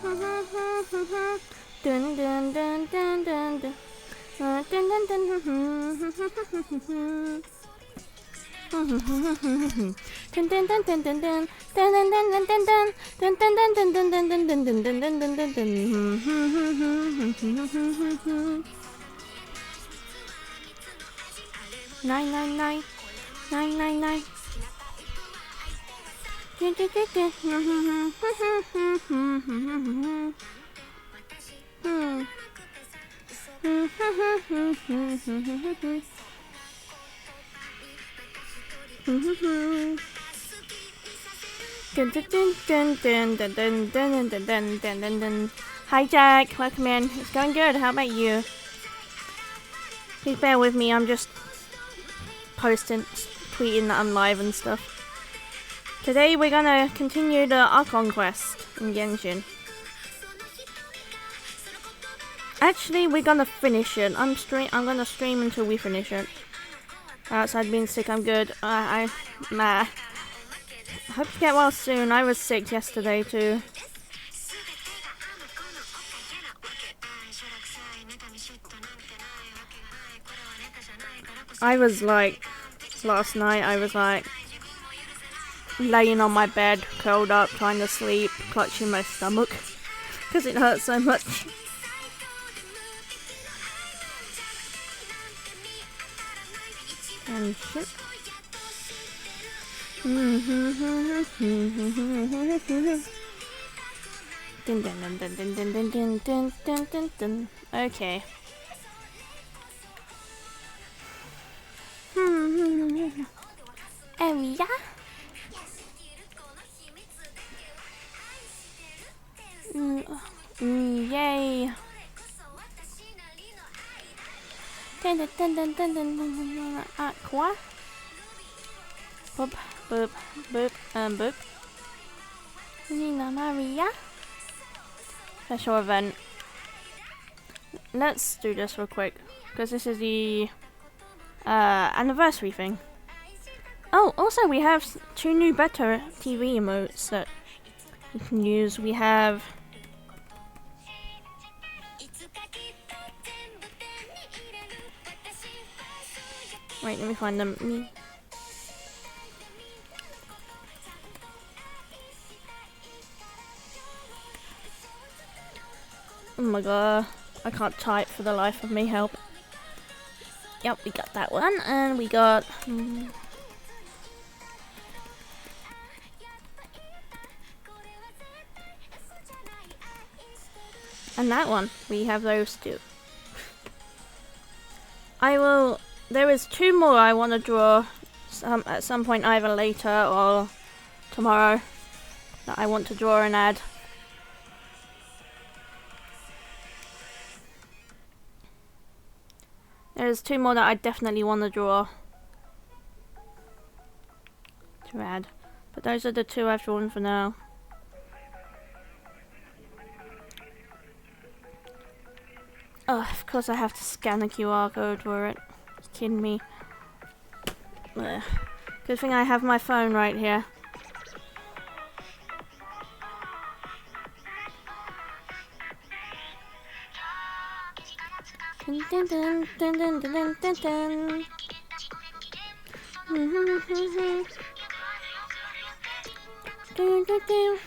Dun dun dun dun dun dun. Dun dun dun dun. Dun dun dun dun dun dun. Dun dun dun dun dun dun. Dun dun dun dun dun dun dun dun dun dun dun dun dun. 999 999. Hi Jack, welcome in. It's going good. How about you? Please bear with me. I'm just tweeting that I'm live and stuff. Today we're gonna continue the Archon quest in Genshin. Actually, we're gonna finish it. I'm gonna stream until we finish it. Outside being sick, I'm good. I hope to get well soon. I was sick yesterday too. I was like, last night I was like laying on my bed, curled up, trying to sleep, clutching my stomach because it hurt so much. And shit. Okay. Area. Yay. Aqua. Boop, boop, boop, boop. Nina Maria. Special event. Let's do this real quick, because this is the anniversary thing. Oh, also we have 2 new better TV emotes that you can use. We have wait, let me find them. Oh my god, I can't type for the life of me, help. Yep, we got that one, and we got and that one. We have those two. There is 2 more I want to draw at some point, either later or tomorrow, that I want to draw and add. There's 2 more that I definitely want to draw to add, but those are the 2 I've drawn for now. Oh, of course I have to scan a QR code for it. Are you kidding me? Ugh. Good thing I have my phone right here. Dun, dun, dun, dun, dun, dun, dun, dun. Dun, dun, dun.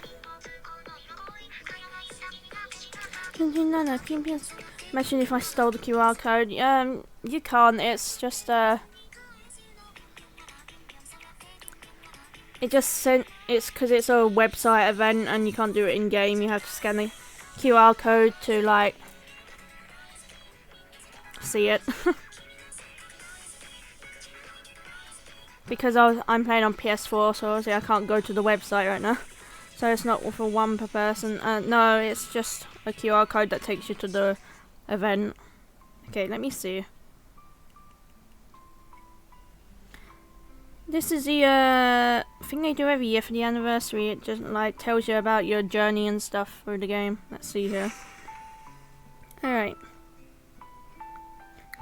Imagine if I stole the QR code. You can't. It's just it just sent. It's because it's a website event and you can't do it in game. You have to scan the QR code to like see it. Because I'm playing on PS4, so obviously I can't go to the website right now. So it's not for 1 per person. No, it's just a QR code that takes you to the event. Okay, let me see. This is the thing they do every year for the anniversary. It just like tells you about your journey and stuff through the game. Let's see here. Alright.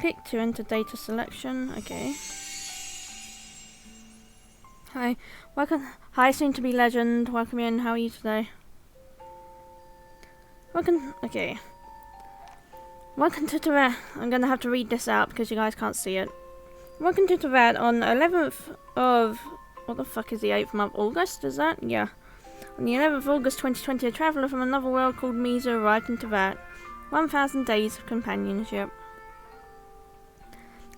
Click to enter data selection. Okay. Hi. Welcome. Hi, soon to be legend. Welcome in. How are you today? Okay. Welcome to Tibet. I'm gonna have to read this out because you guys can't see it. Welcome to Tibet on 11th of... What the fuck is the 8th month? August, is that? Yeah. On the 11th of August 2020, a traveller from another world called Misa arrived in Tibet. 1,000 days of companionship.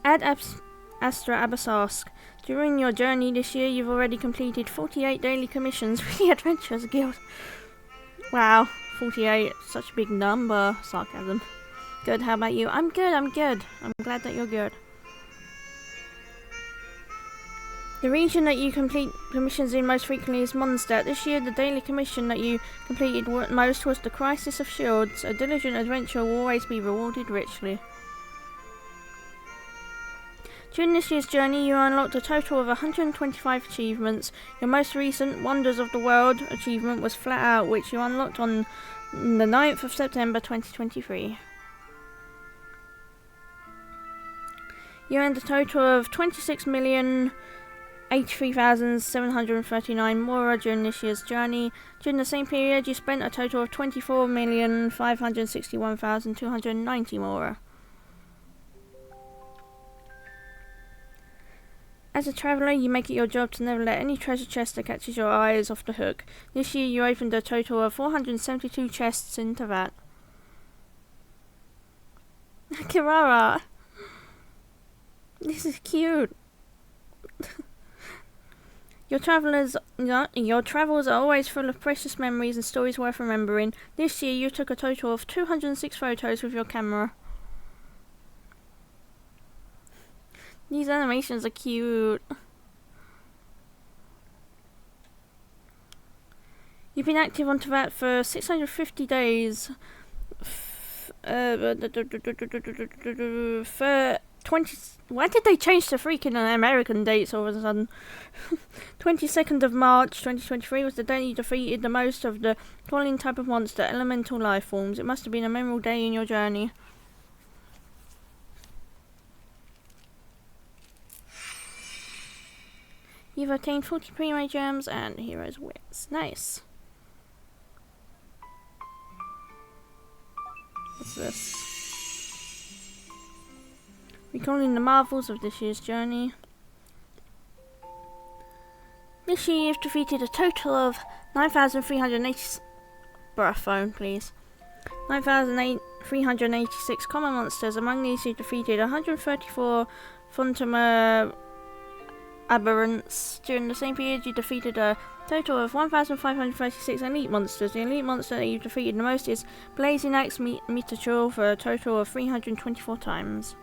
Astra Abbasarsk. During your journey this year, you've already completed 48 daily commissions for the Adventurers Guild. Wow, 48. Such a big number. Sarcasm. Good, how about you? I'm good, I'm good. I'm glad that you're good. The region that you complete commissions in most frequently is Mondstadt. This year, the daily commission that you completed most was the Crisis of Shields. A diligent adventurer will always be rewarded richly. During this year's journey, you unlocked a total of 125 achievements. Your most recent Wonders of the World achievement was Flat Out, which you unlocked on the 9th of September 2023. You earned a total of 26,083,739 Mora during this year's journey. During the same period, you spent a total of 24,561,290 Mora. As a traveller, you make it your job to never let any treasure chest that catches your eyes off the hook. This year, you opened a total of 472 chests in Tibet. Kirara! This is cute. Your travels are always full of precious memories and stories worth remembering. This year you took a total of 206 photos with your camera. These animations are cute. You've been active on Tibet for 650 days. For 20... Why did they change the freaking American dates all of a sudden? 22nd of March 2023 was the day you defeated the most of the following type of monster, elemental life forms. It must have been a memorable day in your journey. You've attained 40 primo gems and hero's wits. Nice. What's this? Recalling the marvels of this year's journey. This year you've defeated a total of 9,380... Bruh, phone please. 9,386 common monsters. Among these you defeated 134 Phantom Aberrants. During the same period you defeated a total of 1,536 elite monsters. The elite monster that you've defeated the most is Blazing Axe Mitature for a total of 324 times.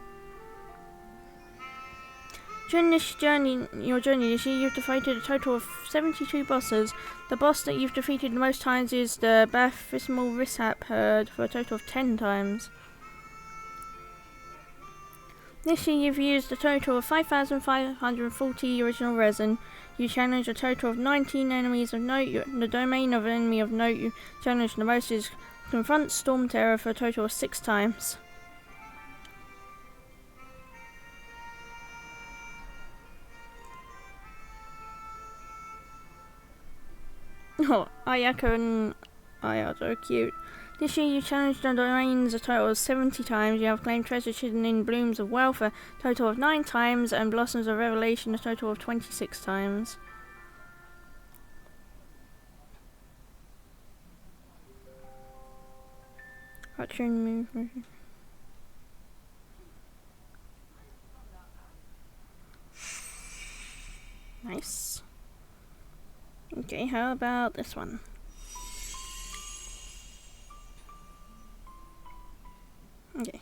During your journey this year, you've defeated a total of 72 bosses. The boss that you've defeated the most times is the Baptismal Rishap Herd for a total of 10 times. This year you've used a total of 5,540 original resin. You challenged a total of 19 enemies of note. The domain of an enemy of note you challenged the most is Confront Storm Terror for a total of 6 times. Oh, Ayaka and Ayada are cute. This year you challenged the domains a total of 70 times. You have claimed treasure hidden in Blooms of Wealth a total of 9 times and Blossoms of Revelation a total of 26 times. Action move. Nice. Okay, how about this one? Okay.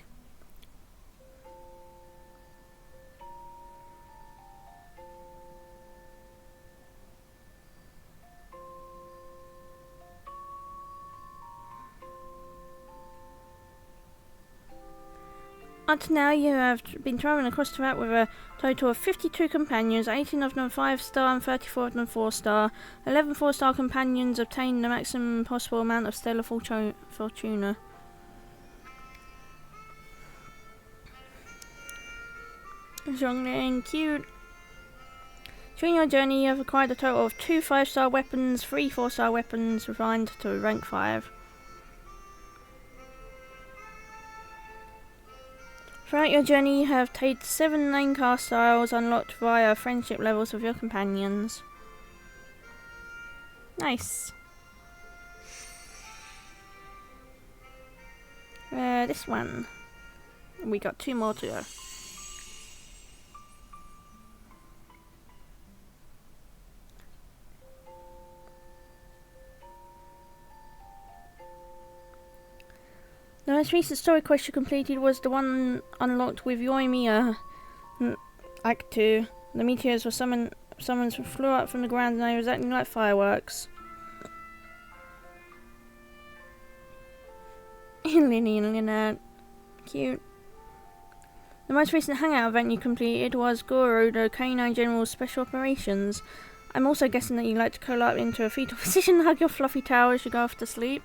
Up to now, you have been travelling across Tibet with a total of 52 companions, 18 of them 5-star and 34 of them 4-star. 11 4-star companions obtained the maximum possible amount of Stellar Fortuna. Zhongling, cute. During your journey, you have acquired a total of 2 5-star weapons, 3 4-star weapons, refined to rank 5. Throughout your journey, you have obtained 7 main cast styles unlocked via friendship levels with your companions. Nice. This one. We got 2 more to go. The most recent story quest you completed was the one unlocked with Yoimiya. Act 2. The meteors were summons flew up from the ground and they were acting like fireworks. Lynette. Cute. The most recent hangout event you completed was Goro, the Canine General's Special Operations. I'm also guessing that you like to curl up into a fetal position and hug your fluffy towel as you go off to sleep.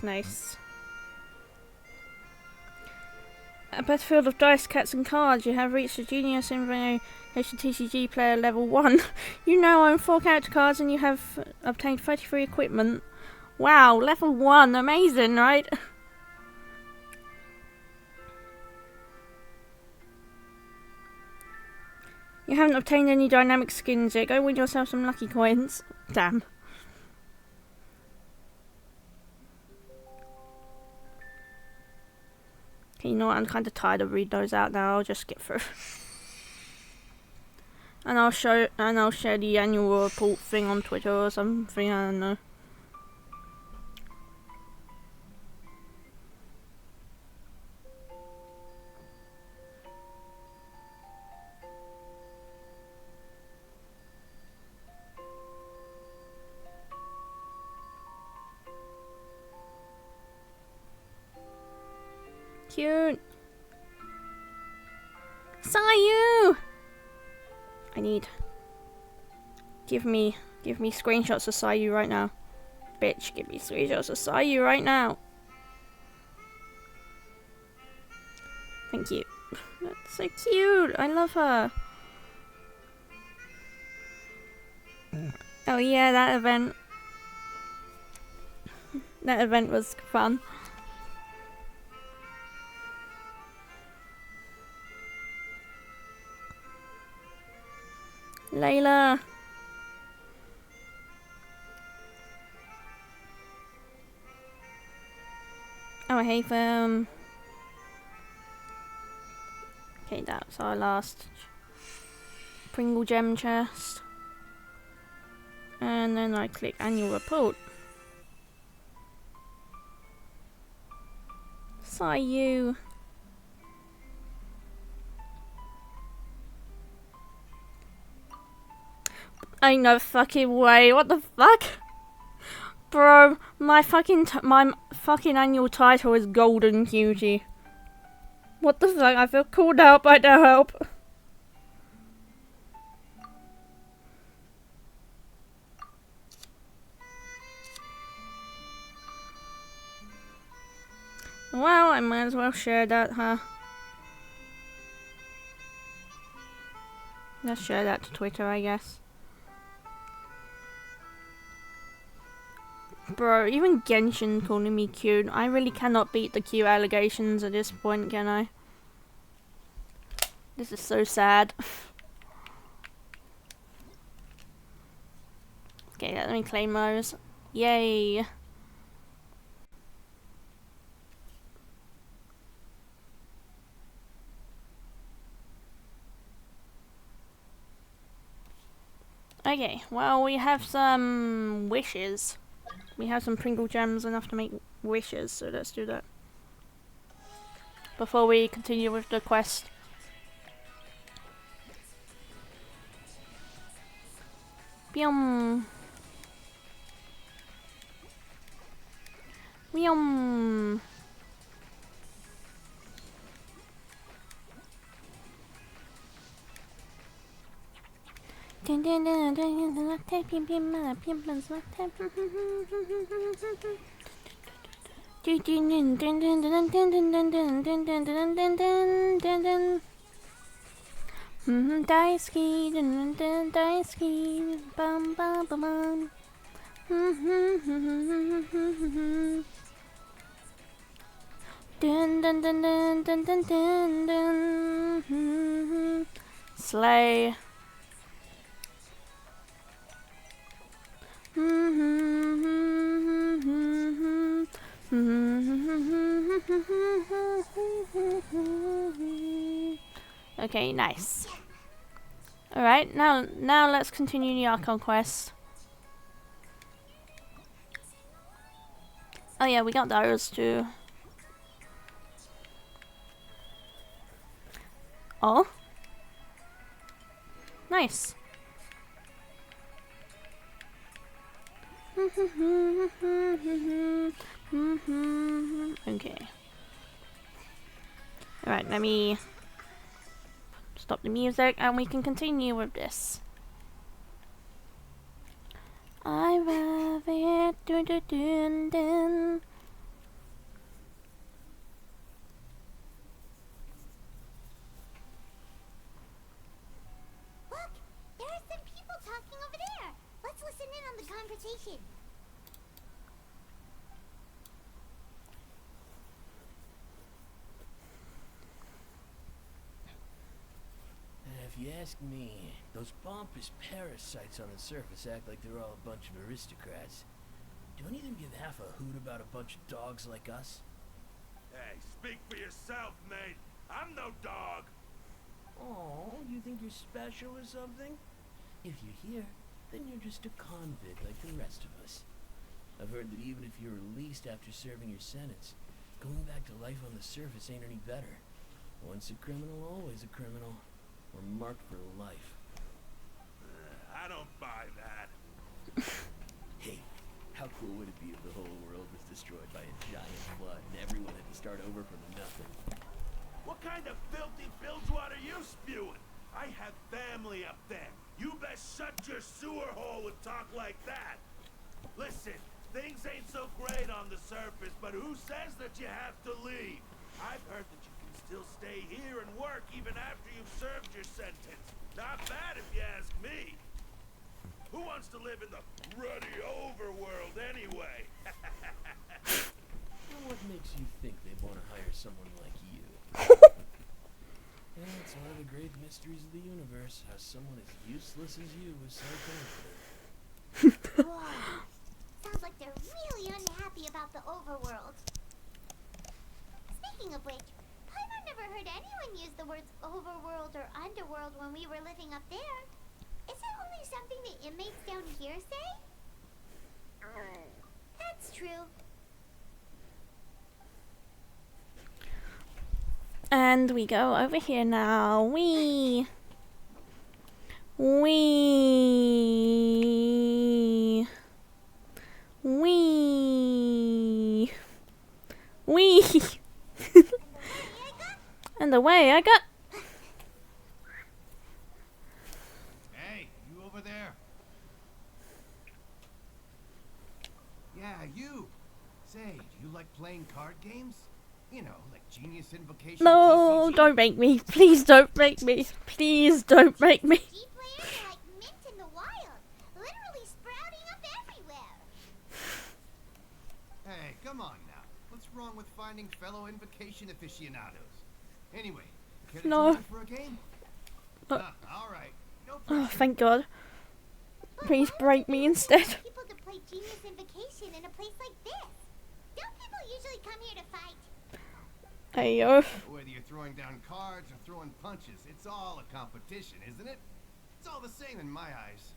Nice. A battlefield of dice, cats and cards. You have reached the Genius Invocation TCG player level 1. You now own 4 character cards and you have obtained 33 equipment. Wow, level 1. Amazing, right? You haven't obtained any dynamic skins yet. Go win yourself some lucky coins. Damn. Okay, you know what? I'm kind of tired of reading those out now. I'll just skip through. And I'll share the annual report thing on Twitter or something. I don't know. Cute. Sayu! I need. Give me screenshots of Sayu right now. Bitch, give me screenshots of Sayu right now. Thank you. That's so cute. I love her. Oh yeah, that event. That event was fun. Layla. Oh, I hate them. Okay, that's our last Pringle gem chest. And then I click annual report. Sayu. Ain't no fucking way. What the fuck? Bro, my fucking annual title is Golden Cutie. What the fuck? I feel called out by no help. Well, I might as well share that, huh? Let's share that to Twitter, I guess. Bro, even Genshin calling me cute. I really cannot beat the cute allegations at this point, can I? This is so sad. Okay, let me claim those. Yay! Okay, well, we have some wishes. We have some Pringle gems enough to make wishes, so let's do that. Before we continue with the quest. Byum. Byum. Daisuke, Daisuke, bum bum bum bum. Dun dun dun dun dun dun dun dun. Slay. Okay, nice. Alright, now let's continue the Archon quest. Oh yeah, we got those too. Oh. Nice. Okay. Alright, let me stop the music and we can continue with this. I love it. Dun, dun, dun, dun. Look, there are some people talking over there. Let's listen in on the conversation. If you ask me, those pompous parasites on the surface act like they're all a bunch of aristocrats. Do any of them give half a hoot about a bunch of dogs like us? Hey, speak for yourself, mate. I'm no dog. Oh, you think you're special or something? If you're here, then you're just a convict like the rest of us. I've heard that even if you're released after serving your sentence, going back to life on the surface ain't any better. Once a criminal, always a criminal. Or marked for life. I don't buy that. Hey, how cool would it be if the whole world was destroyed by a giant flood and everyone had to start over from nothing? What kind of filthy bilgewater are you spewing? I have family up there. You best shut your sewer hole with talk like that. Listen, things ain't so great on the surface, but who says that you have to leave? I've heard that you can still stay here and work even after you've served your sentence. Not bad if you ask me. Who wants to live in the ruddy overworld anyway? Well, what makes you think they want to hire someone like you? Yeah, it's one of the great mysteries of the universe, how someone as useless as you is so confident. Whoa. Sounds like they're really unhappy about the overworld. Speaking of which, Paimon never heard anyone use the words overworld or underworld when we were living up there. Is it only something the inmates down here say? That's true. And we go over here now. Wee. And the way I got. Hey, you over there? Yeah, you. Say, do you like playing card games? You know, like Genius Invocation. No, TCG? don't make me. Please don't make me. Please don't make me. G players are like mint in the wild, literally sprouting up everywhere. Hey, come on now. What's wrong with finding fellow Invocation aficionados? Anyway, care to No. join for a game? No. All right. No Oh, pressure. thank God. But Please why break would me you instead. want people to play Genius Invocation in a place like this? Don't people usually come here to fight? Hey yo. Whether you're throwing down cards or throwing punches, it's all a competition, isn't it? It's all the same in my eyes.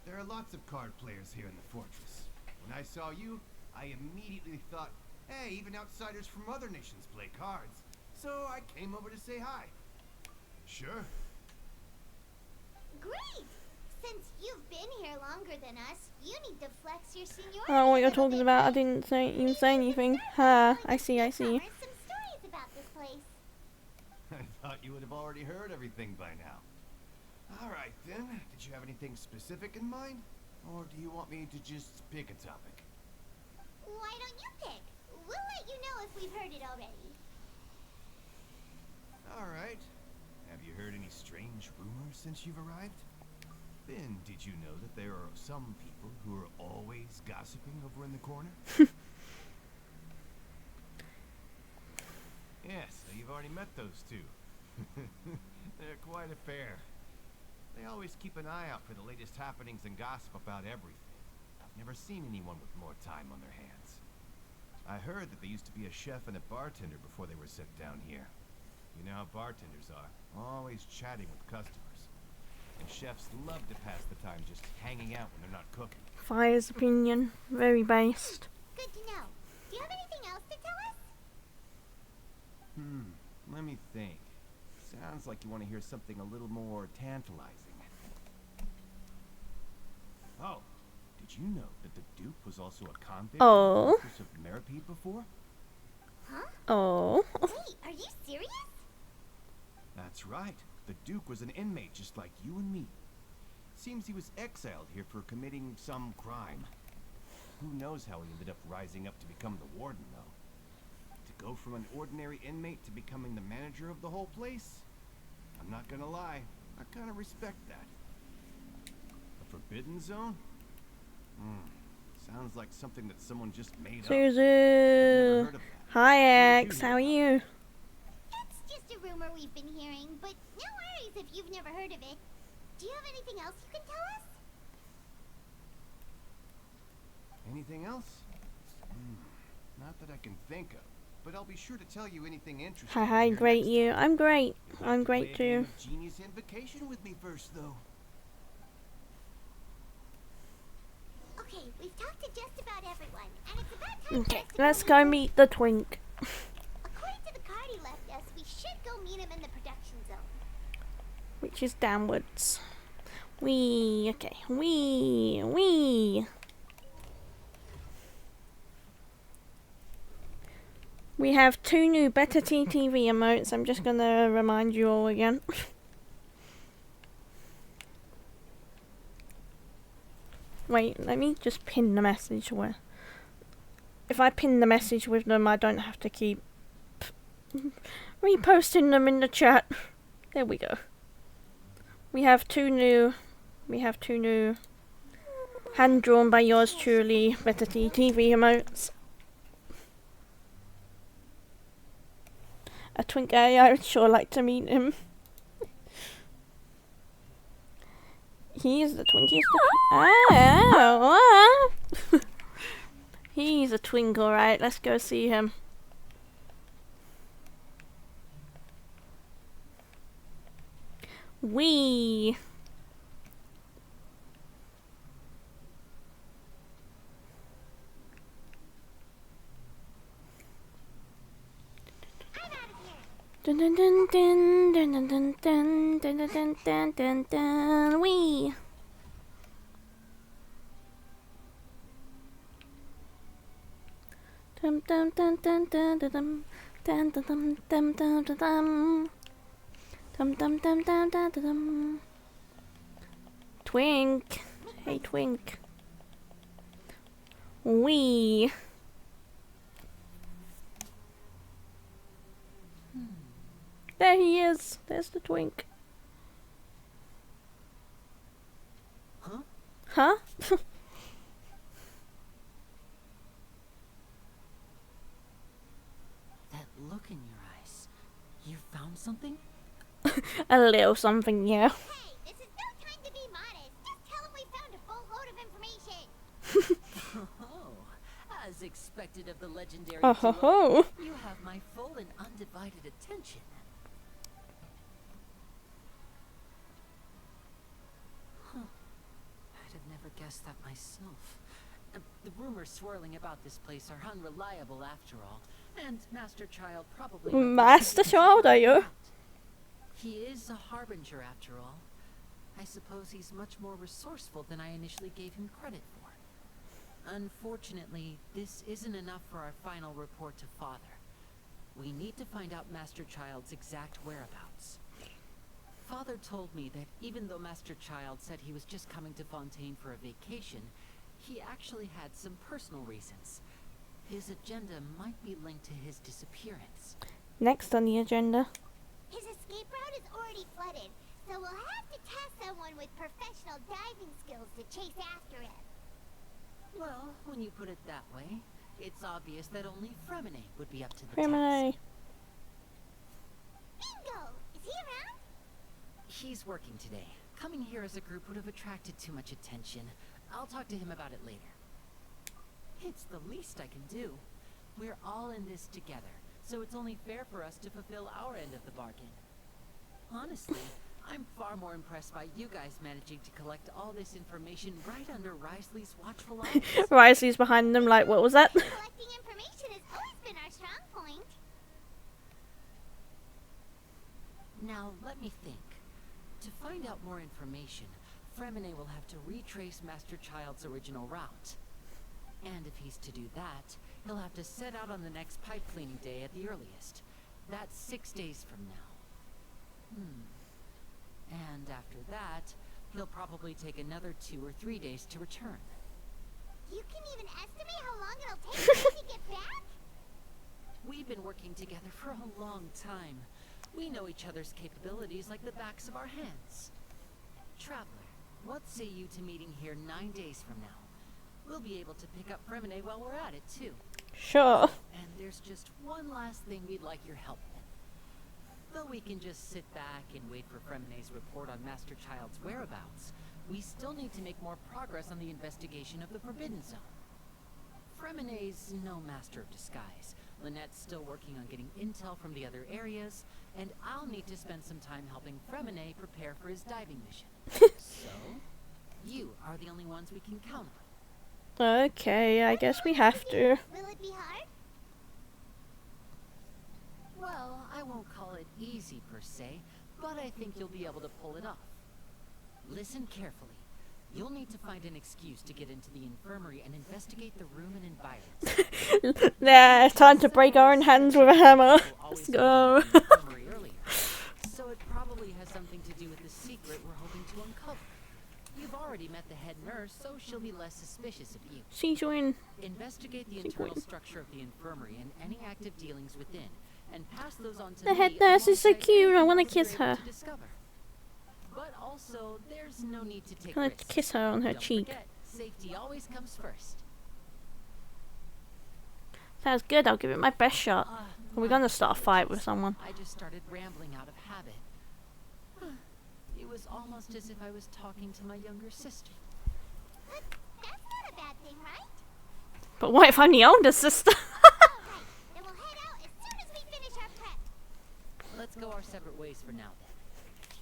There are lots of card players here in the fortress. When I saw you, I immediately thought, hey, even outsiders from other nations play cards. So I came over to say hi. Sure. Great! Since you've been here longer than us, you need to flex your seniority. I don't know what a you're little talking bit, about. I right? didn't even say Maybe you anything. could Ha, start I see, I see. some stories about this place. I thought you would have already heard everything by now. All right, then. Did you have anything specific in mind? Or do you want me to just pick a topic? Why don't you pick? we'll let you know if we've heard it already. Alright. Have you heard any strange rumors since you've arrived? Then, did you know that there are some people who are always gossiping over in the corner? Yes, so you've already met those two. They're quite a pair. They always keep an eye out for the latest happenings and gossip about everything. I've never seen anyone with more time on their hands. I heard that they used to be a chef and a bartender before they were sent down here. You know how bartenders are, always chatting with customers. And chefs love to pass the time just hanging out when they're not cooking. Fire's opinion, very based. Good to know. Do you have anything else to tell us? Let me think. Sounds like you want to hear something a little more tantalizing. Oh, did you know that the Duke was also a convict Oh. in the Fortress of Meripede before? Huh? Oh. Wait, are you serious? That's right. The Duke was an inmate just like you and me. Seems he was exiled here for committing some crime. Who knows how he ended up rising up to become the warden, though. To go from an ordinary inmate to becoming the manager of the whole place? I'm not gonna lie, I kinda respect that. A forbidden zone? Sounds like something that someone just made up. I've never Suzu. heard of that. Hi, Where did X. you How are hear you? It's just a rumor we've been hearing, but no worries if you've never heard of it. Do you have anything else you can tell us? Anything else? Not that I can think of, but I'll be sure to tell you anything interesting. Hi, here great next you. time. I'm great. You'll have I'm to play great a game too. of Genius Invocation with me first, though. Okay, we've talked to just about everyone, and it's about time Okay, for us to let's meet go him. meet the twink. According to the card he left us, we should go meet him in the production zone. Which is downwards. Wee. Okay. Wee. We have 2 new Better TTV emotes. I'm just gonna remind you all again. Wait, let me just pin the message where. If I pin the message with them, I don't have to keep reposting them in the chat. There we go. We have two new hand drawn by yours truly Better TTV emotes. A twink I would sure like to meet him. He is the twinkiest. Oh, he's a twink, alright. Let's go see him. Wee. Dun dun dun dun dun dun dun dun dun dun dun dun dun wee. Dum dum dun dun dun dun dum dun dum dum dum dum dum dum dum dum dum dum dum. Twink, hey Twink. Wee. There he is. There's the twink. Huh? Huh? That look in your eyes. You found something? A little something, yeah. Hey, this is no time to be modest. Just tell him we found a boatload of information. Oh, as expected of the legendary Oh ho duo, ho. you have my full and undivided attention. Huh. I'd have never guessed that myself. The rumors swirling about this place are unreliable after all, and Master Child probably... Master Child, are you? He is a harbinger after all. I suppose he's much more resourceful than I initially gave him credit for. Unfortunately, this isn't enough for our final report to Father. We need to find out Master Child's exact whereabouts. Father told me that even though Master Child said he was just coming to Fontaine for a vacation, he actually had some personal reasons. His agenda might be linked to his disappearance. Next on the agenda. His escape route is already flooded, so we'll have to task someone with professional diving skills to chase after him. Well, when you put it that way, it's obvious that only Fremine would be up to the Remini. task. Bingo! Is he around? He's working today. Coming here as a group would have attracted too much attention. I'll talk to him about it later. It's the least I can do. We're all in this together, so it's only fair for us to fulfill our end of the bargain. Honestly, I'm far more impressed by you guys managing to collect all this information right under Risley's watchful eyes. Risley's behind them like, what was that? Collecting information has always been our strong point. Now, let me think. To find out more information, Fremine will have to retrace Master Child's original route. And if he's to do that, he'll have to set out on the next pipe cleaning day at the earliest. That's 6 days from now. And after that, he'll probably take another 2 or 3 days to return. You can even estimate how long it'll take for him to get back? We've been working together for a long time. We know each other's capabilities like the backs of our hands. Traveler, what say you to meeting here 9 days from now? We'll be able to pick up Fremine while we're at it, too. Sure. And there's just one last thing we'd like your help with. Though we can just sit back and wait for Fremine's report on Master Child's whereabouts, we still need to make more progress on the investigation of the Forbidden Zone. Fremine's no master of disguise. Lynette's still working on getting intel from the other areas, and I'll need to spend some time helping Fremine prepare for his diving mission. So, you are the only ones we can count on. Okay, I guess we have to. Will it be hard? Well, I won't call it easy per se, but I think you'll be able to pull it off. Listen carefully. You'll need to find an excuse to get into the infirmary and investigate the room and environment. Yeah, time to break our own hands with a hammer. Let's go. So it probably has something to do with the secret we're hoping to uncover. You've already met the head nurse, so she'll be less suspicious of you. She's win. Investigate the internal structure of the infirmary and any active dealings within, and pass those on to The me head nurse is so alongside cute. I anything want to else kiss you're able her. to discover. But also, there's no need to take I want risks. to kiss her on her Don't cheek. forget, safety always comes first. Sounds good. I'll give it my best shot. Are we gonna start a fight with someone? I just started rambling out of habit. It was almost as if I was talking to my younger sister. But that's not a bad thing, right? But what if I'm the older sister? Alright, then we'll head out as soon as we finish our prep. Let's go our separate ways for now, then.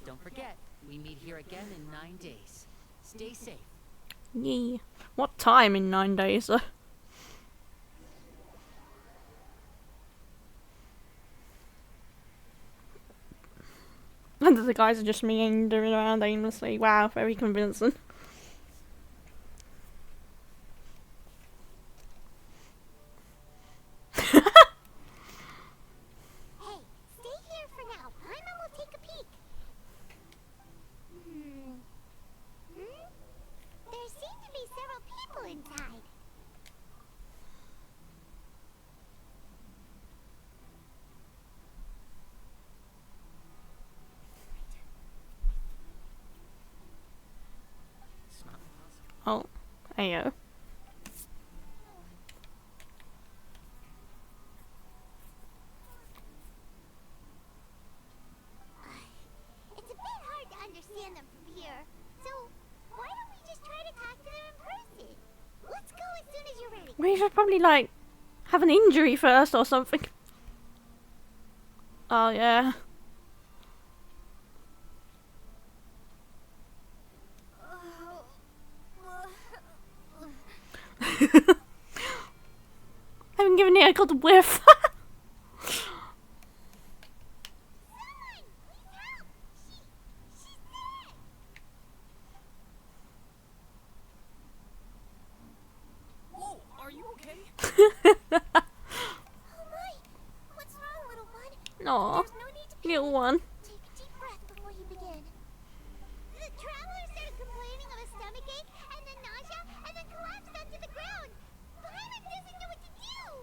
Don't forget, we meet here again in 9 days. Stay safe. Yeah. What time in 9 days, though? And the guys are just meandering around aimlessly. Wow, very convincing. Hey, stay here for now. Paimon will take a peek. There seem to be several people inside. It's not possible. Oh, ayo. It's a bit hard to understand them from here. So, why don't we just try to talk to them in person? Let's go as soon as you're ready. We should probably, like, have an injury first or something. Oh, yeah. I haven't given it a good whiff. Someone, please help! She's dead! Whoa, are you okay? Oh my! What's wrong, little one? Aw, There's no need to panic. little one. Take a deep breath before you begin. The traveler started complaining of a stomachache, and then nausea, and then collapsed onto the ground. Paimon doesn't know what to do.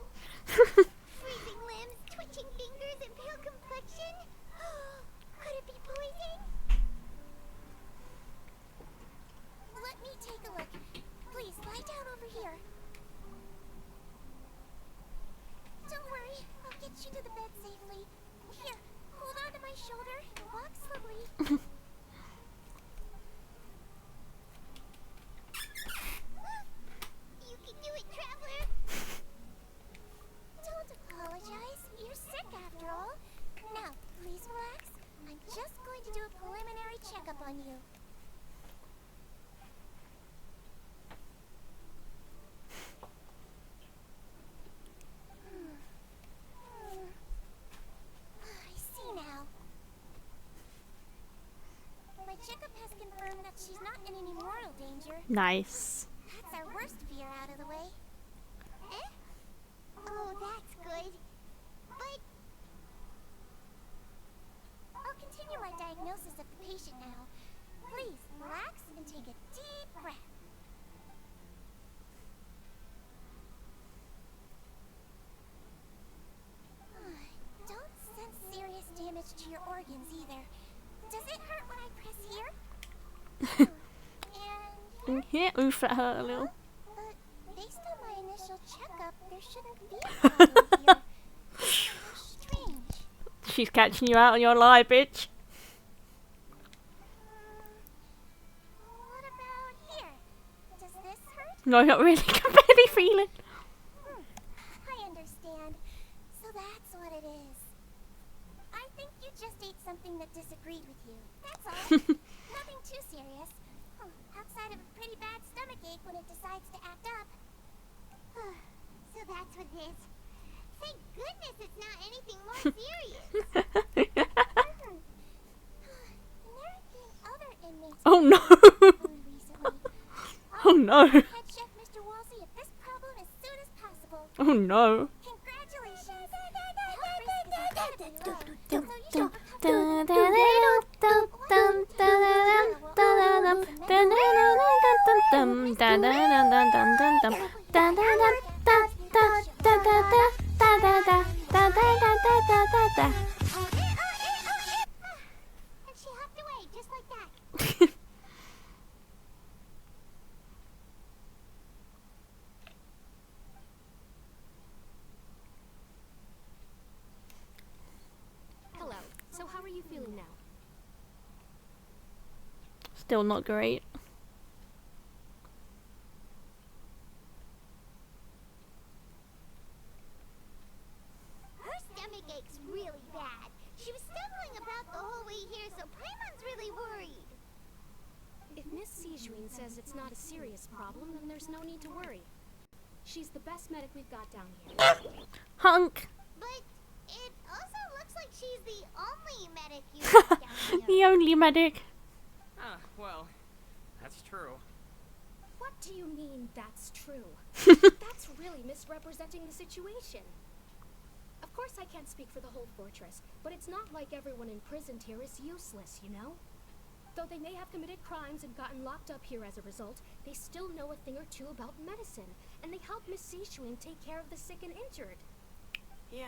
Nice. That's our worst fear out of the way. Eh? Oh, that's good. But I'll continue my diagnosis of the patient now. Please, relax and take a deep breath. Don't sense serious damage to your organs either. Does it hurt when I press here? And Yeah, oof, that hurt a little. but based on my initial checkup, there shouldn't be a problem here. Strange. She's catching you out on your lie, bitch. What about here? Does this hurt? No, not really. I can barely feel it. I understand. So that's what it is. I think you just ate something that disagreed with you. That's all. Nothing too serious. Outside of a pretty bad stomachache when it decides to act up. So that's what it is. Thank goodness it's not anything more serious. There have been other inmates Oh no. recently. Oh no. Head Chef Mr. Wolsey at this problem as soon as possible. Oh no. Congratulations. And she hopped away just like that. Hello. So how are you feeling now? Still not great. Her stomach aches really bad. She was stumbling about the whole way here, so Paimon's really worried. If Miss Sijuin says it's not a serious problem, then there's no need to worry. She's the best medic we've got down here. Hunk. But it also looks like she's the only medic you have down The here. only medic. Ah, well, that's true. What do you mean that's true? That's really misrepresenting the situation. Of course I can't speak for the whole fortress, but it's not like everyone imprisoned here is useless, you know? Though they may have committed crimes and gotten locked up here as a result, they still know a thing or two about medicine, and they help Miss Sijuin take care of the sick and injured. Yeah,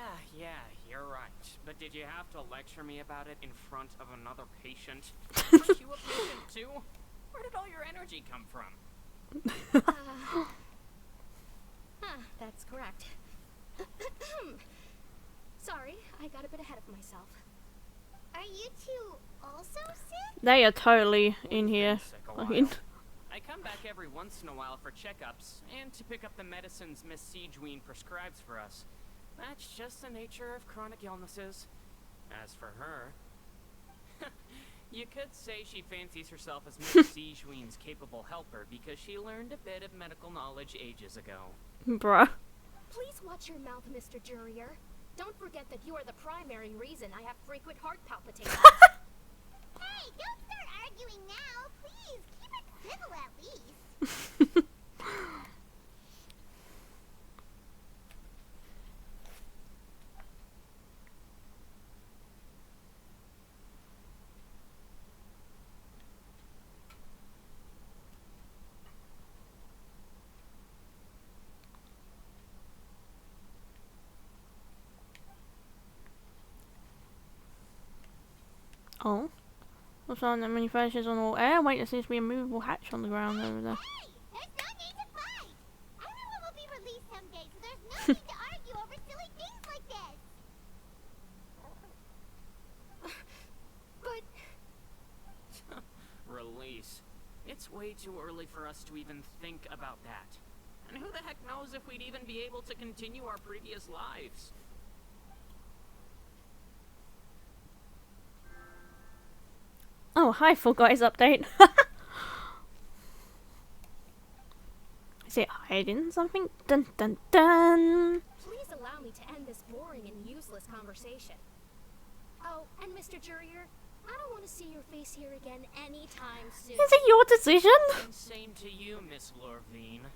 you're right. But did you have to lecture me about it in front of another patient? Aren't you a patient too? Where did all your energy come from? That's correct. Sorry, I got a bit ahead of myself. Are you two also sick? They are totally in Been here. sick a I mean, while. I come back every once in a while for checkups and to pick up the medicines Miss Sijuin prescribes for us. That's just the nature of chronic illnesses. As for her, you could say she fancies herself as Miss Sijuin's capable helper because she learned a bit of medical knowledge ages ago. bruh. Please watch your mouth, Mr. Jurrier. Don't forget that you are the primary reason I have frequent heart palpitations. Hey, don't start arguing now. Please, keep it civil at least. Oh. What's on that manufactures on all air? Wait, there seems to be a movable hatch on the ground over there. Hey, there's no need to fight. Everyone will be released someday, so there's no need to argue over silly things like this. But Release. It's way too early for us to even think about that. And who the heck knows if we'd even be able to continue our previous lives? Oh, hi, Full Guys update. Is it hiding something? Dun dun dun. please allow me to end this boring and useless conversation. Oh, and Mr. Jurrier, I don't want to see your face here again anytime soon. Is it your decision? And same to you, Miss Lorvine.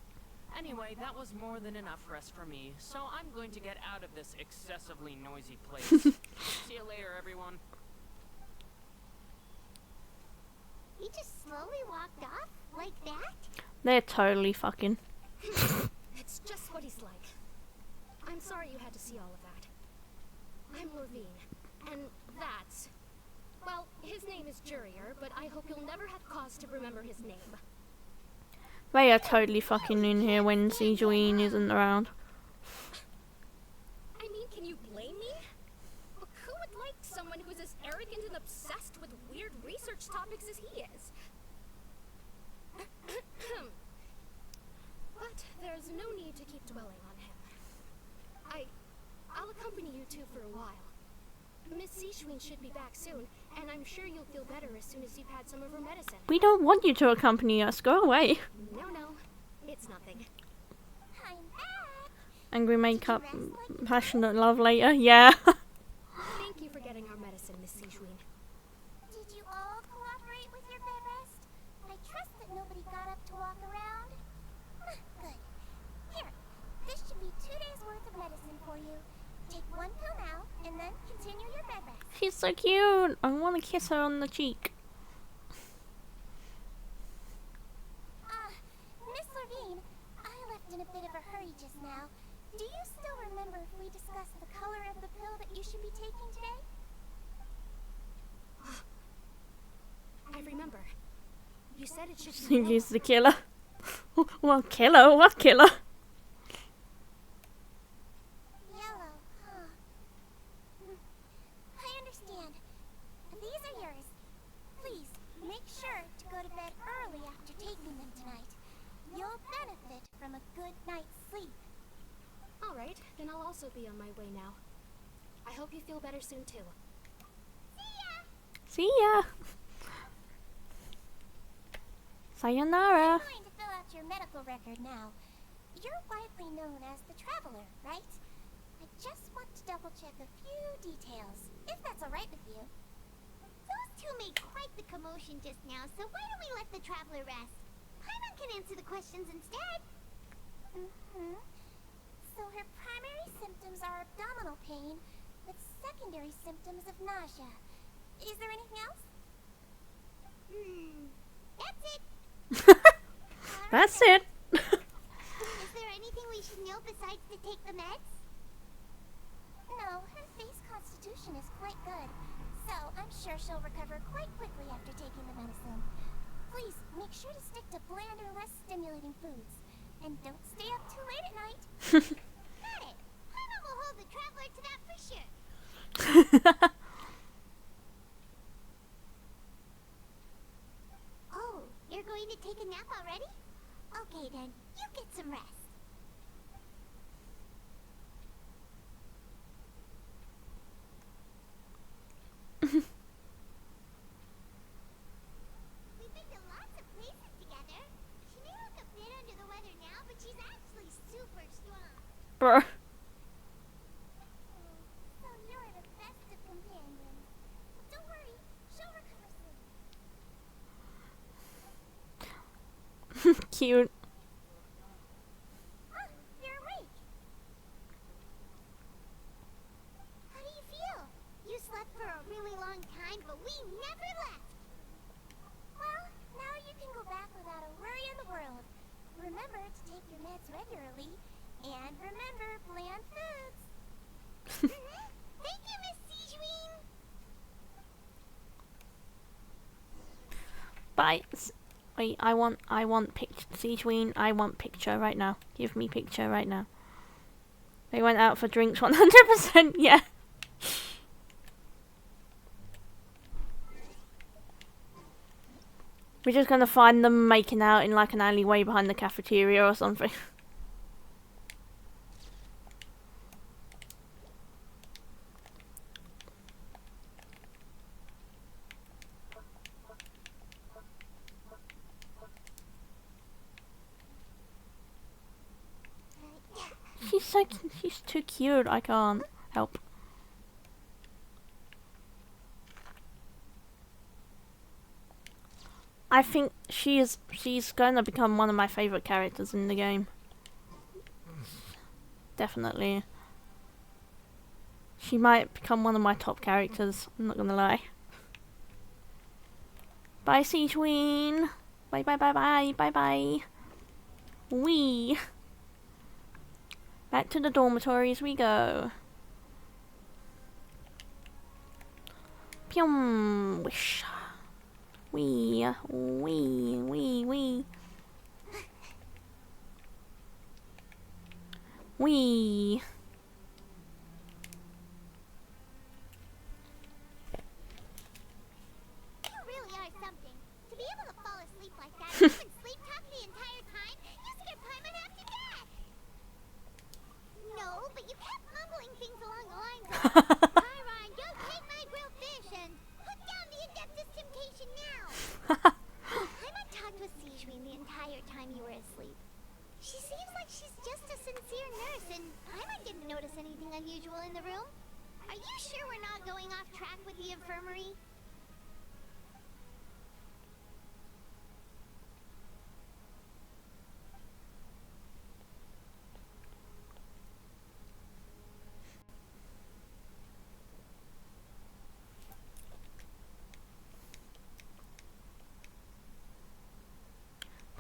Anyway, that was more than enough rest for me, so I'm going to get out of this excessively noisy place. See you later, everyone. He just slowly walked off like that? They're totally fucking. It's just what he's like. I'm sorry you had to see all of that. I'm Lorvine, and that's... Well, his name is Jurier, but I hope you'll never have cause to remember his name. They are totally fucking in here when Sijuin isn't around. I mean, can you blame me? Who would like someone who's as arrogant and obsessed with weird research topics as he is? But there's no need to keep dwelling on him. I'll accompany you two for a while. Miss Sijuin should be back soon, and I'm sure you'll feel better as soon as you've had some of her medicine. We don't want you to accompany us. Go away. No, it's nothing. I'm back. Angry makeup, passionate love later. Yeah. Thank you for getting our medicine, Miss Sijuin. Did you all cooperate with your bed rest? I trust that nobody got up to walk around. Good. Here, this should be 2 days worth of medicine for you. Take 1 pill now, and then continue your bed rest. She's so cute. I want to kiss her on the cheek. Miss Lorvine, I left in a bit of a hurry just now. Do you still remember if we discussed the color of the pill that you should be taking today? I remember. You said it should be She's the killer. What killer? What killer? Yellow, huh? I understand. These are yours. Please, make sure to go to bed early after taking them tonight. You'll benefit from a good night's sleep. Alright, then I'll also be on my way now. I hope you feel better soon too. See ya! See ya. Sayonara. I'm going to fill out your medical record now. You're widely known as the Traveler, right? I just want to double check a few details, if that's alright with you. Those two made quite the commotion just now, so why don't we let the Traveler rest? Paimon can answer the questions instead. So her primary symptoms are abdominal pain, with secondary symptoms of nausea. Is there anything else? That's it. That's it. Is there anything we should know besides to take the meds? No, her face constitution is quite good, so I'm sure she'll recover quite quickly after taking the medicine. Please, make sure to stick to bland or less stimulating foods. And don't stay up too late at night. Got it. Paimon will hold the Traveler to that for sure. Oh, you're going to take a nap already? Okay then, you get some rest. We've been to lots of places together. She may look a bit under the weather now, but she's actually super strong. Bruh. So you're the best of companions. Don't worry, she'll recover soon. Cute. You're awake. How do you feel? You slept for a really long time, but we never left. Well, now you can go back without a worry in the world. Remember to take your meds regularly, and remember bland foods. Thank you, Miss Sijuin. Bye. Wait, I want picture. Sijuin, I want picture right now. Give me picture right now. They went out for drinks 100%, yeah. We're just gonna find them making out in like an alleyway behind the cafeteria or something. She's too cute. I can't help. I think she's going to become one of my favourite characters in the game. Definitely. She might become one of my top characters, I'm not gonna lie. Bye, Sequeen. Bye bye bye bye bye bye. Wee. Back to the dormitories we go. Pyum. Wish. Wee. Wee. Wee. Wee. Wee. You really are something. To be able to fall asleep like that and even sleep talk the entire time, you scared Paimon half to death. No, but you kept mumbling things along the lines of, Chiron, go take my grilled fish and put down the Adeptus Temptation now. Paimon talked with Sejuin the entire time you were asleep. She seems like she's just a sincere nurse, and Paimon didn't notice anything unusual in the room. Are you sure we're not going off track with the infirmary?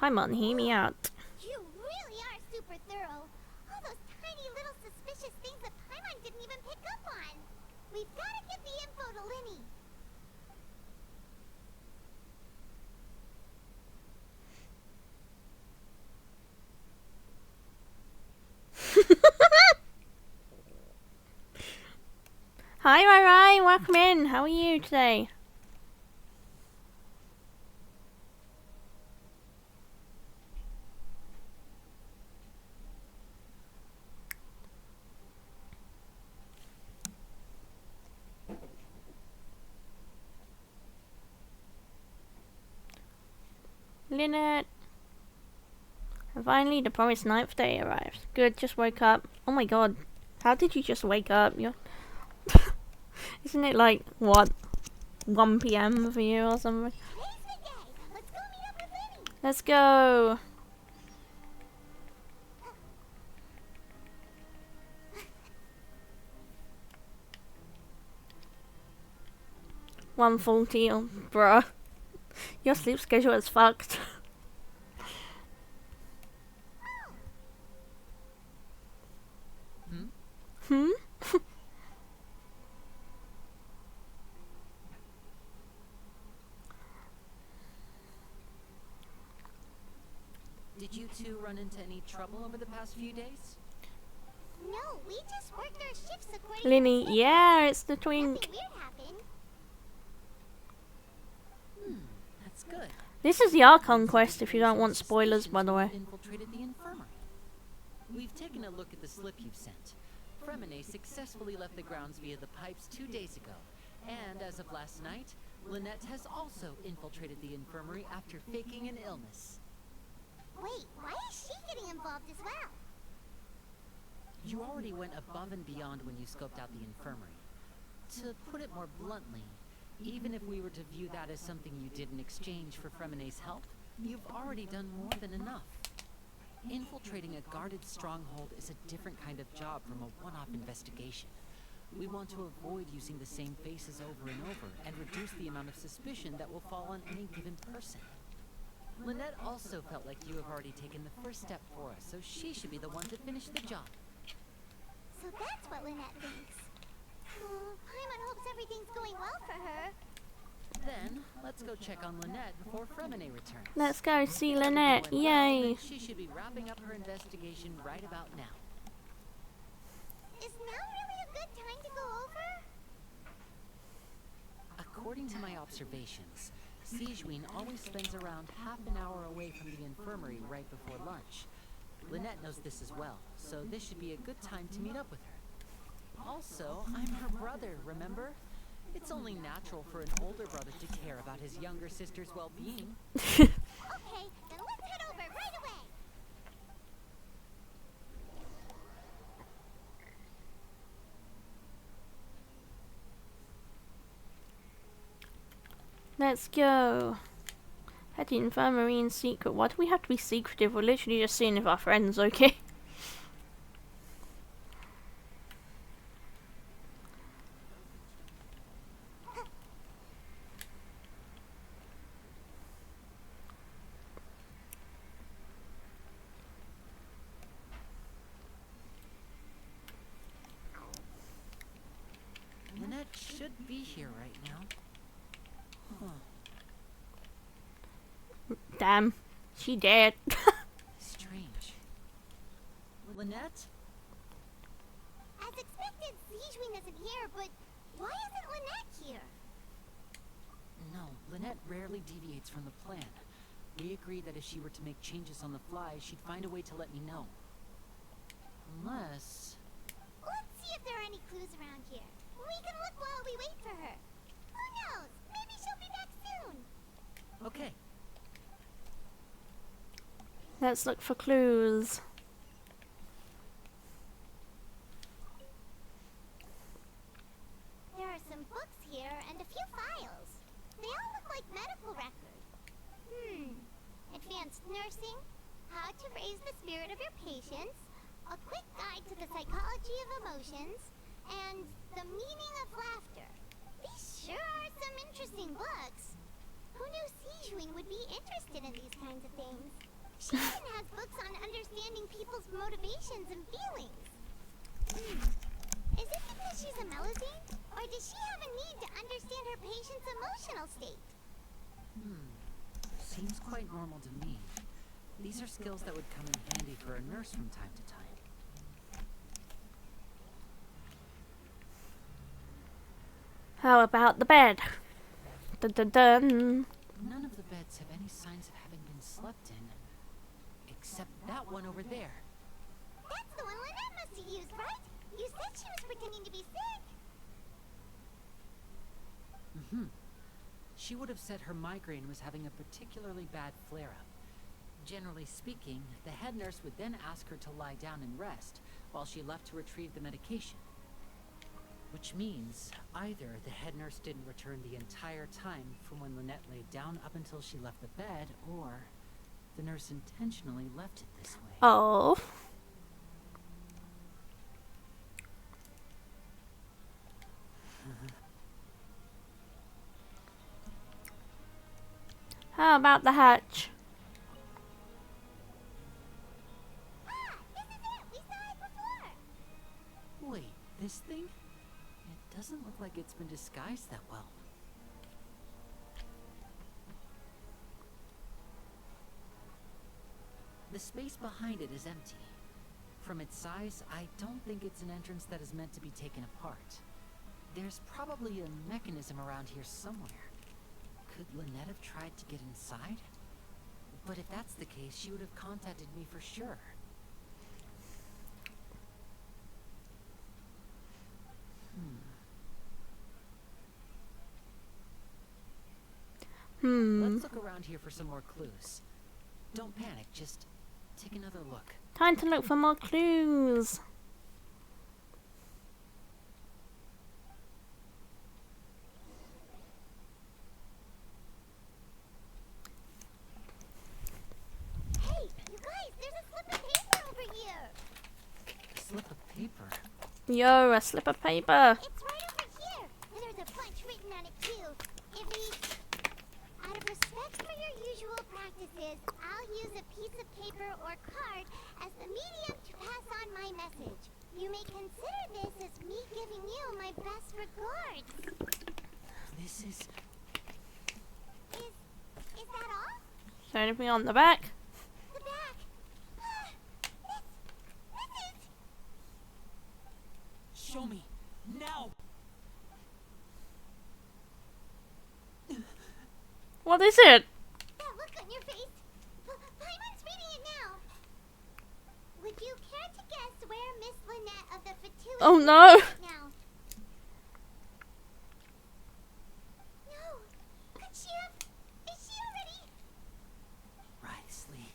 Paimon, hear me out. You really are super thorough. All those tiny little suspicious things that Paimon didn't even pick up on. We've got to get the info to Linny. Hi, Rai, welcome in. How are you today? Lynette. And finally, the promised 9th day arrives. Good, just woke up. Oh my god. How did you just wake up? You're Isn't it like, what, 1 PM for you or something? Today's the day. Let's go meet up with Linny. Let's go. One deal, bruh. Your sleep schedule is fucked. Hmm? Did you two run into any trouble over the past few days? No, we just worked our shifts according to Linny, schedule. yeah, it's the Nothing twink. weird happened. That's good. This is the Archon quest if you don't want spoilers, by the way. Infiltrated the infirmary. We've taken a look at the slip you've sent. Fremine successfully left the grounds via the pipes 2 days ago. And as of last night, Lynette has also infiltrated the infirmary after faking an illness. Wait, why is she getting involved as well? You already went above and beyond when you scoped out the infirmary. To put it more bluntly, even if we were to view that as something you did in exchange for Fremine's help, you've already done more than enough. Infiltrating a guarded stronghold is a different kind of job from a one-off investigation. We want to avoid using the same faces over and over and reduce the amount of suspicion that will fall on any given person. Lynette also felt like you have already taken the first step for us, so she should be the one to finish the job. So that's what Lynette thinks. Oh, Paimon hopes everything's going well for her. Then, let's go check on Lynette before Fremine returns. Let's go see Lynette, yay! She should be wrapping up her investigation right about now. Is now really a good time to go over? According to my observations, Sejuin always spends around half an hour away from the infirmary right before lunch. Lynette knows this as well, so this should be a good time to meet up with her. Also, I'm her brother, remember? It's only natural for an older brother to care about his younger sister's well-being. Okay, then let's head over right away. Let's go. At the infirmary in secret. Why do we have to be secretive? We're literally just seeing if our friends okay. Lynette should be here right now. Huh. Damn, she dead. Strange. Lynette? As expected, Zijwin isn't here, but why isn't Lynette here? No, Lynette rarely deviates from the plan. We agreed that if she were to make changes on the fly, she'd find a way to let me know. Unless... Let's see if there are any clues around here. We can look while we wait for her. Who knows? Maybe she'll be back soon. Okay. Let's look for clues. There are some books here and a few files. They all look like medical records. Advanced nursing, how to raise the spirit of your patients, a quick guide to the psychology of emotions, and the meaning of laughter. These sure are some interesting books. Who knew Zijwin would be interested in these kinds of things? She even has books on understanding people's motivations and feelings. Is it because she's a Melusine? Or does she have a need to understand her patient's emotional state? Seems quite normal to me. These are skills that would come in handy for a nurse from time to time. How about the bed? Dun dun dun. None of the beds have any signs of having been slept in. Except that one over there. That's the one Lynette must have used, right? You said she was pretending to be sick. She would have said her migraine was having a particularly bad flare-up. Generally speaking, the head nurse would then ask her to lie down and rest, while she left to retrieve the medication. Which means, either the head nurse didn't return the entire time from when Lynette laid down up until she left the bed, or the nurse intentionally left it this way. Oh. How about the hatch? Ah, this is it! We saw it before! Wait, this thing? It doesn't look like it's been disguised that well. The space behind it is empty. From its size, I don't think it's an entrance that is meant to be taken apart. There's probably a mechanism around here somewhere. Could Lynette have tried to get inside? But if that's the case, she would have contacted me for sure. Let's look around here for some more clues. Don't panic, just take another look. Time to look for more clues. Hey, you guys, there's a slip of paper over here! A slip of paper. Yo, a slip of paper. It's right over here! And there's a bunch written on it too. It reads, out of respect for your usual practices, I'll use a piece of paper or card as the medium to pass on my message. You may consider this as me giving you my best regards. This is... Is that all? Is there anything on the back? The back. This is... Show me! Now! What is it? That look on your face. Paimon's reading it now. Would you care to guess where Miss Lynette of the Fatuity Oh no! is now? No. Could she have... Is she already... Wriothesley.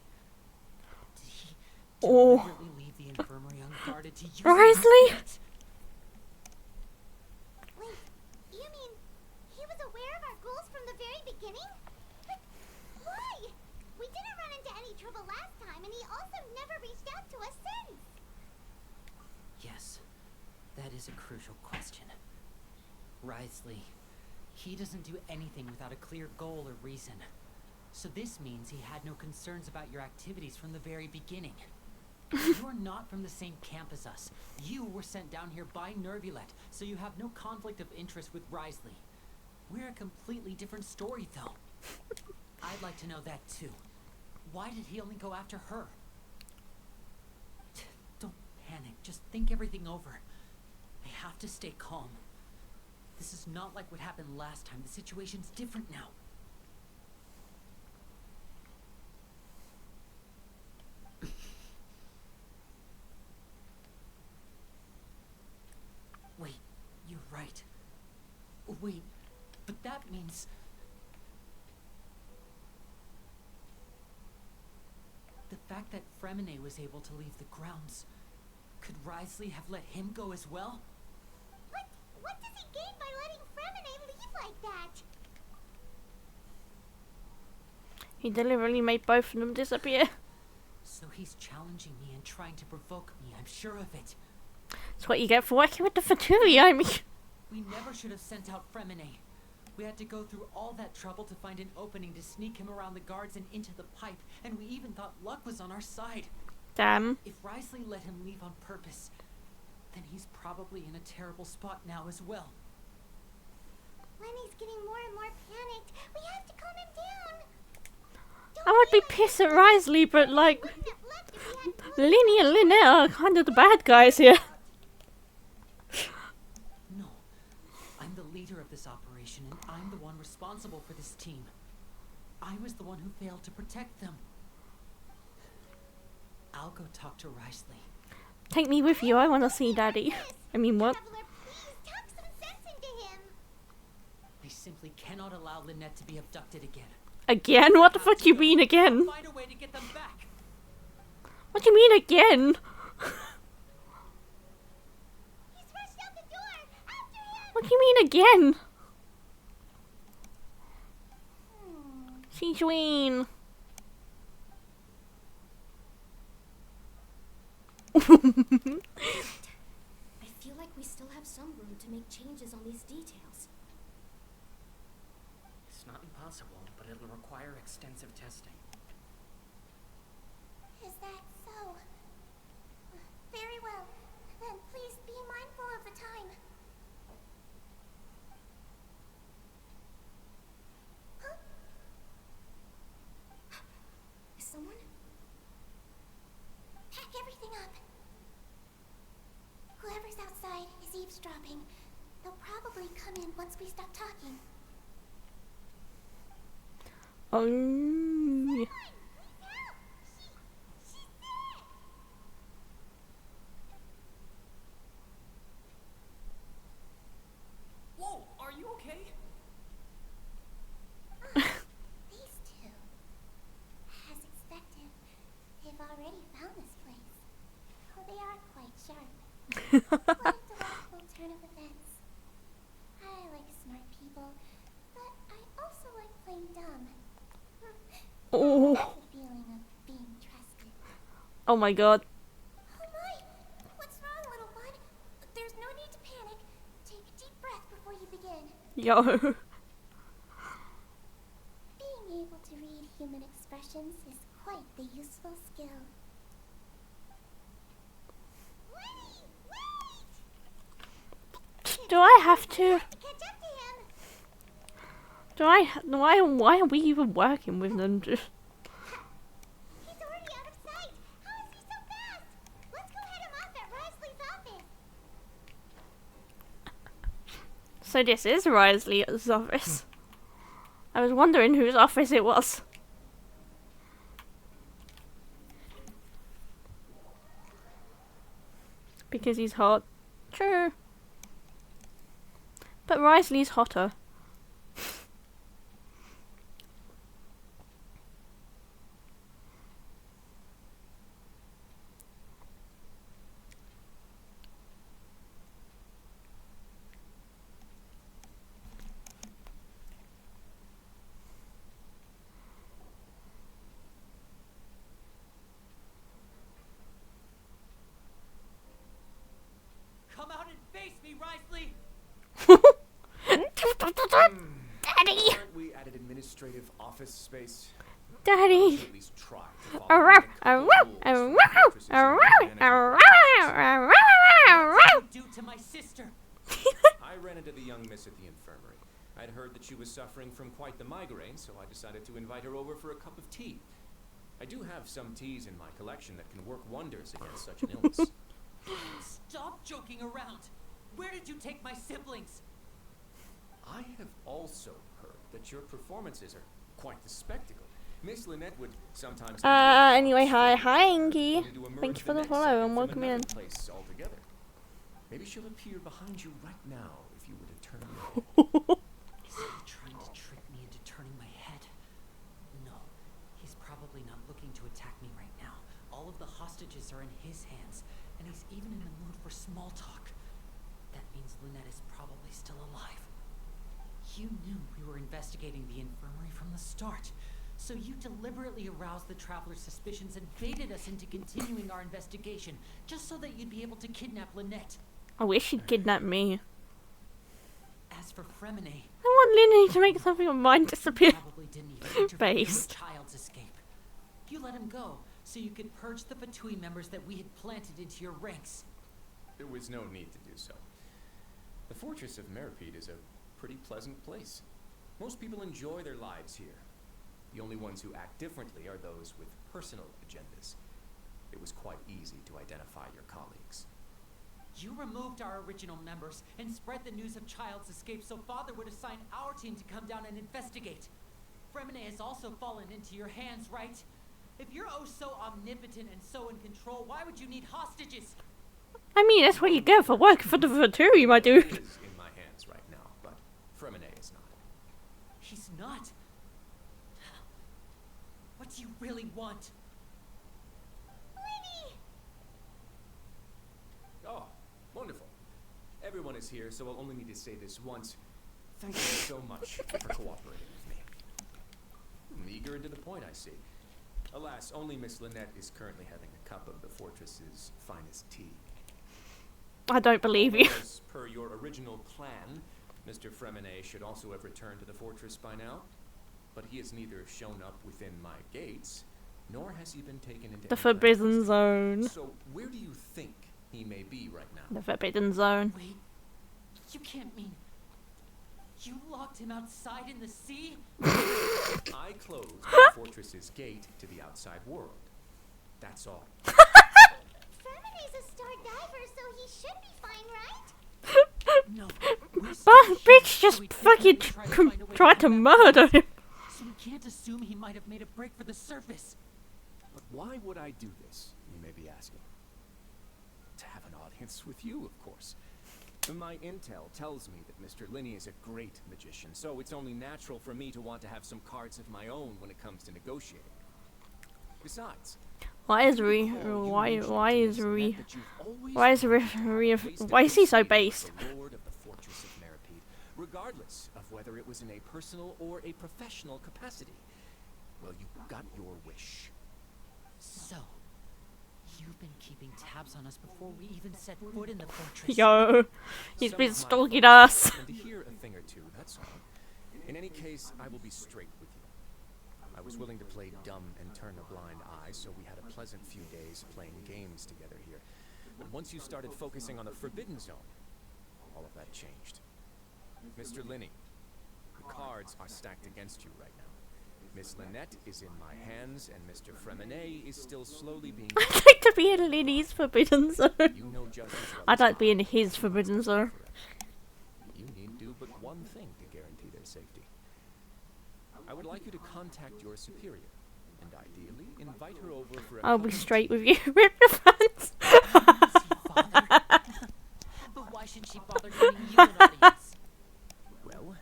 Did he Oh. deliberately leave the infirmary unguarded to use it? Wriothesley? Wait, you mean he was aware of our goals from the very beginning? But why? got into any trouble last time, and he also never reached out to us since. Yes, that is a crucial question. Wriothesley, he doesn't do anything without a clear goal or reason. So this means he had no concerns about your activities from the very beginning. You are not from the same camp as us. You were sent down here by Nervulet, so you have no conflict of interest with Wriothesley. We're a completely different story, though. I'd like to know that, too. Why did he only go after her? Don't panic. Just think everything over. I have to stay calm. This is not like what happened last time. The situation's different now. Wait, you're right. Wait, but that means... The fact that Fremine was able to leave the grounds, could Wriothesley have let him go as well? What does he gain by letting Fremine leave like that? He deliberately made both of them disappear. So he's challenging me and trying to provoke me, I'm sure of it. That's what you get for working with the Fatui, I mean. We never should have sent out Fremine. We had to go through all that trouble to find an opening to sneak him around the guards and into the pipe, and we even thought luck was on our side. Damn. If Wriothesley let him leave on purpose, then he's probably in a terrible spot now as well. Lenny's getting more and more panicked. We have to calm him down. I would be pissed at Wriothesley, but like, Linny and Lynette are kind of the bad guys here. No, I'm the leader of this operation, and I'm the one responsible for this team. I was the one who failed to protect them. I'll go talk to Wriothesley. Take me with you, I want to see Daddy. I mean, what? Traveler, please talk some sense into him. I simply cannot allow Lynette to be abducted again. Again? What the fuck do you mean again? Find a way to get them back. What do you mean again? He's rushed out the door. After him. What do you mean again? Sijuin. I feel like we still have some room to make changes on these details. It's not impossible, but it'll require extensive testing. Is that so? Very well. Then please be mindful of the time. Huh? Is someone? Pack everything up. Whoever's outside is eavesdropping. They'll probably come in once we stop talking. Oh. Please help! She's sick! Whoa, are you okay? These two. As expected, they've already found this place. Oh, they are quite sharp. Quite a delightful turn of events. I like smart people, but I also like playing dumb. Oh. The feeling of being trusted. Oh my god. Oh my! What's wrong, little one? There's no need to panic. Take a deep breath before you begin. Yo. Being able to read human expressions is quite the useful skill. Lenny! Wait! Do I have to? Catch up to him! Do I? Why are we even working with them? Just. He's already out of sight! How is he so fast? Let's go head him off at Wriothesley's office! So this is Wriothesley's office. I was wondering whose office it was. Because he's hot. True. But Wriothesley's hotter. Wriothesley! Daddy! Aren't we at an administrative office space? Daddy! At least try to follow What did you do to my sister? I ran into the young miss at the infirmary. I'd heard that she was suffering from quite the migraine, so I decided to invite her over for a cup of tea. I do have some teas in my collection that can work wonders against such an illness. Stop joking around. Where did you take my siblings? I have also heard that your performances are quite the spectacle. Miss Lynette would sometimes... Anyway, hi Inky. Thank you for the follow and welcome in. Place altogether. Maybe she'll appear behind you right now if you were to turn your head. Is he trying to trick me into turning my head? No, he's probably not looking to attack me right now. All of the hostages are in his hands, and he's even in the mood for small talk. That means Lynette is probably still alive. You knew we were investigating the infirmary from the start, so you deliberately aroused the traveler's suspicions and baited us into continuing our investigation, just so that you'd be able to kidnap Lynette. I wish she'd kidnap me. As for Fremine, I want Linny to make something of mine disappear. probably didn't even interfere with Based. Child's escape. You let him go, so you could purge the between members that we had planted into your ranks. There was no need to do so. The fortress of Meripede is a pretty pleasant place. Most people enjoy their lives here. The only ones who act differently are those with personal agendas. It was quite easy to identify your colleagues. You removed our original members and spread the news of Child's escape so Father would assign our team to come down and investigate. Fremine has also fallen into your hands, right? If you're oh so omnipotent and so in control, why would you need hostages? I mean, that's what you get for working for the Vaturi, my It dude. is in my hands right now, but Fremine is not. He's not. What do you really want? Linny! Oh, wonderful. Everyone is here, so I'll only need to say this once. Thank you so much for cooperating with me. Eager and to the point, I see. Alas, only Miss Lynette is currently having a cup of the fortress's finest tea. I don't believe you. As per your original plan, Mr. Fremine should also have returned to the fortress by now. But he has neither shown up within my gates, nor has he been taken into The any Forbidden practice. Zone. So where do you think he may be right now? The Forbidden Zone. Wait, you can't mean you locked him outside in the sea? I closed the fortress's gate to the outside world. That's all. Fremine's a star diver, so he should be fine, right? No. But bitch just fucking tried to murder him. So we can't assume he might have made a break for the surface. But why would I do this, you may be asking? To have an audience with you, of course. My intel tells me that Mr. Linney is a great magician, so it's only natural for me to want to have some cards of my own when it comes to negotiating. Besides, Why is he so based? the Lord of the Fortress of Meripede, regardless of whether it was in a personal or a professional capacity. Well, you got your wish. So, you've been keeping tabs on us before we even set foot in the fortress. Yo, he's Some been of my stalking folks us. tend to hear a thing or two, that's all. In any case, I will be straight with you. I was willing to play dumb and turn a blind eye, so we had a pleasant few days playing games together here. But once you started focusing on the Forbidden Zone, all of that changed. Mr. Linney, the cards are stacked against you right now. Miss Lynette is in my hands, and Mr. Fremine is still slowly being... I'd like to be in Linny's Forbidden Zone. You know just as well I'd as like to be I in his Forbidden Zone. You need do but one thing to guarantee their safety. I would like you to contact your superior, and ideally invite her over for a I'll cup be of straight tea. with you. Rip the fans. But why should she bother giving you an audience? Well,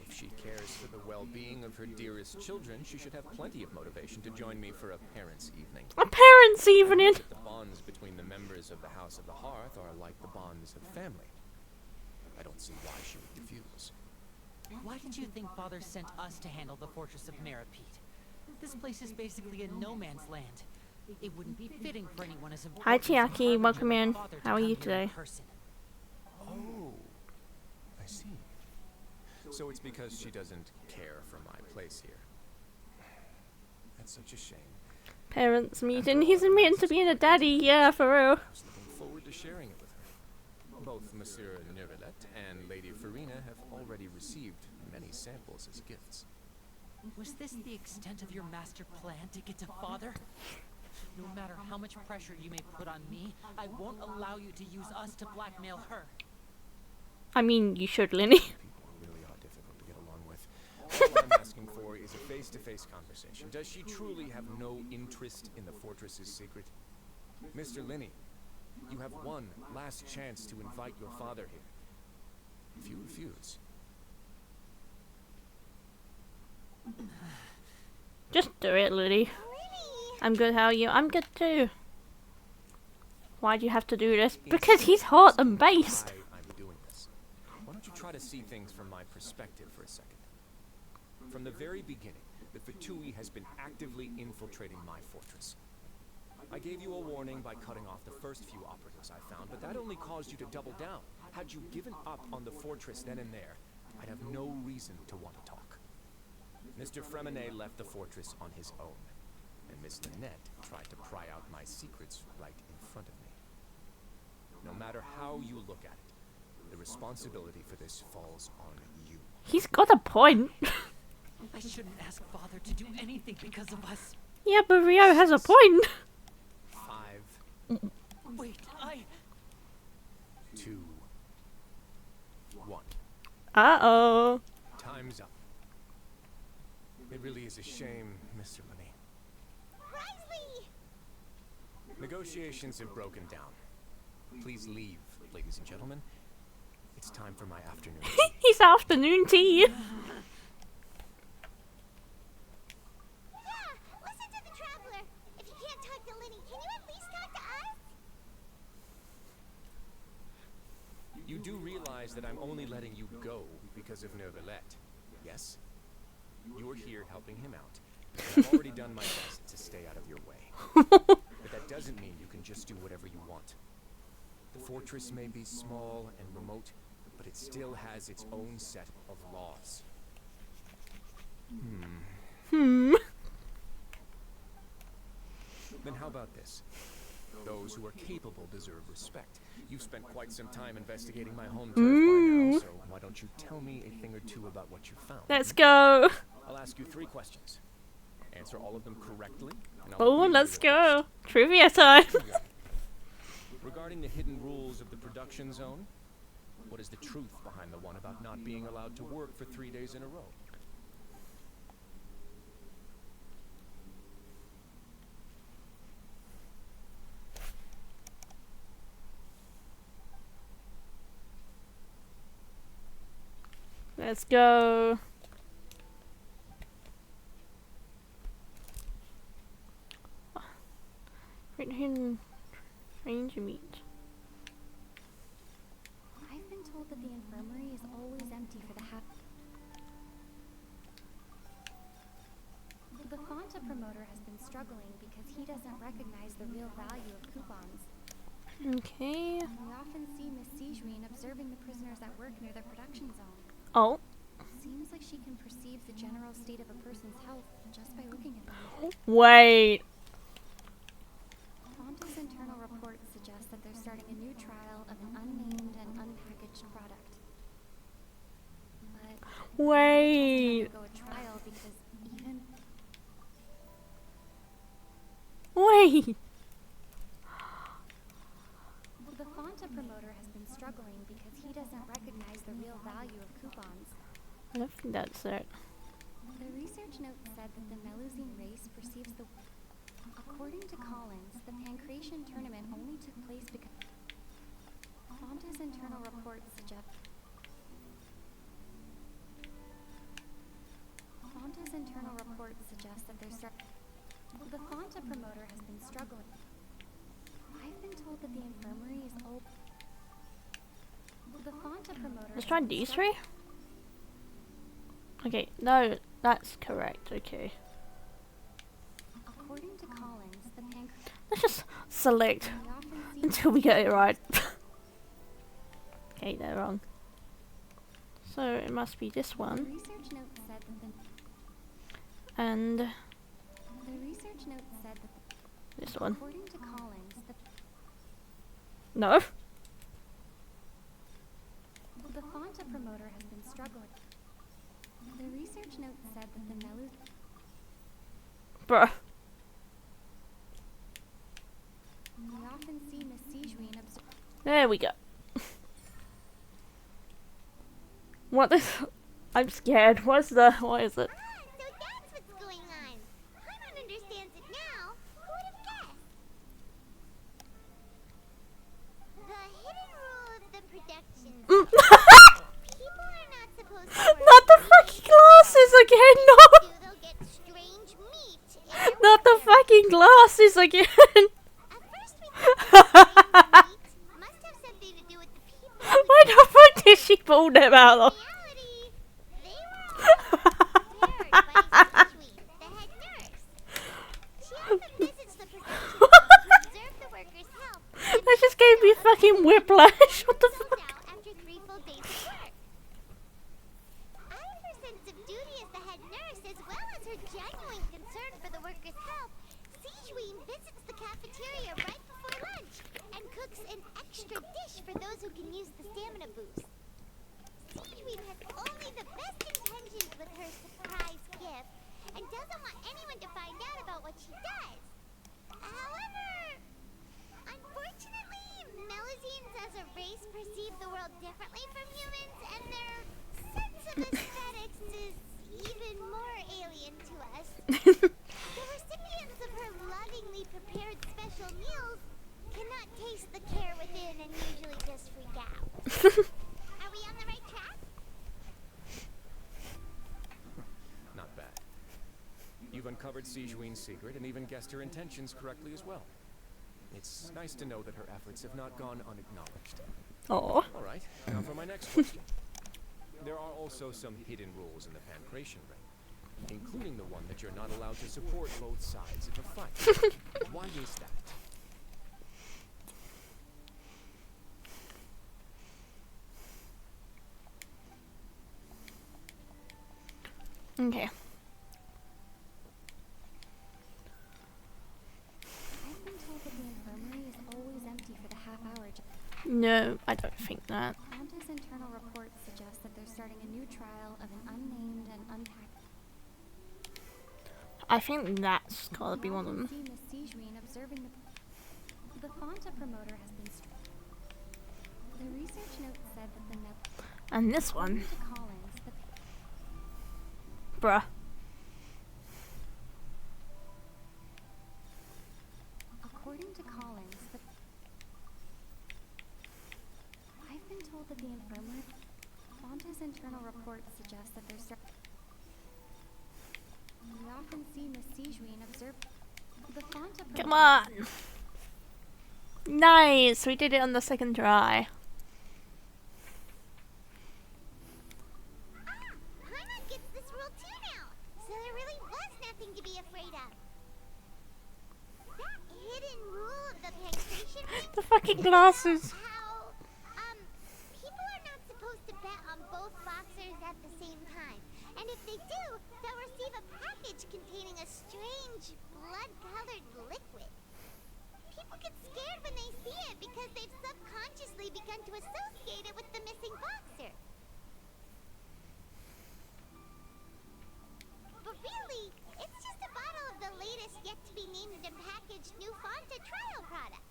if she cares for the well-being of her dearest children, she should have plenty of motivation to join me for a parents' evening. A parents' evening. The bonds between the members of the House of the Hearth are like the bonds of family. I don't see why she would refuse. Why did you think Father sent us to handle the Fortress of Meripede? This place is basically a no-man's land. It wouldn't be fitting for anyone as important Hi, as a Chiaki. harbinger Welcome like in. Father to How are come you here in today? person. Oh, So it's because she doesn't care for my place here. That's such a shame. Parents meeting. He's meant to being a daddy. Yeah, for real. I was looking forward to sharing it with her. Both Monsieur Neuvillette and Lady Farina have already received many samples as gifts. Was this the extent of your master plan to get to father? No matter how much pressure you may put on me, I won't allow you to use us to blackmail her. I mean, you should, Linny. People really are difficult to get along with. All I'm asking for is a face-to-face conversation. Does she truly have no interest in the fortress's secret? Mr. Linney, you have one last chance to invite your father here. If you refuse... Just do it, Lily. I'm good, how are you? I'm good too. Why do you have to do this? Because he's hot and based. I'm doing this. Why don't you try to see things from my perspective for a second? From the very beginning, the Fatui has been actively infiltrating my fortress. I gave you a warning by cutting off the first few operatives I found, but that only caused you to double down. Had you given up on the fortress then and there, I'd have no reason to want to talk. Mr. Fremenet left the fortress on his own, and Miss Lynette tried to pry out my secrets right in front of me. No matter how you look at it, the responsibility for this falls on you. He's got a point. I shouldn't ask father to do anything because of us. Yeah, but Rio has a point. 5. Wait, 2. 1. Uh-oh. Time's up. It really is a shame, Mr. Linney. Risley! Negotiations have broken down. Please leave, ladies and gentlemen. It's time for my afternoon. He's afternoon tea. Yeah, listen to the traveler. If you can't talk to Linny, can you at least talk to us? You do realize that I'm only letting you go because of Neuvillette, yes? You're here helping him out. And I've already done my best to stay out of your way. But that doesn't mean you can just do whatever you want. The fortress may be small and remote, but it still has its own set of laws. Then how about this? Those who are capable deserve respect. You've spent quite some time investigating my home turf by now, so why don't you tell me a thing or two about what you found? Let's go. I'll ask you 3 questions. Answer all of them correctly. And I'll Oh, review let's your go. Trivia time. Regarding the hidden rules of the production zone, what is the truth behind the one about not being allowed to work for 3 days in a row? Let's go. Hidden ranger meat. I've been told that the infirmary is always empty for the The Fonta promoter has been struggling because he doesn't recognize the real value of coupons. Okay. We often see Miss Sijuin observing the prisoners at work near the production zone. Oh. Seems like she can perceive the general state of a person's health just by looking at them. Wait. Fonta's internal reports suggest that they're starting a new trial of an unnamed and unpackaged product. But Wait. go a trial because even Wait. the Fonta promoter has been struggling because he doesn't recognize the real value of coupons. I don't think that's it. The research note said that the Melusine race perceives the... According to Collins, the Pancration tournament only took place because... Fonta's internal reports suggest... Fonta's internal reports suggest that there's... The Fonta promoter has been struggling. I've been told that the infirmary is old... The Fonta promoter... Let's try these 3. Okay, no, that's correct. Okay. According to Collins, the Let's just select until we get it right. Okay, they're wrong. So it must be this The one. research note said that And the research note said that this one. according to Collins, No. the Fonta promoter has been struggling. The research note said that the Melu Bruh. we often see Miss Sijuin observe. There we go. What the? I'm scared. What is it? So that's what's going on. Paimon understands it now. Who would have guessed? The hidden rule of the production. People are not supposed to work. Not the fucking glasses again. No. They'll get strange meat. Not the fucking glasses again. At first we thought meat must have something to do with the people. Why the fuck did she pull them out of? reality, they were all prepared by Sijuin, the head nurse. She often visits the production hall to observe the workers' health. That just gave me fucking whiplash. What the Sold fuck? out after 3 full days of work. Out of her sense of duty as the head nurse, as well as her genuine concern for the workers' health, Sijuin visits the cafeteria right before lunch and cooks an extra dish for those who can use the stamina boost. Sijuin has only the best intentions with her surprise gift and doesn't want anyone to find out about what she does. However, unfortunately, Melazines as a race perceive the world differently from humans, and their sense of aesthetics is even more alien to us. The recipients of her lovingly prepared special meals cannot taste the care within and usually just freak out. Are we on the right track? Not bad. You've uncovered Sijuin's secret and even guessed her intentions correctly as well. It's nice to know that her efforts have not gone unacknowledged. Oh. All right, now for my next question. There are also some hidden rules in the pancration ring, including the one that you're not allowed to support both sides of a fight. Why is that? Okay. I've been told that the infirmary is always empty for the half-hour job. No, I don't think that. Fonta's internal reports suggest that they're starting a new trial of an unnamed and unpacked. I think that's gotta be one of them. See Miss Sijuin observing the Fonta promoter has been. The research note said that the And this one. to Collins, the Bruh. according to Collins, I've been told that the infirmary. Fonta's internal reports suggest that there's. We often see Miss Sijuin observe the Fonta. Come on. Nice. We did it on the second try. Paimon gets this rule too now, so there really was nothing to be afraid of. That hidden rule of the pancration ring. The fucking glasses. How, people are not supposed to bet on both boxers at the same time. And if they do, they'll receive a package containing a strange, blood-colored liquid. People get scared when they see it because they've subconsciously begun to associate it with the missing boxer. But really, it's just a bottle of the latest yet-to-be-named and packaged new Fonta trial product.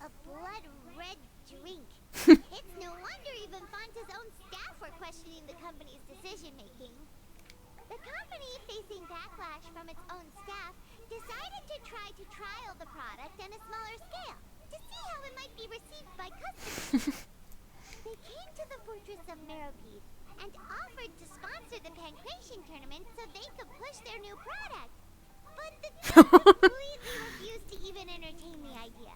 A blood-red drink. It's no wonder even Fonta's own staff were questioning the company's decision-making. The company, facing backlash from its own staff, decided to try to trial the product on a smaller scale to see how it might be received by customers. They came to the fortress of Meropide and offered to sponsor the pancration tournament so they could push their new product. But the Duke completely refused to even entertain the idea.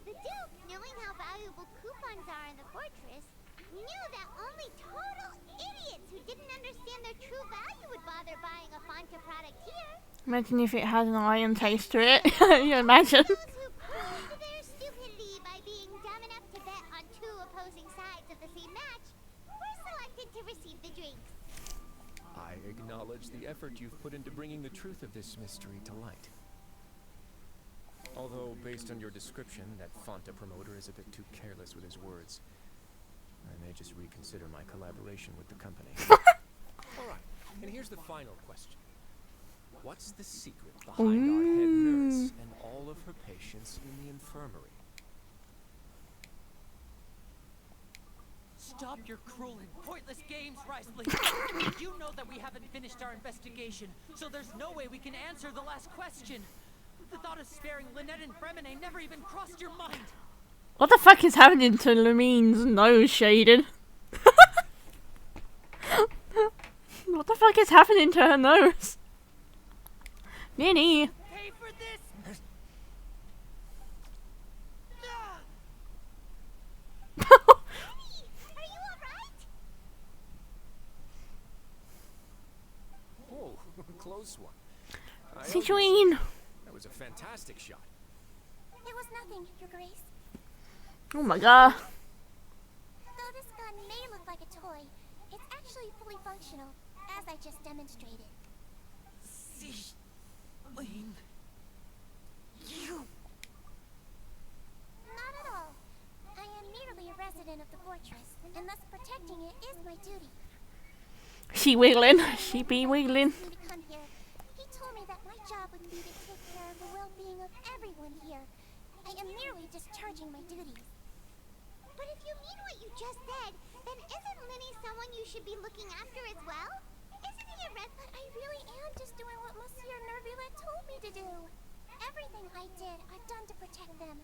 The Duke, knowing how valuable coupons are in the fortress, knew that only total idiots who didn't understand their true value would bother buying a Fonta product here. Imagine if it had an iron taste to it. You imagine. Those who proved their stupidity by being dumb enough to bet on two opposing sides of the same match We're selected to receive the drinks. I acknowledge the effort you've put into bringing the truth of this mystery to light. Although, based on your description, that Fanta promoter is a bit too careless with his words. I may just reconsider my collaboration with the company. Alright, and here's the final question. What's the secret behind our head nurse and all of her patients in the infirmary? Stop your cruel and pointless games, Risley. You know that we haven't finished our investigation, so there's no way we can answer the last question. The thought of sparing Lynette and Fremine never even crossed your mind. What the fuck is happening to Lamine's nose shaded? What the fuck is happening to her nose? Ninny! Pay for this! Are you alright? Oh, close one. Citroen! That was a fantastic shot. It was nothing, Your Grace. Oh my god. Though this gun may look like a toy, it's actually fully functional, as I just demonstrated. Lane. You. Not at all. I am merely a resident of the fortress, and thus protecting it is my duty. She wiggling. She be wiggling. He to come here. He told me that my job would be to take care of the well-being of everyone here. I am merely discharging my duties. But if you mean what you just said, then isn't Linny someone you should be looking after as well? Isn't he a red? But I really am just doing what Monsieur Nervulette told me to do. Everything I did, I've done to protect them.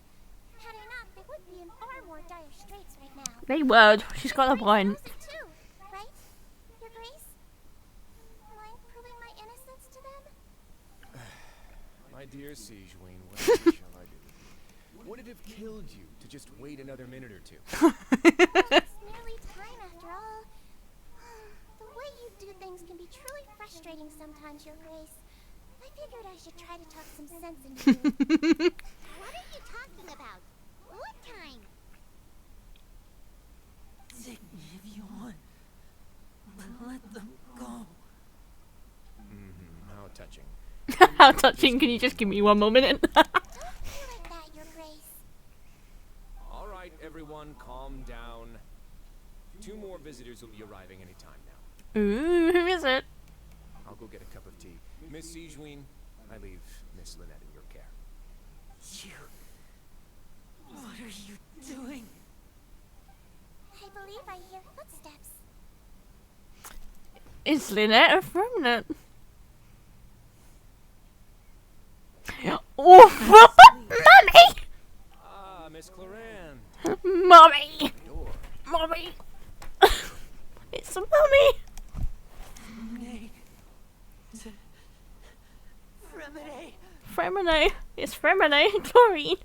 Had I not, they would be in far more dire straits right now. They would. She's got a point. Too, right? Your Grace? Am I proving my innocence to them? My dear Siegeween, what shall I do? Would it have killed you to just wait another minute or two? It's nearly time after all. The way you do things can be truly frustrating sometimes, Your Grace. I figured I should try to talk some sense into you. What are you talking about? What time? Take me if you want. But let them go. How touching. How touching. Can you just give me one more minute? Don't feel like that, Your Grace. Alright, everyone, calm down. 2 more visitors will be arriving any time now. Ooh, who is it? I'll go get a cup of tea. Miss Siegeween, I leave Miss Lynette in your care. You. What are you doing? I believe I hear footsteps. Is Lynette a Fremnant? Oh, Mummy! Ah, Miss Cloran. Mummy! Door. Mummy! It's a mummy! Nay. Fremine. Fremine. It's Fremine. Doreen.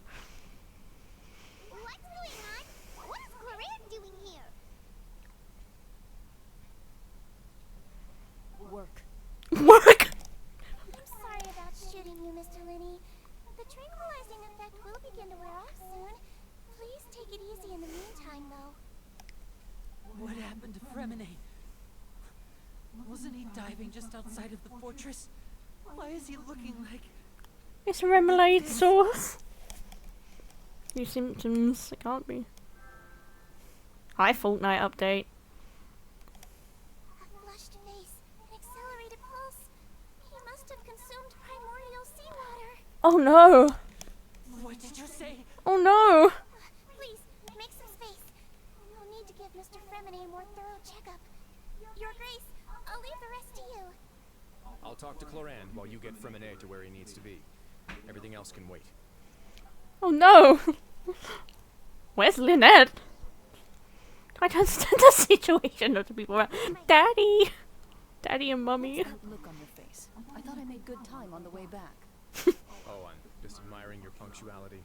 What's going on? What is Cloran doing here? Work. Work! I'm sorry about shooting you, Mr. Linney. The tranquilizing effect will begin to wear off soon. Please take it easy in the meantime, though. What happened to Fremine? Wasn't he diving just outside of the fortress? Why is he looking like... It's remoulade sauce. New symptoms. It can't be. Hi, Fortnite update. A flushed face, an accelerated pulse. He must have consumed primordial seawater. Oh no! What did you say? Oh no! Please, make some space. We'll need to give Mr. Fremine a more thorough checkup. Your Grace, I'll leave the rest to you. I'll talk to Cloran while you get Fremine to where he needs to be. Everything else can wait. Oh no! Where's Lynette? I don't understand the situation of the people around. Daddy! Daddy and Mummy. That look on your face. I thought I made good time on the way back. Oh, I'm just admiring your punctuality.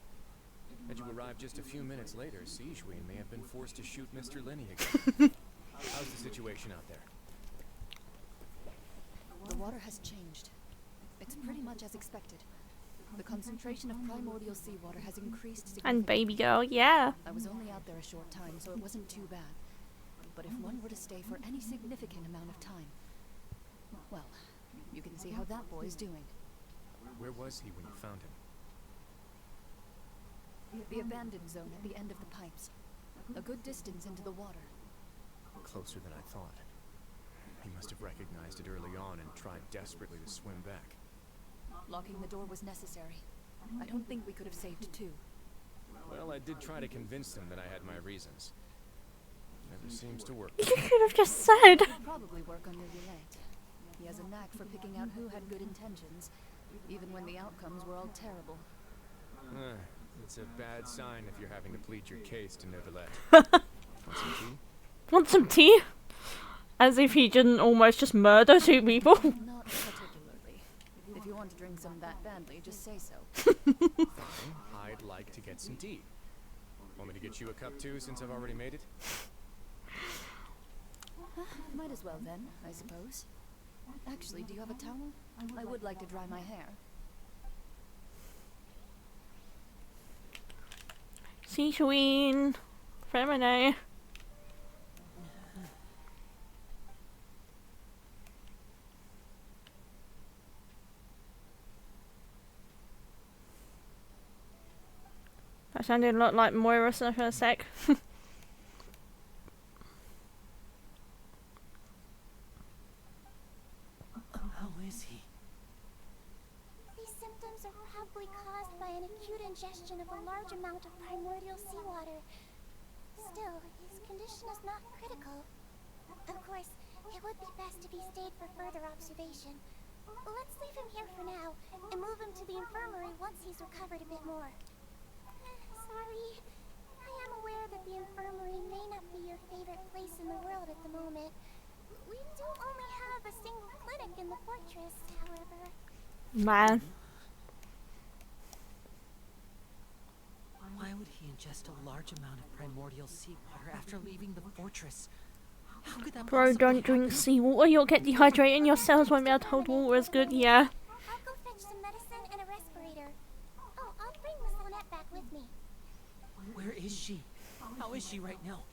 Had you arrived just a few minutes later, Siegeween may have been forced to shoot Mr. Linney again. How's the situation out there? The water has changed. It's pretty much as expected. The concentration of primordial seawater has increased significantly. And baby girl, yeah. I was only out there a short time, so it wasn't too bad. but if one were to stay for any significant amount of time, well, you can see how that boy's doing. Where was he when you found him? The abandoned zone at the end of the pipes. A good distance into the water. Closer than I thought. He must have recognized it early on and tried desperately to swim back. Locking the door was necessary. I don't think we could have saved two. Well, I did try to convince him that I had my reasons. Never seems to work. You could have just said. It'd probably work on your roulette. He has a knack for picking out who had good intentions, even when the outcomes were all terrible. It's a bad sign if you're having to plead your case to Neuvillette. Want some tea? Want some tea? As if he didn't almost just murder two people. Not particularly. If you want to drink some that badly, just say so. Fine, I'd like to get some tea. Want me to get you a cup too, since I've already made it? Might as well then, I suppose. Actually, do you have a towel? I would like to dry my hair. Seashween. Feminine. That sounded a lot like Moira for a sec. How is he? These symptoms are probably caused by an acute ingestion of a large amount of primordial seawater. Still, his condition is not critical. Of course, it would be best if he stayed for further observation. Let's leave him here for now, and move him to the infirmary once he's recovered a bit more. Sorry. I am aware that the infirmary may not be your favorite place in the world at the moment. We do only have a single clinic in the fortress, however. Man. Why would he ingest a large amount of primordial seawater after leaving the fortress? How could that Bro, possibly don't drink happen? seawater. You'll get dehydrated and your cells won't be able to hold water as good. Yeah. I'll go fetch some medicine and a respirator. Oh, I'll bring Miss Lynette back with me. Where is she? How is she right now?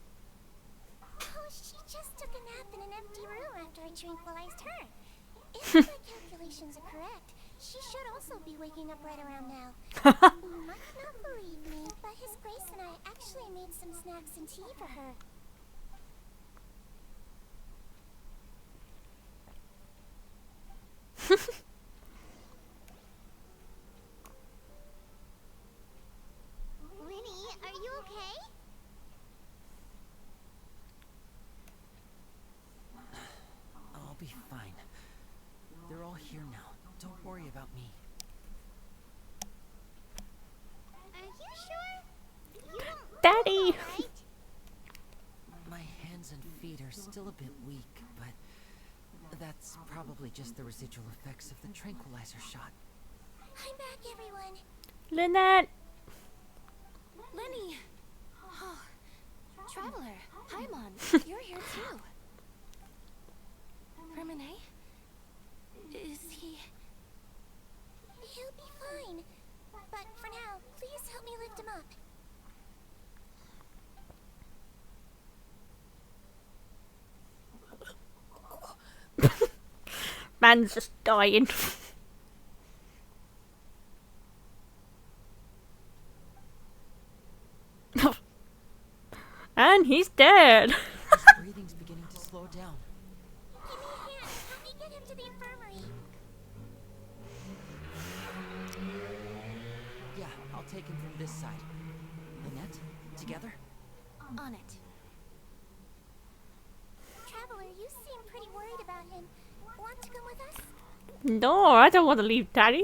Oh, she just took a nap in an empty room after I tranquilized her. If my calculations are correct, she should also be waking up right around now. You might not believe me, but His Grace and I actually made some snacks and tea for her. Winnie, are you okay? I'll be fine. They're all here now. Don't worry about me. Are you sure? You don't Daddy. know, right? My hands and feet are still a bit weak, but that's probably just the residual effects of the tranquilizer shot. I'm back, everyone. Lynette. Lenny! Oh, Traveler, Paimon, you're here too. Hermione? Is he... He'll be fine. But for now, please help me lift him up. Man's just dying. And he's dead. His breathing's beginning to slow down. Give me a hand. Help me get him to the infirmary. Yeah, I'll take him from this side. Lynette, together? on it? Traveler, you seem pretty worried about him. Want to come with us? No, I don't want to leave Daddy.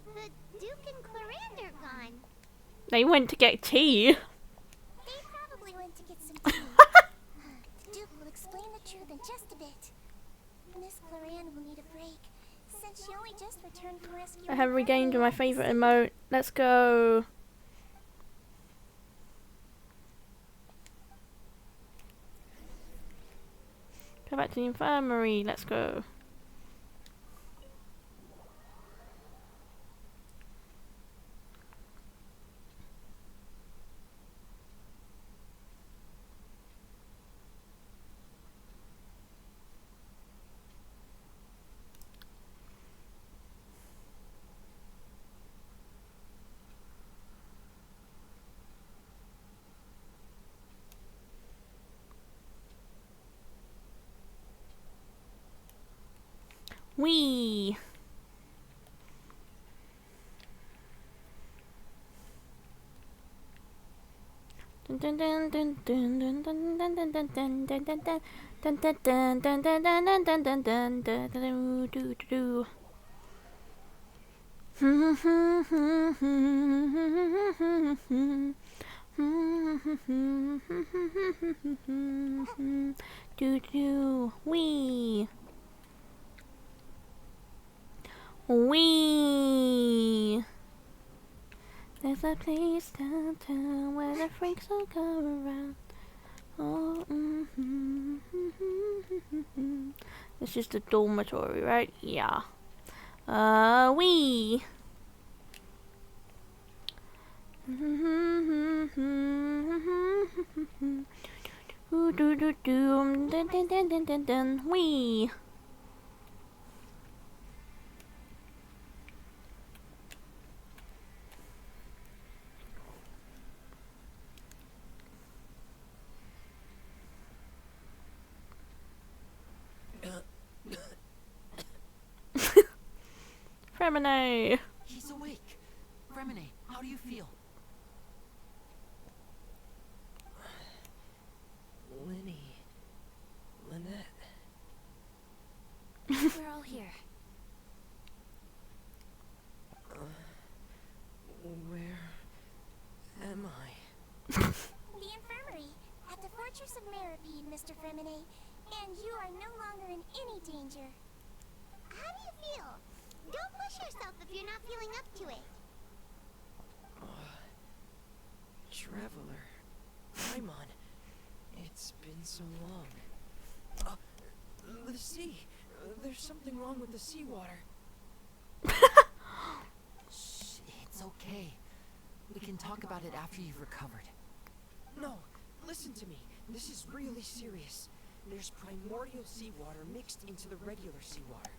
The Duke and Clarande are gone. They went to get tea. They probably went to get some tea. The Duke will explain the truth in just a bit. Miss Clarande will need a break, since she only just returned from rescuing I have regained Hermione. my favourite emote. Let's go. Go back to the infirmary. Let's go. Wee. Dun dun dun dun dun dun dun dun dun dun dun dun dun dun. Dun dun dun dun dun dun dun dun dun dun dun dun do do do. Do do wee. Wee. There's a place downtown where the freaks all come around. Oh, This is the dormitory, right? Yeah. Wee. Do do do dun dun dun dun dun dun. Wee. Fremine. He's awake. Remine, how do you feel? Lenny. Lynette. We're all here. Where am I? The infirmary at the Fortress of Meripede, Mr. Fremine, and you are no longer in any danger. How do you feel? Don't push yourself if you're not feeling up to it. Traveler. Paimon. It's been so long. The sea. There's something wrong with the seawater. Shh, it's okay. We can talk about it after you've recovered. No, listen to me. This is really serious. There's primordial seawater mixed into the regular seawater.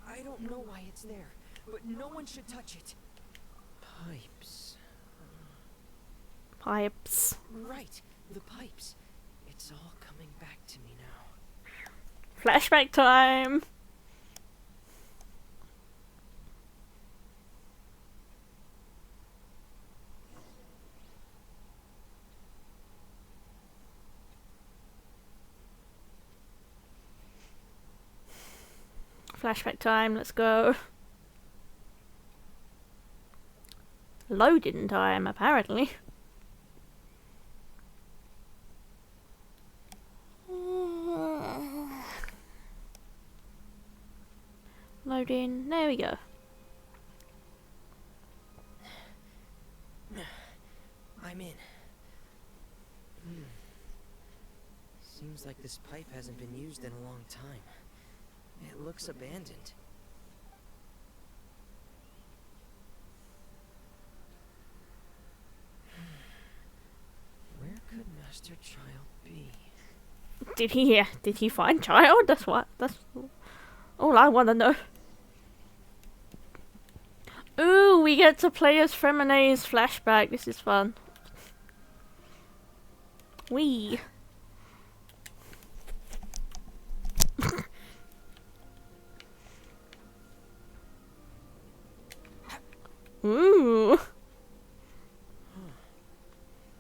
I don't know why it's there, but no one should touch it. Pipes. Pipes. Right, the pipes. It's all coming back to me now. Flashback time. Flashback time, let's go. Loading time, apparently. Loading, there we go. I'm in. Seems like this pipe hasn't been used in a long time. It looks abandoned. Where could Master Child be? Did he find Child? That's all I want to know. Ooh, we get to play as Fremine's flashback. This is fun. Wee. Ooh.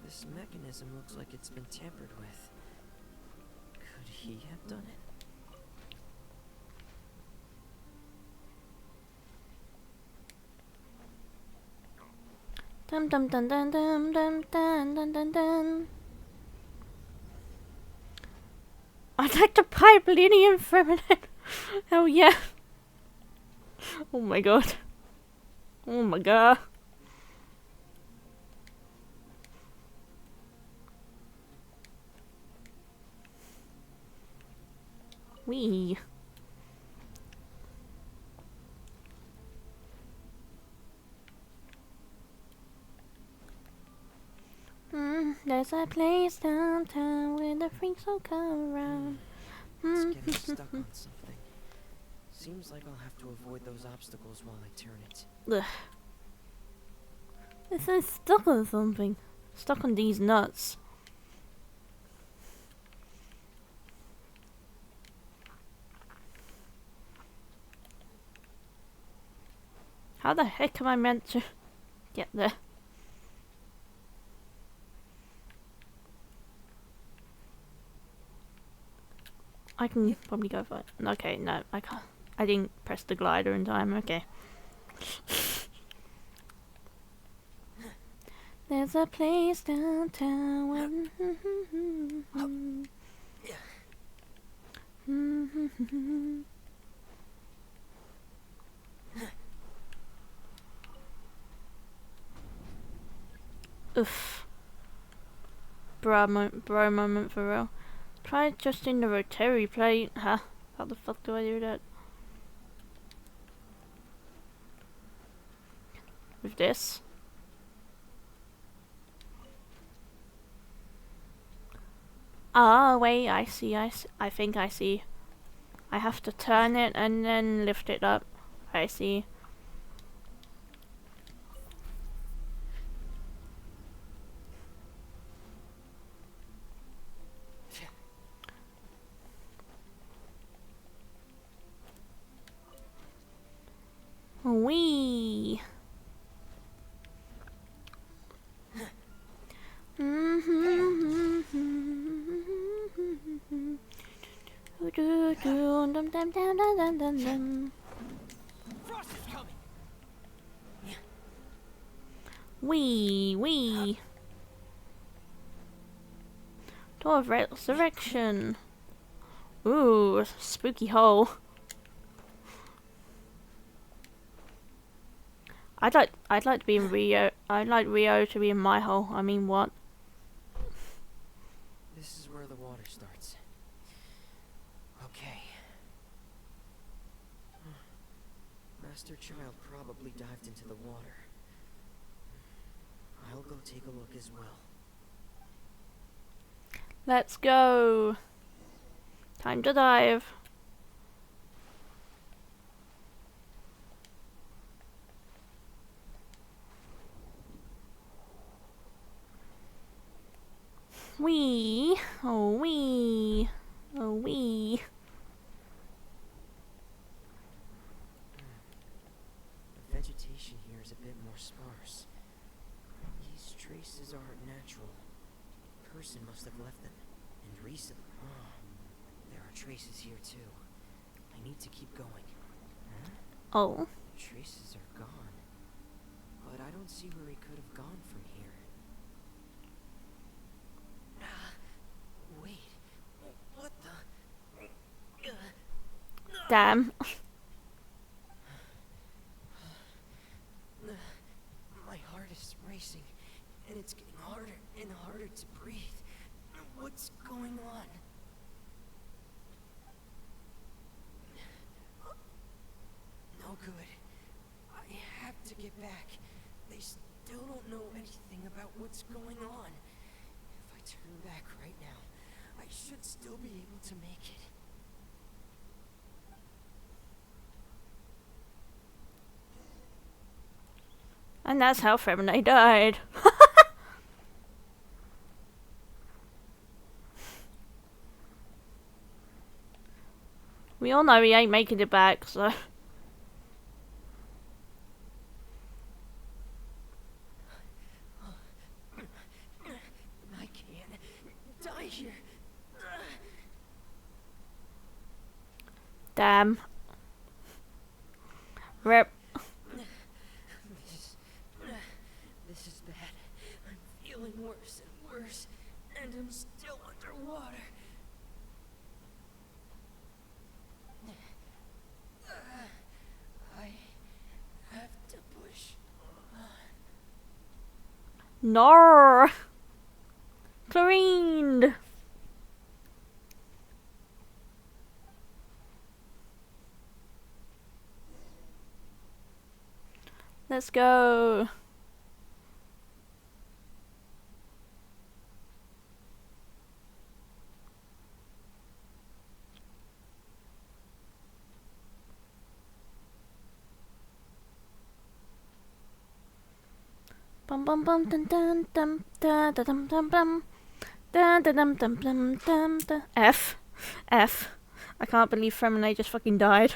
This mechanism looks like it's been tampered with. Could he have done it? Dum dum dum dum dum dum dum dum dum dum. I'd like to pipe Lenny and Fremine. Hell yeah. Oh my god. Oh my god. Wee. There's a place downtown where the freaks will come around. It's getting stuck on something. Seems like I'll have to avoid those obstacles while I turn it. Ugh. It's so stuck on something. Stuck on these nuts. How the heck am I meant to get there? I can probably go for it. Okay, no, I can't. I didn't press the glider in time. Okay. There's a place downtown. Oof. Bro moment for real. Try adjusting the rotary plate. Huh? How the fuck do I do that? With this? Ah, wait, I see, I think I see. I have to turn it and then lift it up. I see. Wee. Frost is coming. Wee. Door of Resurrection. Ooh, spooky hole. I'd like to be in Rio. I'd like Rio to be in my hole. I mean, what? This is where the water starts. Okay. Master Child probably dived into the water. I'll go take a look as well. Let's go. Time to dive. Wee. Oh, wee. Oh, wee. The vegetation here is a bit more sparse. These traces aren't natural. A person must have left them, and recently. There are traces here too. I need to keep going. Huh? Oh. Traces are gone, but I don't see where he could have gone from here. Wait, what the? Damn. My heart is racing, and it's getting harder and harder to breathe. What's going on? No good. I have to get back. They still don't know anything about what's going on. If I turn back right now, I should still be able to make it. And that's how Femine died. We all know he ain't making it back, so. I can't die here. Damn. Rip. This is bad. I'm feeling worse and worse, and I'm still underwater. I have to push on. No. Chlorine. Let's go. Bum bum bum dun dun dum da da dum dum bum da da dum dum dum dum da. F. I can't believe Femine just fucking died.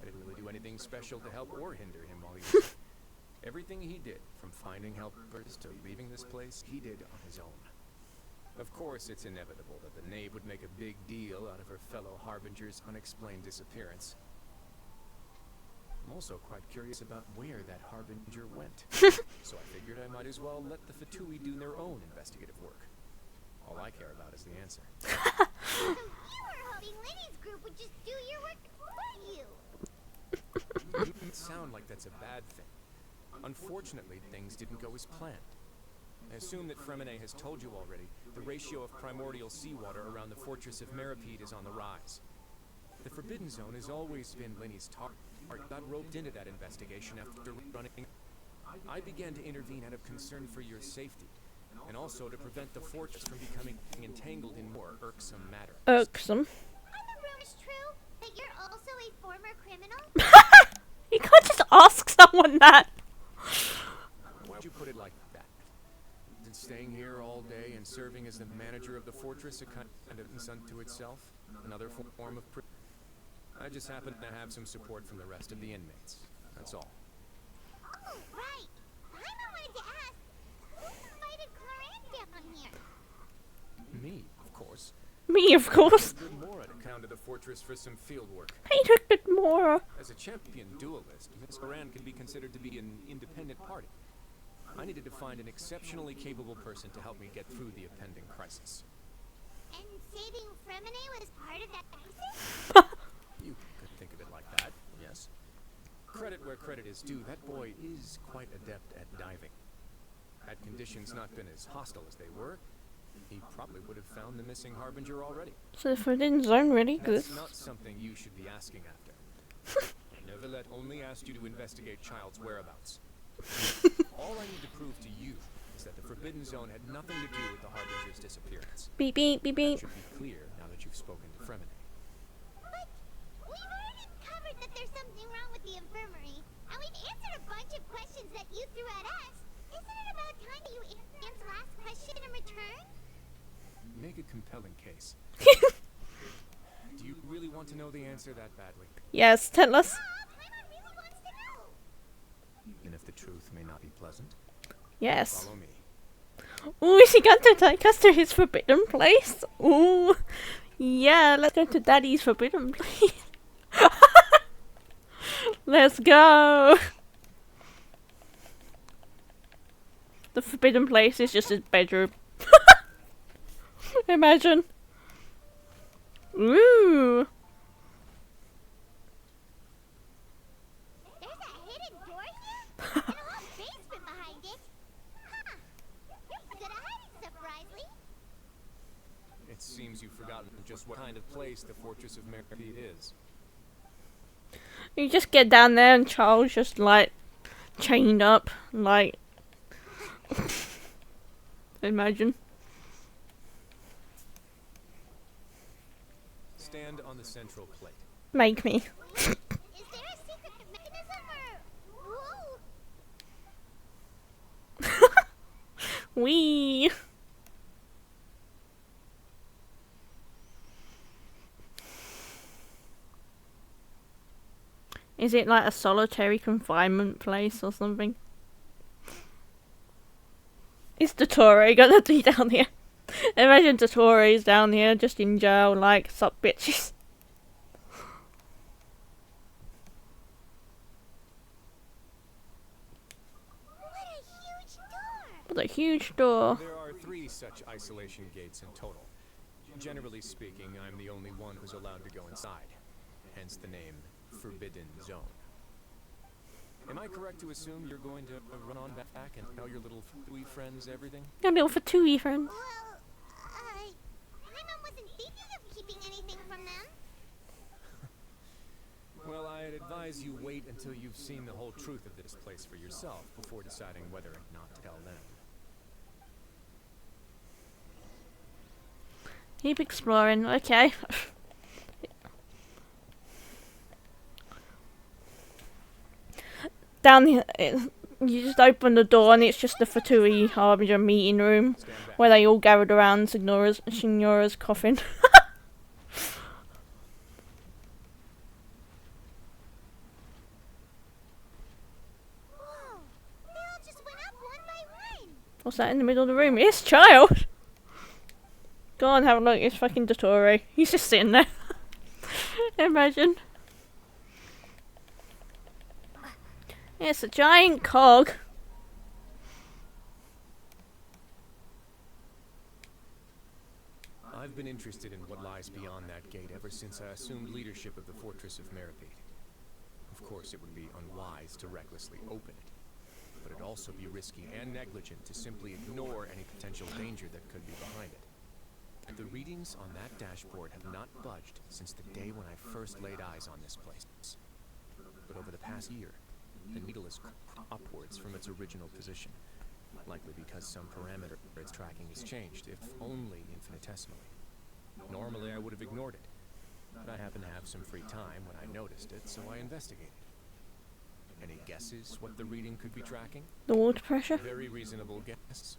I didn't really do anything special to help or hinder him while he was there. Everything he did, from finding helpers to leaving this place, he did on his own. Of course, it's inevitable that the knave would make a big deal out of her fellow Harbinger's unexplained disappearance. I'm also quite curious about where that Harbinger went. So I figured I might as well let the Fatui do their own investigative work. All I care about is the answer. So you were hoping Lenny's group would just do your work for you. It doesn't sound like that's a bad thing. Unfortunately, things didn't go as planned. I assume that Fremine has told you already, the ratio of primordial seawater around the fortress of Meripede is on the rise. The Forbidden Zone has always been Lenny's target. I got roped into that investigation after running. I began to intervene out of concern for your safety, and also to prevent the fortress from becoming entangled in more irksome matters. Irksome. Are the rumors true that you're also a former criminal? You can't just ask someone that. Why'd you put it like that? Isn't staying here all day and serving as the manager of the fortress a kind of unto itself? Another form of prison? I just happen to have some support from the rest of the inmates. That's all. Oh, right. I wanted to ask, who invited Cloran down here? Me, of course. Me, of course. Mora to come to the fortress for some field work. Hey, look at Mora. As a champion duelist, Miss Moran can be considered to be an independent party. I needed to find an exceptionally capable person to help me get through the impending crisis. And saving Fremine was part of that crisis? You could think of it like that, yes. Credit where credit is due, that boy is quite adept at diving. Had conditions not been as hostile as they were, he probably would have found the missing Harbinger already. So the Forbidden Zone really good. That's not something you should be asking after. Neverlet only asked you to investigate Child's whereabouts. All I need to prove to you is that the Forbidden Zone had nothing to do with the Harbinger's disappearance. Beep beep beep beep. That should be clear now that you've spoken to Fremine. But we've already covered that there's something wrong with the infirmary, and we've answered a bunch of questions that you threw at us. Isn't it about time that you answer Dan's last question in return? Make a compelling case. Do you really want to know the answer that badly? Yes, tell us. Paimon really wants to know. Even if the truth may not be pleasant? Yes. Follow me. Ooh, is he going to take us to his forbidden place? Ooh. Yeah, let's go to Daddy's forbidden place. Let's go. The forbidden place is just his bedroom. Imagine. Ooh. There's a hidden door here? And a whole basement behind it? Huh. You're good at hiding stuff, Risley. It seems you've forgotten just what kind of place the Fortress of Meripede is. You just get down there and Charles just like chained up, like imagine. Stand on the central plate. Make me. Is there a secret mechanism or... Whoa! Wee. Is it like a solitary confinement place or something? Is Dottore gonna be down here? Imagine Dottore's down here just in jail like, sup bitches. What a huge door. There are 3 such isolation gates in total. Generally speaking, I'm the only one who's allowed to go inside. Hence the name Forbidden Zone. Am I correct to assume you're going to run on back and tell your little Fatui friends everything? Your little Fatui friend. Well, Paimon wasn't thinking of keeping anything from them. Well, I'd advise you wait until you've seen the whole truth of this place for yourself before deciding whether or not to tell them. Keep exploring, okay. Down here, you just open the door and it's just the Fatui Harbinger meeting room where they all gathered around Signora's coffin. What's that in the middle of the room? It's child! Go on, have a look. It's fucking Dottore. He's just sitting there. Imagine. It's a giant cog. I've been interested in what lies beyond that gate ever since I assumed leadership of the Fortress of Meripede. Of course, it would be unwise to recklessly open it, but it'd also be risky and negligent to simply ignore any potential danger that could be behind it. The readings on that dashboard have not budged since the day when I first laid eyes on this place. But over the past year, the needle has come upwards from its original position, likely because some parameter for its tracking has changed, if only infinitesimally. Normally I would have ignored it, but I happened to have some free time when I noticed it, so I investigated. Any guesses what the reading could be tracking? The water pressure? Very reasonable guess.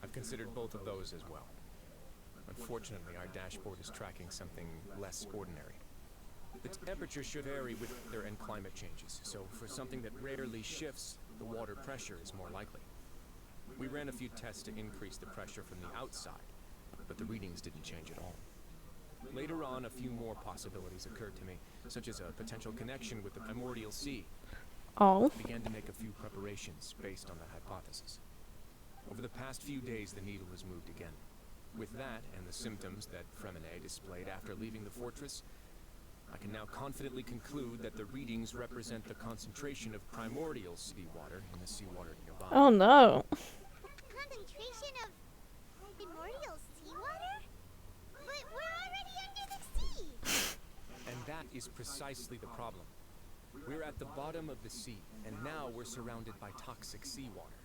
I've considered both of those as well. Unfortunately, our dashboard is tracking something less ordinary. The temperature should vary with weather and climate changes, so for something that rarely shifts, the water pressure is more likely. We ran a few tests to increase the pressure from the outside, but the readings didn't change at all. Later on, a few more possibilities occurred to me, such as a potential connection with the primordial sea. Oh. I began to make a few preparations based on that hypothesis. Over the past few days, the needle has moved again. With that, and the symptoms that Fremine displayed after leaving the fortress, I can now confidently conclude that the readings represent the concentration of primordial seawater in the seawater nearby. Oh no. Concentration of primordial seawater? But we're already under the sea! And that is precisely the problem. We're at the bottom of the sea, and now we're surrounded by toxic seawater.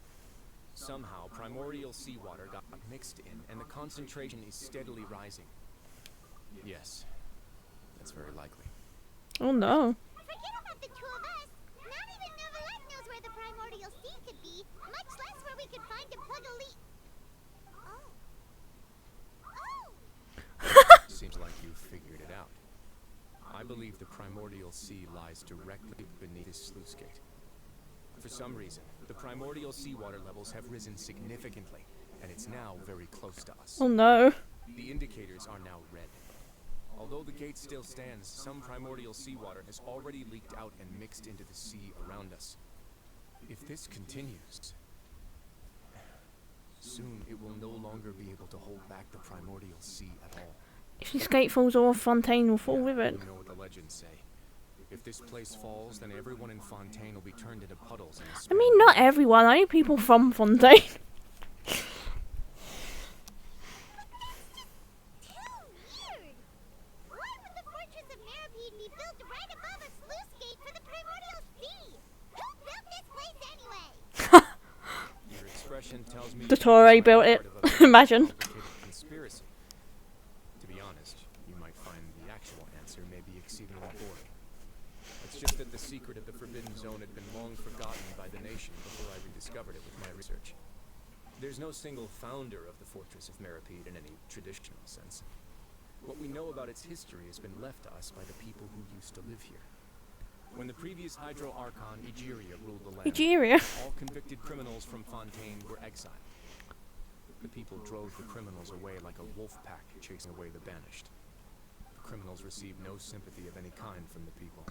Somehow, primordial seawater got mixed in, and the concentration is steadily rising. Yes, that's very likely. Oh no. Forget about the two of us. Not even Novelette knows where the primordial sea could be, much less where we could find and plug a leak. Oh. Seems like you figured it out. I believe the primordial sea lies directly beneath this sluice gate. For some reason, the primordial seawater levels have risen significantly, and it's now very close to us. Oh no. The indicators are now red. Although the gate still stands, some primordial seawater has already leaked out and mixed into the sea around us. If this continues, soon it will no longer be able to hold back the primordial sea at all. If this gate falls off, Fontaine will fall with it. You know what the legends say. If this place falls, then everyone in Fontaine will be turned into puddles. I mean, not everyone, only people from Fontaine. Tells me Dottore built it. Imagine. Conspiracy. To be honest, you might find the actual answer may be exceedingly boring. It's just that the secret of the Forbidden Zone had been long forgotten by the nation before I rediscovered it with my research. There's no single founder of the Fortress of Meripede in any traditional sense. What we know about its history has been left to us by the people who used to live here. When the previous Hydro Archon Egeria ruled the land, all convicted criminals from Fontaine were exiled. The people drove the criminals away like a wolf pack chasing away the banished. The criminals received no sympathy of any kind from the people.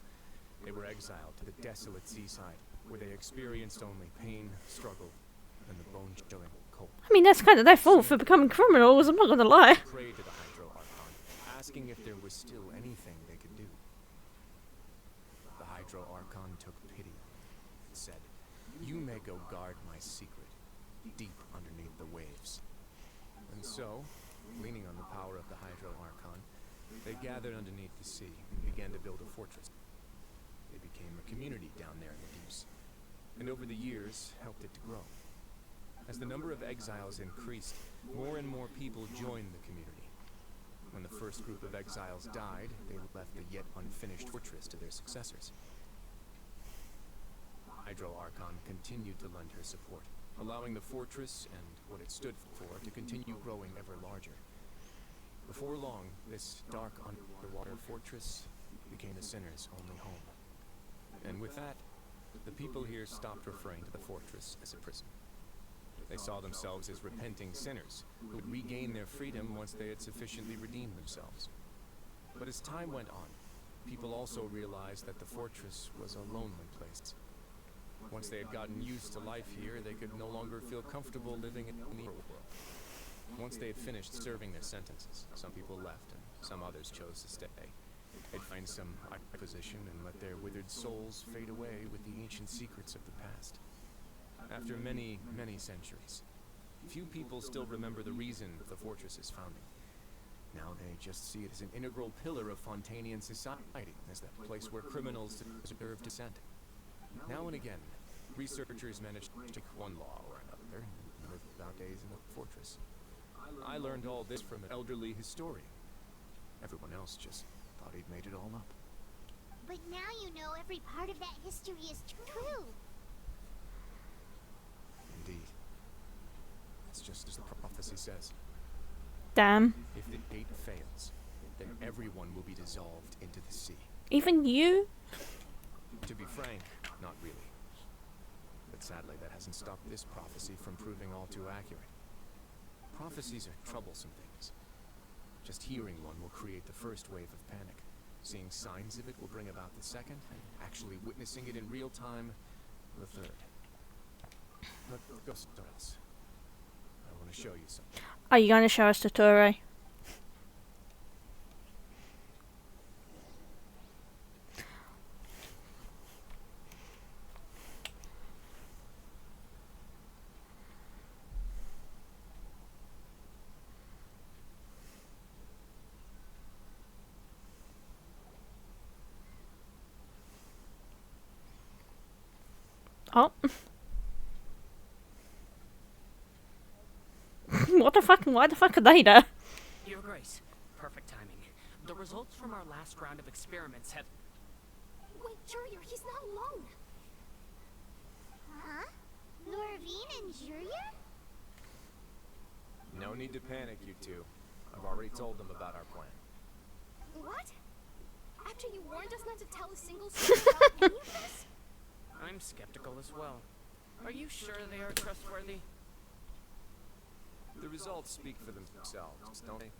They were exiled to the desolate seaside, where they experienced only pain, struggle, and the bone-chilling cold. I mean, that's kind of their fault for becoming criminals, I'm not gonna lie. Prayed to the Hydro Archon, asking if there was still anything they could do. The Hydro Archon took pity and said, "You may go guard my secret, deep underneath the waves." And so, leaning on the power of the Hydro Archon, they gathered underneath the sea and began to build a fortress. They became a community down there in the deeps, and over the years helped it to grow. As the number of exiles increased, more and more people joined the community. When the first group of exiles died, they left the yet unfinished fortress to their successors. Hydro Archon continued to lend her support, allowing the fortress and what it stood for to continue growing ever larger. Before long, this dark underwater fortress became the sinner's only home. And with that, the people here stopped referring to the fortress as a prison. They saw themselves as repenting sinners who would regain their freedom once they had sufficiently redeemed themselves. But as time went on, people also realized that the fortress was a lonely place. Once they had gotten used to life here, they could no longer feel comfortable living in the world. Once they had finished serving their sentences, some people left and some others chose to stay. They'd find some position and let their withered souls fade away with the ancient secrets of the past. After many, many centuries, few people still remember the reason of the fortress's founding. Now they just see it as an integral pillar of Fontanian society, as the place where criminals deserve dissent. Now and again, researchers manage to take one law or another and live out days in the fortress. I learned all this from an elderly historian. Everyone else just thought he'd made it all up. But now you know every part of that history is true. Indeed. It's just as the prophecy says. Damn. If the gate fails, then everyone will be dissolved into the sea. Even you? To be frank, not really. But sadly, that hasn't stopped this prophecy from proving all too accurate. Prophecies are troublesome things. Just hearing one will create the first wave of panic. Seeing signs of it will bring about the second, and actually witnessing it in real time, the third. Let's go somewhere else. I want to show you something. Are you going to show us the Torah? Oh. What the fuck? Why the fuck are they there? Your Grace, perfect timing. The results from our last round of experiments have... Wait, Jurier, he's not alone. Huh? Lorvine and Jurier? No need to panic, you two. I've already told them about our plan. What? After you warned us not to tell a single soul about any of this? I'm skeptical as well. Are you sure they are trustworthy? The results speak for themselves, don't they?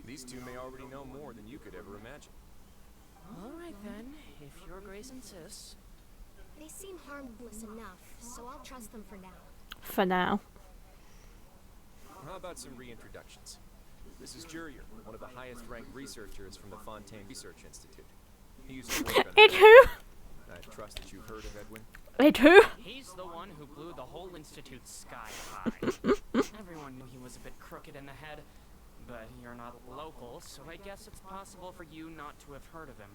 These two may already know more than you could ever imagine. All right then, if Your Grace insists. They seem harmless enough, so I'll trust them for now. For now. How about some reintroductions? This is Jurier, one of the highest-ranked researchers from the Fontaine Research Institute. He used to work on It who? I trust that you've heard of Edwin. It who? He's the one who blew the whole institute sky high. Everyone knew he was a bit crooked in the head, but you're not local, so I guess it's possible for you not to have heard of him.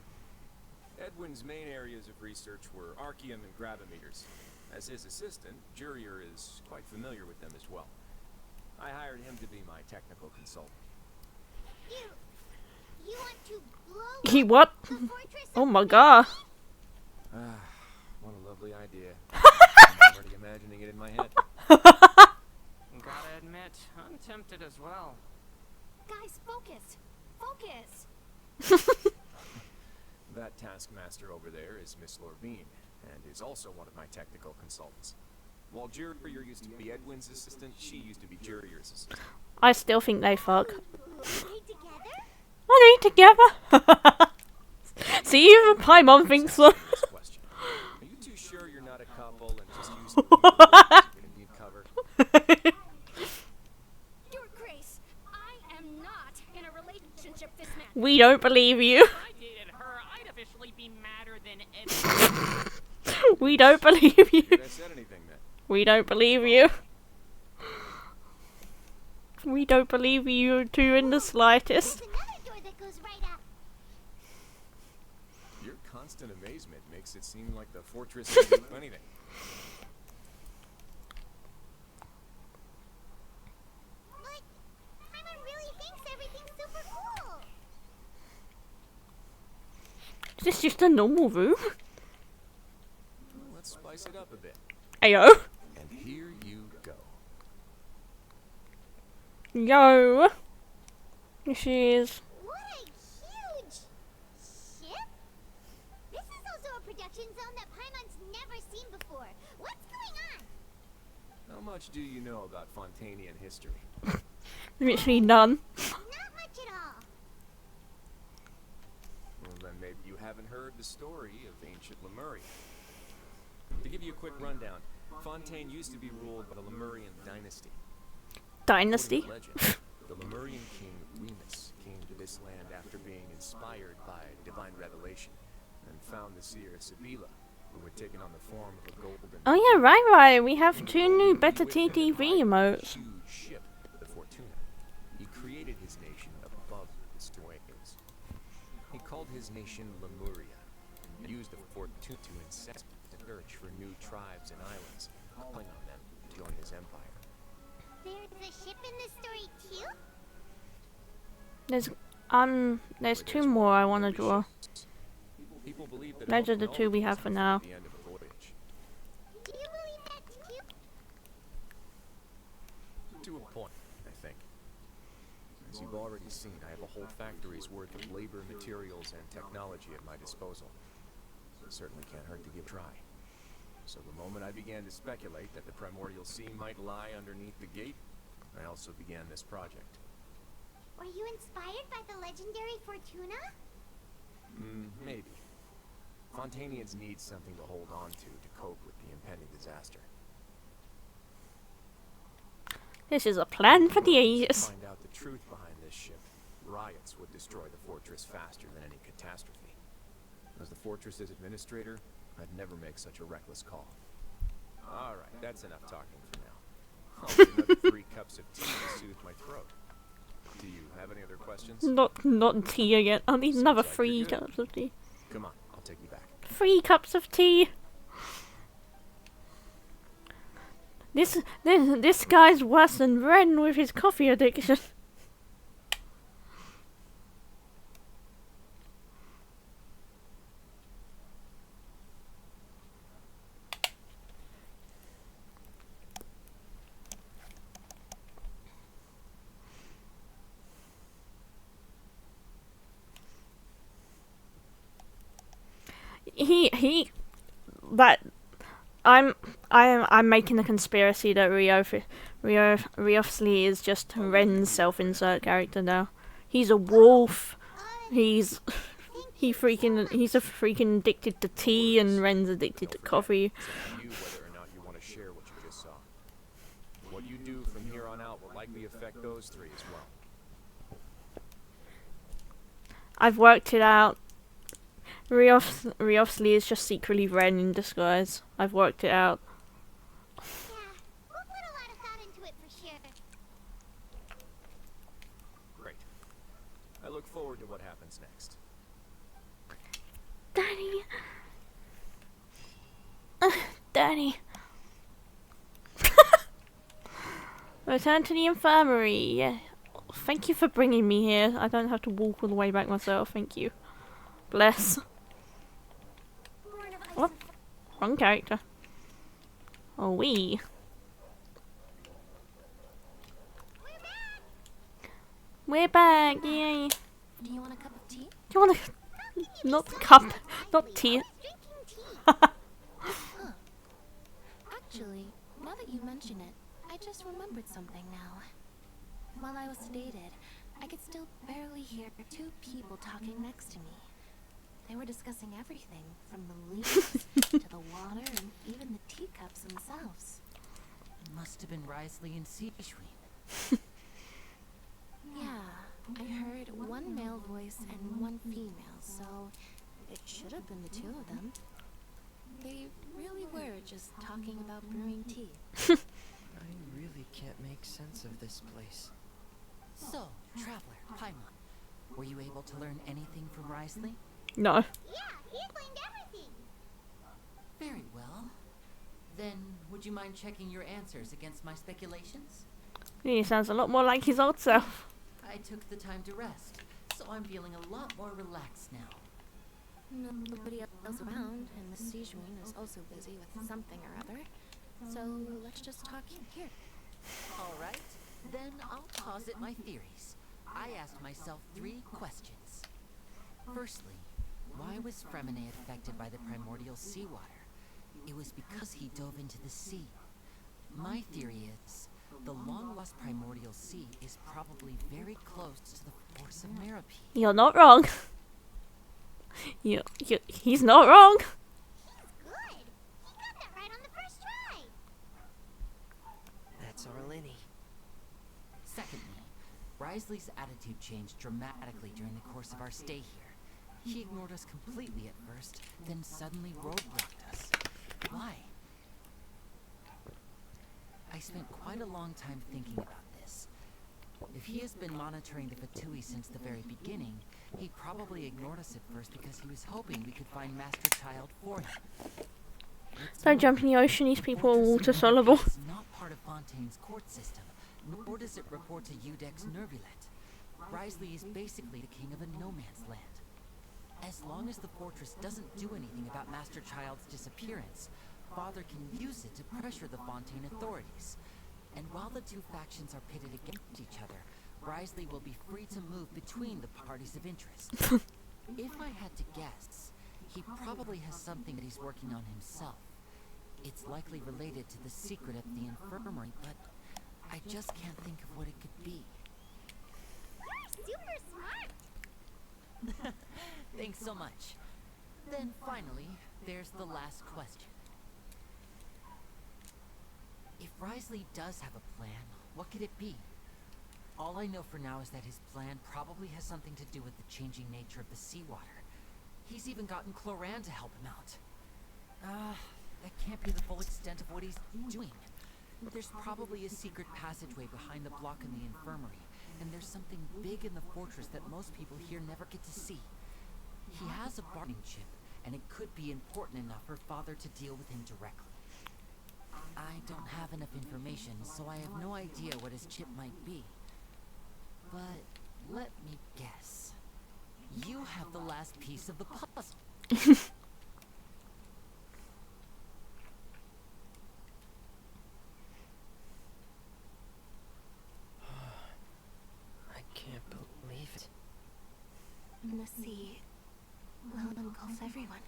Edwin's main areas of research were archaeum and gravimeters. As his assistant, Jurier is quite familiar with them as well. I hired him to be my technical consultant. You want to blow He what? the fortress? Oh my god. What a lovely idea. I'm already imagining it in my head. Gotta admit, I'm tempted as well. Guys, focus! Focus! That taskmaster over there is Miss Lorvine, and is also one of my technical consultants. While Jurier used to be Edwin's assistant, she used to be Jurier's assistant. I still think they fuck. Are they together? Are they together? See, even Paimon thinks so. This question. Are you too sure you're not a couple and just using to need cover? Your Grace, I am not in a relationship this man. We don't believe you. If I dated her, I'd officially be madder than Edwin. We don't believe you. Could I said anything then? We don't believe you. We don't believe you two in the slightest. There's another door that goes right up. Your constant amazement makes it seem like the fortress can do anything. What? Paimon really thinks everything's super cool. Is this just a normal room? Let's spice it up a bit. Ayo. And here you go. Yo. Here she is. What a huge ship! This is also a production zone that Paimon's never seen before. What's going on? How much do you know about Fontanian history? Literally none. Not much at all. Well, then maybe you haven't heard the story of ancient Lemuria. To give you a quick rundown, Fontaine used to be ruled by the Lemurian dynasty. Dynasty? According to legend, the Lemurian king Remus came to this land after being inspired by divine revelation and found the seer Sibila, who had taken on the form of a golden... Oh yeah, right. We have 2 new better TTV emotes. Huge ship, the Fortuna. He created his nation above its waves. He called his nation Lemuria and used the Fortuna to incessantly search for new tribes and islands, calling on them to join his empire. There's a ship in this story too? There's 2 more I want to draw. People believe that Those are the 2 we have for now. the end of the voyage. Do you believe that too? To a point, I think. As you've already seen, I have a whole factory's worth of labor, materials, and technology at my disposal. So it certainly can't hurt to give a try. So the moment I began to speculate that the primordial sea might lie underneath the gate, I also began this project. Were you inspired by the legendary Fortuna? Maybe. Fontanians need something to hold on to cope with the impending disaster. This is a plan for the ages. To find out the truth behind this ship, riots would destroy the fortress faster than any catastrophe. As the fortress's administrator, I'd never make such a reckless call. Alright, that's enough talking for now. I'll need another 3 cups of tea to soothe my throat. Do you have any other questions? Not tea again. I need another Seems like 3 you're good. cups of tea. Come on, I'll take you back. 3 cups of tea. This guy's worse than Ren with his coffee addiction. I'm making a conspiracy that WRIOTHESLEY is just Ren's self-insert character now. He's a wolf. He's a freaking addicted to tea, and Ren's addicted to coffee. You whether or not you want to share what you just saw. What you do from here on out will likely affect those 3 as well. I've worked it out. WRIOTHESLEY is just secretly Ren in disguise. I've worked it out. Yeah, we'll put a lot of thought into it for sure. Great. I look forward to what happens next. Daddy. Daddy. Return to the infirmary. Yeah. Thank you for bringing me here. I don't have to walk all the way back myself. Thank you. Bless. Oh, wrong character. Oh, we. We're back, yay. Do you want a cup of tea? Do you want a... not cup, not tea. Actually, now that you mention it, I just remembered something now. While I was sedated, I could still barely hear 2 people talking next to me. They were discussing everything, from the leaves to the water and even the teacups themselves. Must have been Wriothesley and Seashween. Yeah, I heard 1 male voice and 1 female, so it should have been the 2 of them. They really were just talking about brewing tea. I really can't make sense of this place. So, Traveler, Paimon, were you able to learn anything from Wriothesley? No. Yeah, he explained everything. Very well. Then, would you mind checking your answers against my speculations? He sounds a lot more like his old self. I took the time to rest, so I'm feeling a lot more relaxed now. Nobody else around, and Miss Seashween is also busy with something or other. So let's just talk here. All right, then I'll posit my theories. I asked myself 3 questions. Firstly, why was Fremine affected by the primordial seawater? It was because he dove into the sea. My theory is the long-lost primordial sea is probably very close to the force of Meropes. You're not wrong. He's not wrong. Good. He got that right on the first try. That's our Lenny. Secondly, Wriothesley's attitude changed dramatically during the course of our stay here. He ignored us completely at first, then suddenly roadblocked us. Why? I spent quite a long time thinking about this. If he has been monitoring the Fatui since the very beginning, he probably ignored us at first because he was hoping we could find Master Child for him. Don't jump in the ocean, these people are water soluble. It's not part of Fontaine's court system, nor does it report to Udex Nervulet. Wriothesley is basically the king of a no-man's land. As long as the fortress doesn't do anything about Master Child's disappearance, Father can use it to pressure the Fontaine authorities. And while the two factions are pitted against each other, Wriothesley will be free to move between the parties of interest. If I had to guess, he probably has something that he's working on himself. It's likely related to the secret of the infirmary, but I just can't think of what it could be. You're super smart. Thanks so much. Then finally, there's the last question. If Wriothesley does have a plan, what could it be? All I know for now is that his plan probably has something to do with the changing nature of the seawater. He's even gotten Cloran to help him out. That can't be the full extent of what he's doing. There's probably a secret passageway behind the block in the infirmary, and there's something big in the fortress that most people here never get to see. He has a bargaining chip, and it could be important enough for Father to deal with him directly. I don't have enough information, so I have no idea what his chip might be. But let me guess. You have the last piece of the puzzle. I can't believe it. The sea will engulf everyone.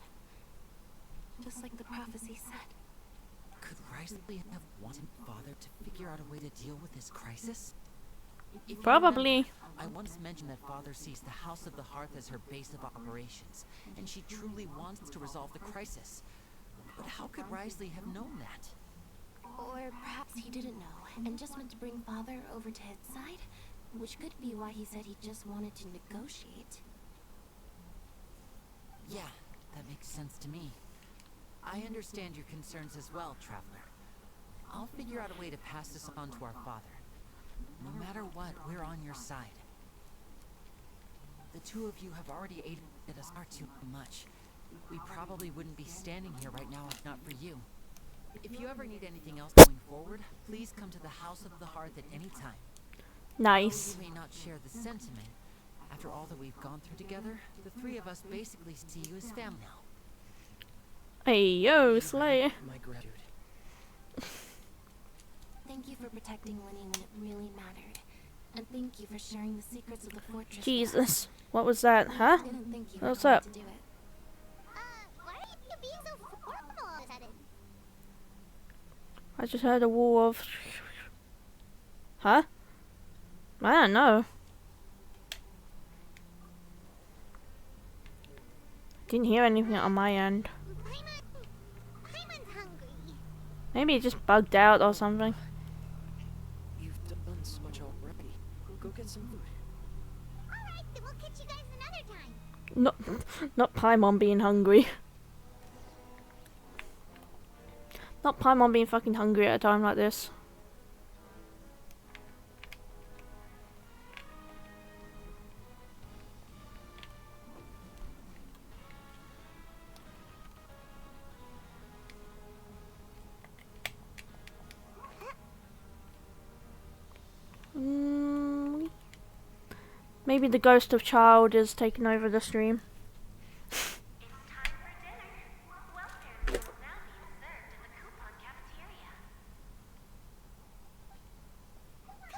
Just like the prophecy said. Could Wriothesley have wanted Father to figure out a way to deal with this crisis? If you Probably. remember, I once mentioned that Father sees the House of the Hearth as her base of operations, and she truly wants to resolve the crisis. But how could Wriothesley have known that? Or perhaps he didn't know, and just meant to bring Father over to his side, which could be why he said he just wanted to negotiate. Yeah, that makes sense to me. I understand your concerns as well, Traveler. I'll figure out a way to pass this on to our Father. No matter what, we're on your side. The two of you have already aided us far too much. We probably wouldn't be standing here right now if not for you. If you ever need anything else going forward, please come to the House of the Hearth at any time. Nice. Though you may not share the sentiment, after all that we've gone through together, the three of us basically see you as family now. Hey yo, Slayer. My gratitude. Thank you for protecting Winnie when it really mattered. And thank you for sharing the secrets of the fortress. Jesus. What was that, huh? I didn't think you What's were going up? to do it. Why are you being so formal all of a sudden? I just heard a wall of... Huh? I don't know. Didn't hear anything on my end. Paimon's hungry. Maybe it just bugged out or something. You've done so much already. Go get some food. Alright, then we'll catch you guys another time. Not Paimon being hungry. Not Paimon being fucking hungry at a time like this. Maybe the ghost of Child is taking over the stream. Come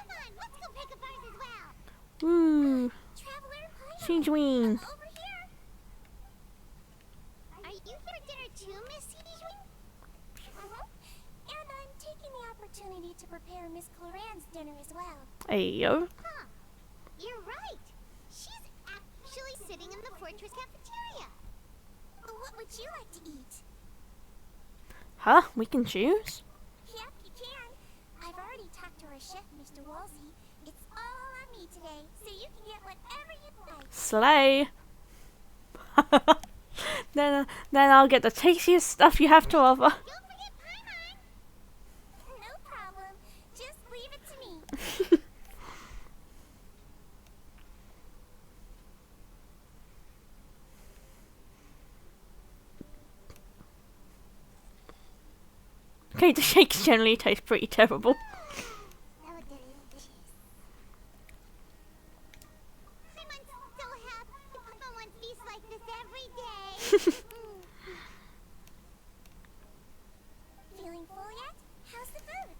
on, let's go pick up ours as well. Woo! Traveler, Siegeween. over here. Are you here for dinner too, Miss Siegeween? And I'm taking the opportunity opportunity to prepare Miss Cloran's dinner as well. Ayo. Huh. You're right. She's actually sitting in the fortress cafeteria. What would you like to eat? Huh? We can choose? Yep, you can. I've already talked to our chef, Mr. Wolsey. It's all on me today, so you can get whatever you'd like. Slay. then I'll get the tastiest stuff you have to offer. Don't forget Paimon. No problem. Just leave it to me. Okay, the shakes generally taste pretty terrible. So delicious. Paimon's so happy. Papa wants feasts like this every day. Feeling full yet? How's the food?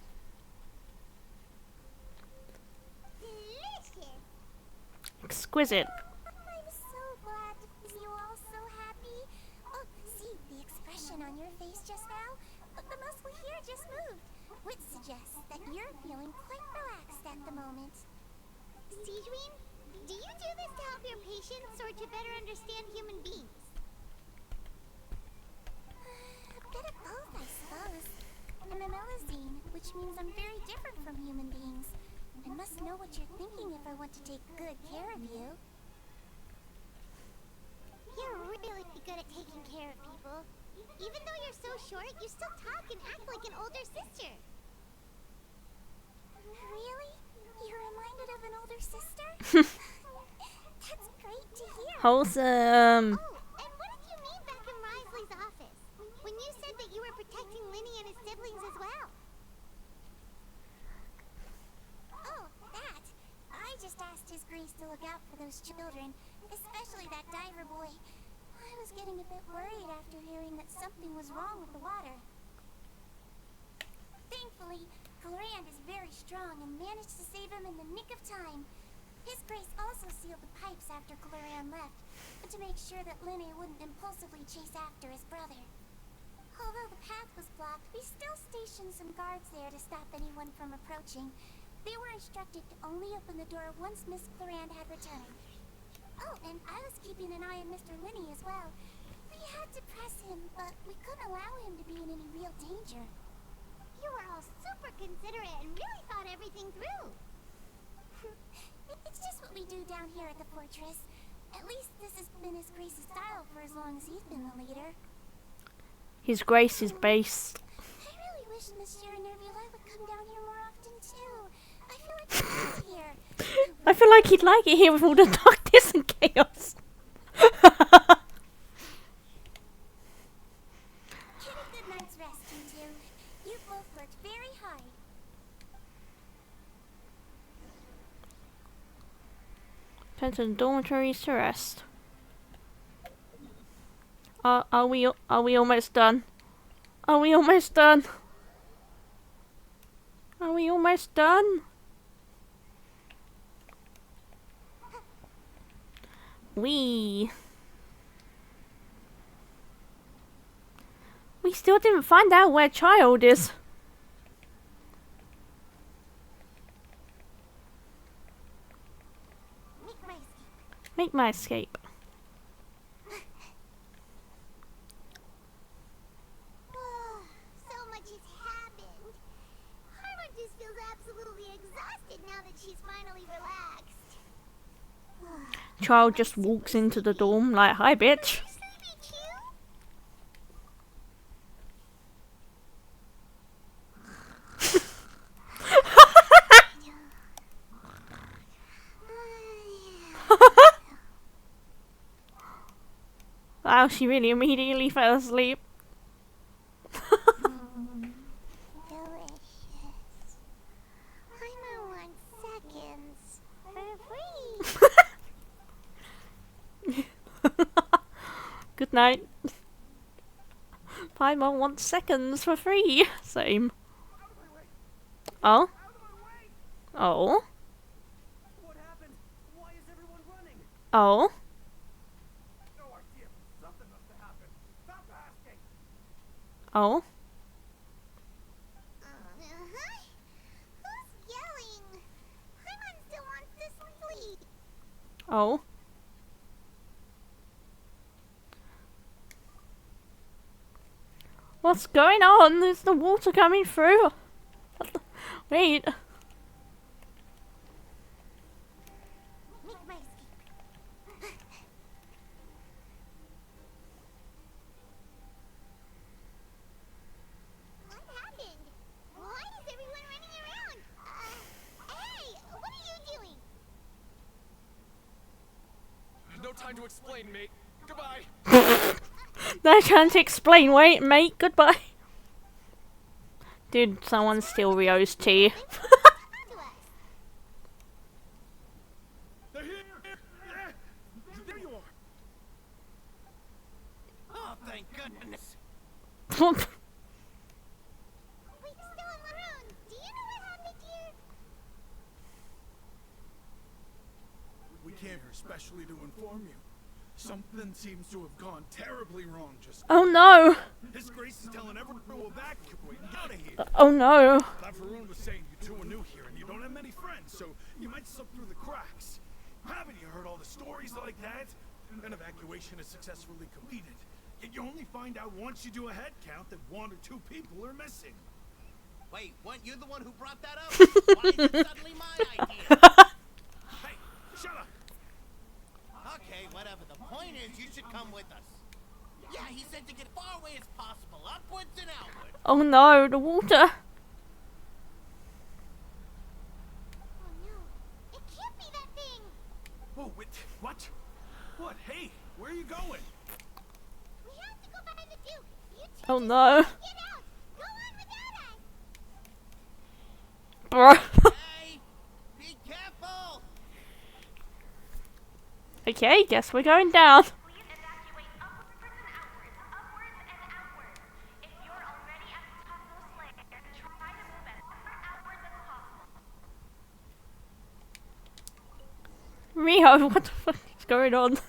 Delicious. Exquisite. I'm so glad to see you all so happy. Oh, see the expression on your face just now? The muscle here just moved, which suggests that you're feeling quite relaxed at the moment. Sijuin, do you do this to help your patients or to better understand human beings? A bit of both, I suppose. I'm a melazine, which means I'm very different from human beings. I must know what you're thinking if I want to take good care of you. You're really good at taking care of people. Even though you're so short, you still talk and act like an older sister. Really? You're reminded of an older sister? That's great to hear. Wholesome. Oh, and what did you mean back in Wriothesley's office? When you said that you were protecting Linny and his siblings as well? Oh, that. I just asked His Grace to look out for those children, especially that diver boy. I was getting a bit worried after hearing that something was wrong with the water. Thankfully, Cloran is very strong and managed to save him in the nick of time. His Grace also sealed the pipes after Cloran left, to make sure that Linne wouldn't impulsively chase after his brother. Although the path was blocked, we still stationed some guards there to stop anyone from approaching. They were instructed to only open the door once Miss Cloran had returned. Oh, and I was keeping an eye on Mr. Linne as well. We had to press him, but we couldn't allow him to be in any real danger. You were all super considerate and really thought everything through. It's just what we do down here at the fortress. At least this has been His Grace's style for as long as he's been the leader. His Grace is based. I really wish Monsieur Nervula would come down here more often too. I feel like he's here. I feel like he'd like it here with all the darkness and chaos. Get a good night's rest, you two. You both worked very hard. Turn to the dormitories to rest. Are we almost done? Are we almost done? Are we almost done? We still didn't find out where Child is. Make my escape. So much has happened. Harmon just feels absolutely exhausted now that she's finally relaxed. Child just walks into the dorm like, hi bitch. Sleepy too? Wow, she really immediately fell asleep. Delicious. Harmon wants seconds for free. Good night. Paimon wants seconds for free. Same. Oh? Oh? What happened? Why is everyone running? Oh? No idea. Something must have happened. Stop asking. Oh? Oh. What's going on? Is the water coming through? Wait. Make my escape. What happened? Why is everyone running around? Hey, what are you doing? No time to explain, mate. Goodbye. No chance to explain. Wait, mate. Goodbye. Dude, someone steal Rio's tea. They're here! There you are! Oh, thank goodness. Wait, still in Maroon. Do you know what happened here? We came here specially to inform you. Something seems to have gone terribly wrong just now. Oh no. His Grace is telling everyone to evacuate and get out of here. Oh no. Lafaroon was saying you two are new here and you don't have many friends, so you might slip through the cracks. Haven't you heard all the stories like that? An evacuation is successfully completed. Yet you only find out once you do a head count that 1 or 2 people are missing. Wait, weren't you the one who brought that up? Why is it suddenly my idea? Hey, shut up! Okay, whatever. The point is, you should come with us. Yeah, he said to get far away as possible, upwards and outwards. Oh no, the water. Oh no, it can't be that thing. Oh, wait, what? What? Hey, where are you going? We have to go behind the Duke. You two Oh just no. get out. Go on without us. Bro. Hey, be careful! Okay, guess we're going down. Please evacuate upwards and outwards. Upwards and outwards. If you're already at the top of the slayer, try to move as far outwards as possible. Rio, what the fuck is going on?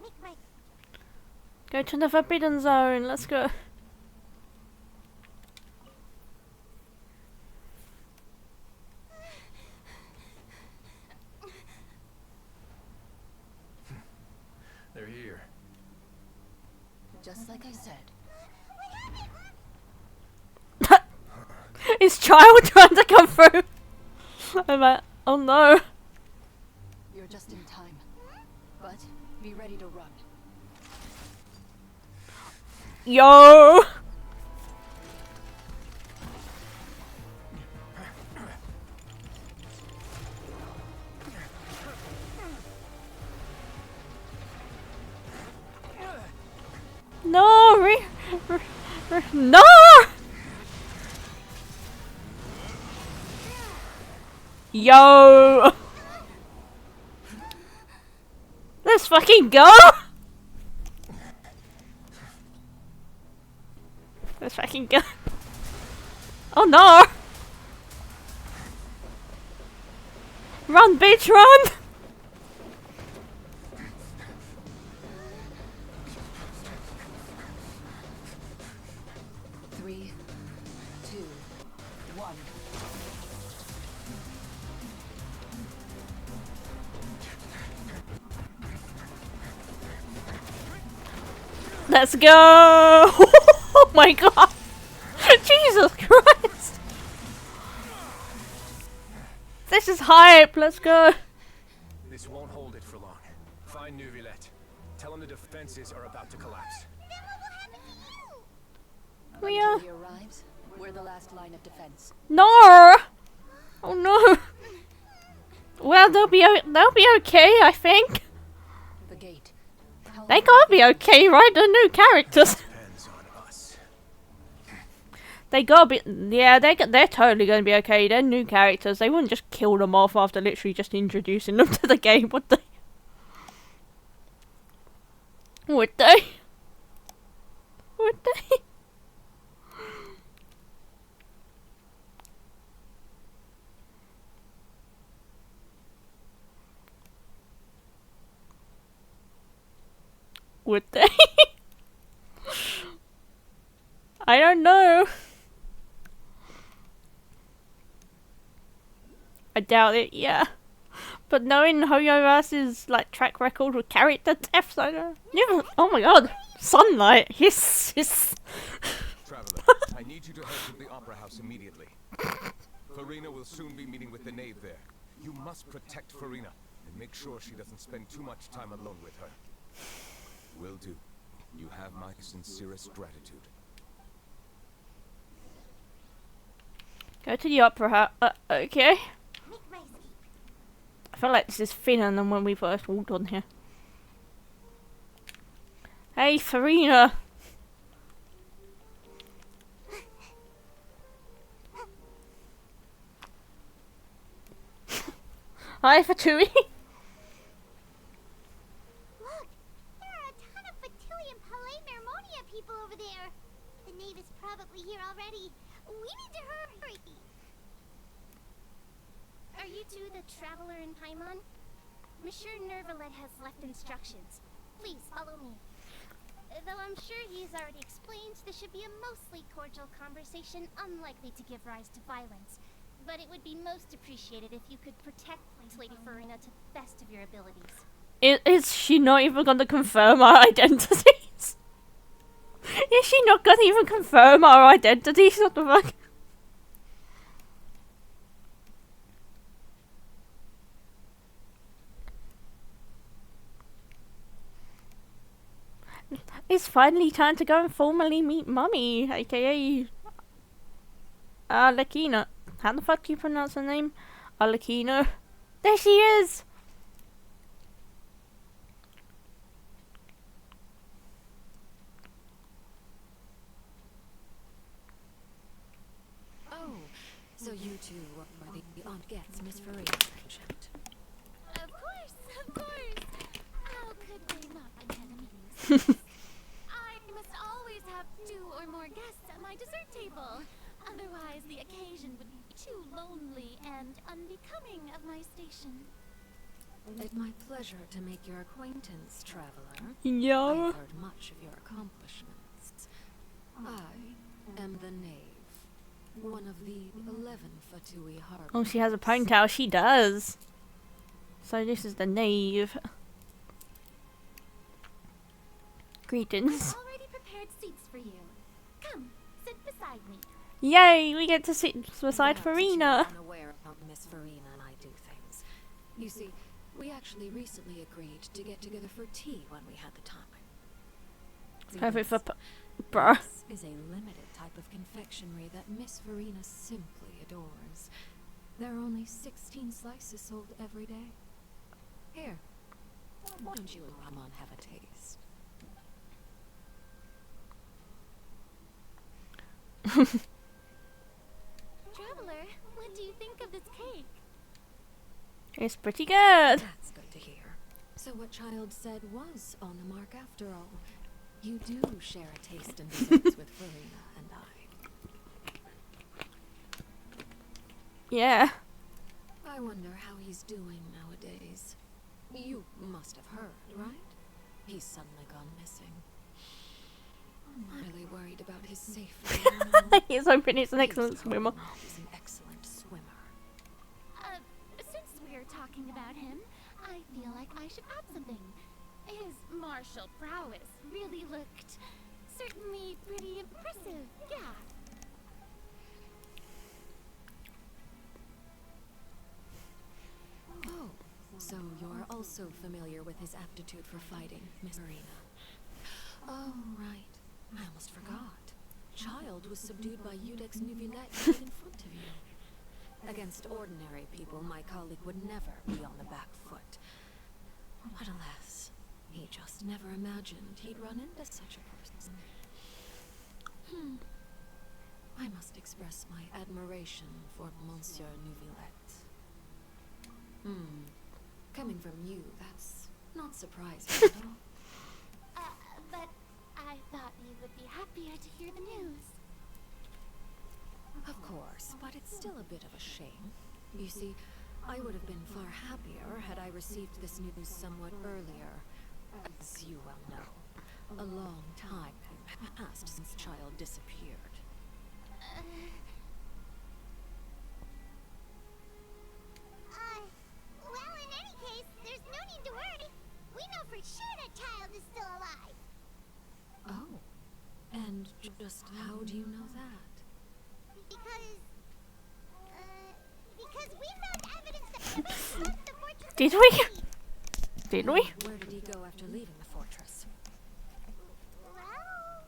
Make my Go to the Forbidden Zone. Let's go. They're here. Just like I said. Is child trying to come through? I'm like, oh no. You're just in time. But be ready to run. Yo. No, no. Yo. Let's fucking go. Let's fucking go. Oh no. Run, bitch, run. Three, two, one. Let's go. Oh my god. Jesus Christ. This is hype. Let's go. This won't hold it for long. Find Neuvillette. Tell him the defenses are about to collapse. We are. Until he arrives, we're the last line of defense. No. Oh no. Well, they'll be okay, I think. The gate. How They gotta be okay, right? They're new characters. Depends on us. They gotta be. Yeah, they're totally gonna be okay. They're new characters. They wouldn't just kill them off after literally just introducing them to the game, would they? Would they? Would they? Would they? I don't know. I doubt it, yeah. But knowing Hoyoverse's like track record with character deaths, I don't. Yeah. Oh my god, sunlight. Yes, yes. Traveler, I need you to head to the Opera House immediately. Farina will soon be meeting with the knave there. You must protect Farina and make sure she doesn't spend too much time alone with her. Will do. You have my sincerest gratitude. Go to the Opera House. Okay. I feel like this is thinner than when we first walked on here. Hey, Farina. Hi, Fatui. Look, there are a ton of Fatui and Palais Mermonia people over there. The knave is probably here already. We need to hurry. Are you two the traveler in Paimon? Monsieur Nervalet has left instructions. Please follow me. Though I'm sure he's already explained, this should be a mostly cordial conversation, unlikely to give rise to violence. But it would be most appreciated if you could protect Lady Farina to the best of your abilities. Is she not even going to confirm our identities? Is she not going to even confirm our identities? What the fuck? It's finally time to go and formally meet Mummy, aka Arlecchino. How the fuck do you pronounce her name? Arlecchino. There she is! Oh, so you two are the Aunt Getz Miss Farina mentioned. Of course. How could they not be enemies? I must always have 2 or more guests at my dessert table. Otherwise, the occasion would be too lonely and unbecoming of my station. It's my pleasure to make your acquaintance, traveler. Yeah. I've heard much of your accomplishments. I am the knave, one of the 11 Fatui harbors. Oh, she has a ponytail. She does. So this is the knave. Greetings. I've already prepared seats for you. Come, sit beside me. Yay, we get to sit beside Perhaps Farina. you're unaware of how Miss Farina and I do things. You see, we actually recently agreed to get together for tea when we had the time. Perfect for bruh. This is a limited type of confectionery that Miss Farina simply adores. There are only 16 slices sold every day. Here, why don't you and Ramon have a taste? Traveler, what do you think of this cake? It's pretty good. That's good to hear. So what Child said was on the mark after all. You do share a taste in desserts with Farina and I. Yeah. I wonder how he's doing nowadays. You must have heard, right? He's suddenly gone missing. I'm really worried about his safety. He's hoping he's an excellent swimmer. He's an excellent swimmer. Since we're talking about him, I feel like I should add something. His martial prowess really looked certainly pretty impressive, yeah. Oh, so you're also familiar with his aptitude for fighting, Miss Marina. Oh, right. I almost forgot. Child was subdued by Udex Nuvillette right in front of you. Against ordinary people, my colleague would never be on the back foot. But alas, he just never imagined he'd run into such a person. I must express my admiration for Monsieur Nuvillette. Coming from you, that's not surprising at all. But I thought you would be happier to hear the news. Of course, but it's still a bit of a shame. You see, I would have been far happier had I received this news somewhat earlier, as you well know. A long time had passed since the child disappeared. Well, in any case, there's no need to worry. We know for sure that child is still alive. Oh. And just how do you know that? Because we found evidence that the left the fortress. Did we? Did we? Where did he go after leaving the fortress? Well,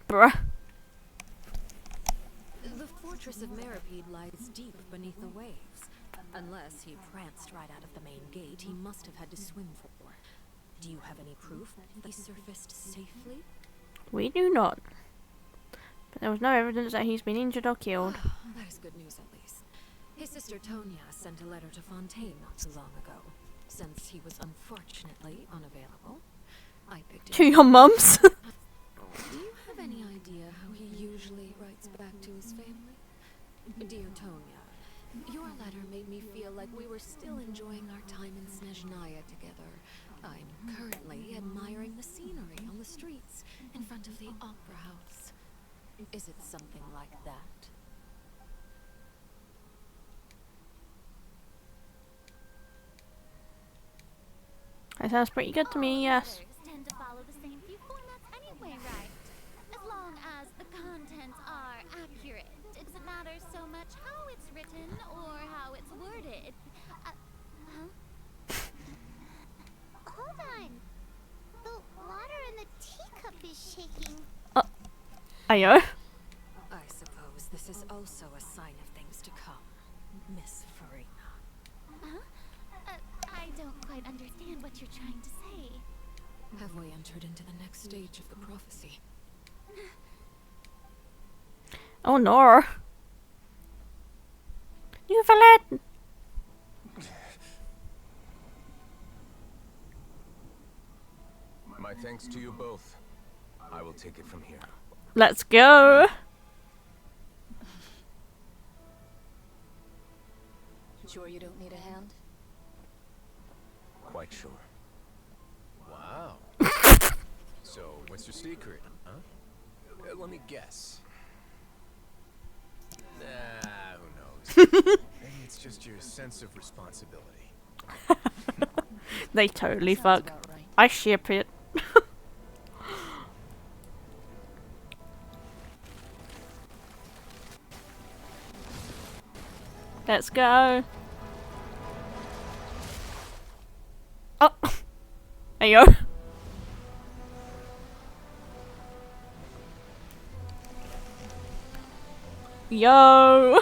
Bruh. The fortress of Meripede lies deep beneath the waves. Unless he pranced right out of the main gate, he must have had to swim for. Do you have any proof that he surfaced safely? We do not. But there was no evidence that he's been injured or killed. That is good news, at least. His sister Tonya sent a letter to Fontaine not too long ago. Since he was unfortunately unavailable, I picked it To up. your mums. Do you have any idea how he usually writes back to his family? Dear Tonya, your letter made me feel like we were still enjoying our time in Snezhnaya together. I'm currently admiring the scenery on the streets in front of the opera house. Is it something like that? That sounds pretty good to me, yes. letters tend to follow the same few formats anyway, right? As long as the contents are accurate, it doesn't matter so much how it's written or how it's worded. Hold on. The water in the teacup is shaking. Ayo. I suppose this is also a sign of things to come, Miss Farina. Huh? I don't quite understand what you're trying to say. Have we entered into the next stage of the prophecy? Oh no. You villain. My thanks to you both. I will take it from here. Let's go. Sure you don't need a hand? Quite sure. Wow. So, what's your secret, huh? Let me guess. Nah, who knows? Maybe it's just your sense of responsibility. They totally Sounds fuck. about right. I ship it. Let's go. Oh. There you go. Yo.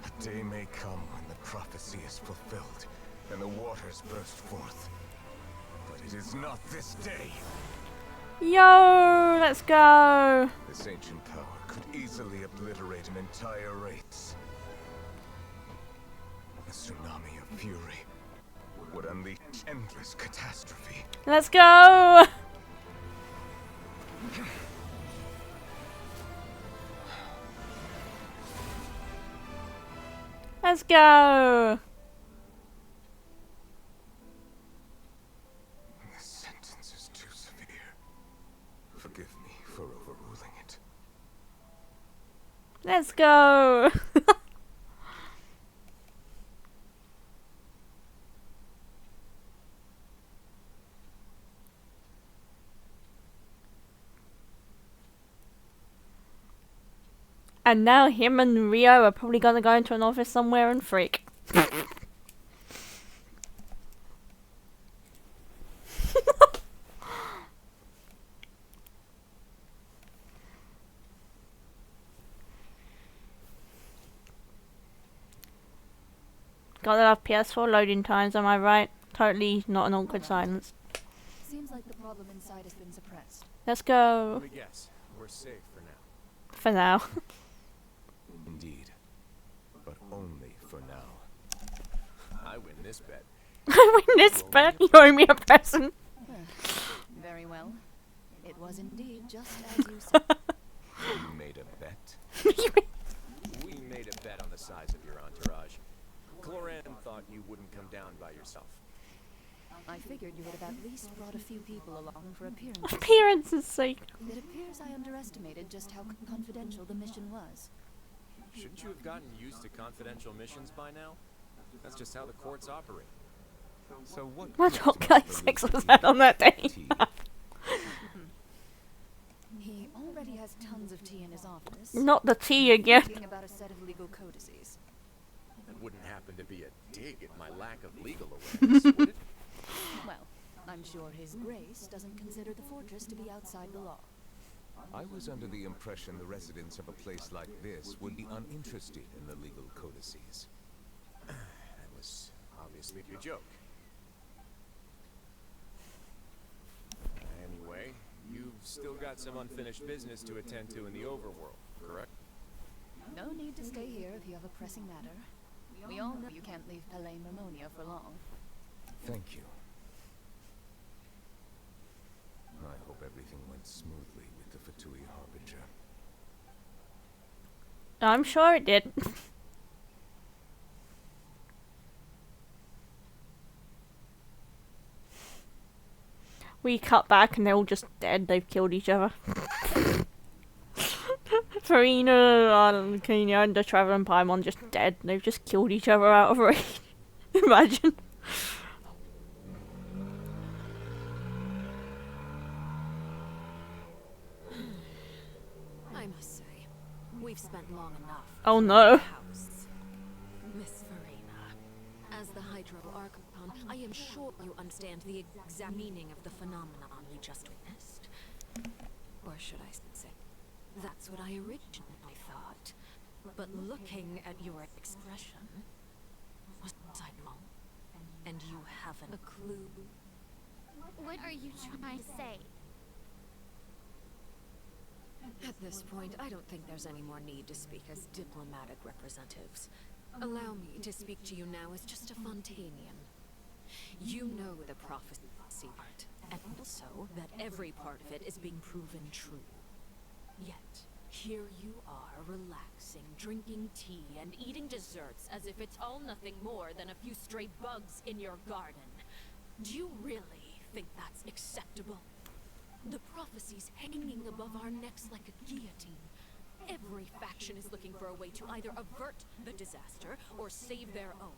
A day may come when the prophecy is fulfilled and the waters burst forth. But it is not this day. Yo, let's go. This ancient power could easily obliterate an entire race. A tsunami of fury would unleash endless catastrophe. Let's go. Let's go. This sentence is too severe. Forgive me for overruling it. Let's go. And now him and Rio are probably gonna go into an office somewhere and freak. Gotta love PS4 loading times, am I right? Totally not an awkward silence. Seems like the problem inside has been suppressed. Let's go. Let me guess. We're safe for now. For now. Indeed. But only for now. I win this bet. I win this bet. You owe me a present. Very well. It was indeed just as you said. You made a bet. bet? We made a bet on the size of your entourage. Cloran thought you wouldn't come down by yourself. I figured you would have at least brought a few people along for appearances. Appearance's sake. It appears I underestimated just how confidential the mission was. Shouldn't you have gotten used to confidential missions by now? That's just how the courts operate. So what? Imagine what kind of sex was had on that day. He already has tons of tea in his office. Not the tea again. Thinking about a set of legal codices. That wouldn't happen to be a dig at my lack of legal awareness, would it? Well, I'm sure His Grace doesn't consider the fortress to be outside the law. I was under the impression the residents of a place like this would be uninterested in the legal codices. That was obviously a joke. Anyway, you've still got some unfinished business to attend to in the overworld, correct? No need to stay here if you have a pressing matter. We all know you can't leave Palais Mermonia for long. Thank you. I hope everything went smoothly with the Fatui Harbinger. I'm sure it did. We cut back and they're all just dead. They've killed each other. Farina, Kenya, and the Trevor and Paimon just dead. They've just killed each other out of rage. Imagine. I must say, we've spent long enough. Oh no. House. Miss Farina, as the Hydro Archon, I am sure you understand the exact meaning of the phenomenon we just witnessed. Or should I say, that's what I originally thought. But looking at your expression, was I wrong? And you haven't a clue? What are you trying to say? At this point, I don't think there's any more need to speak as diplomatic representatives. Allow me to speak to you now as just a Fontanian. You know the prophecy part, and also that every part of it is being proven true. Yet, here you are relaxing, drinking tea, and eating desserts as if it's all nothing more than a few stray bugs in your garden. Do you really think that's acceptable? The prophecy's hanging above our necks like a guillotine. Every faction is looking for a way to either avert the disaster or save their own.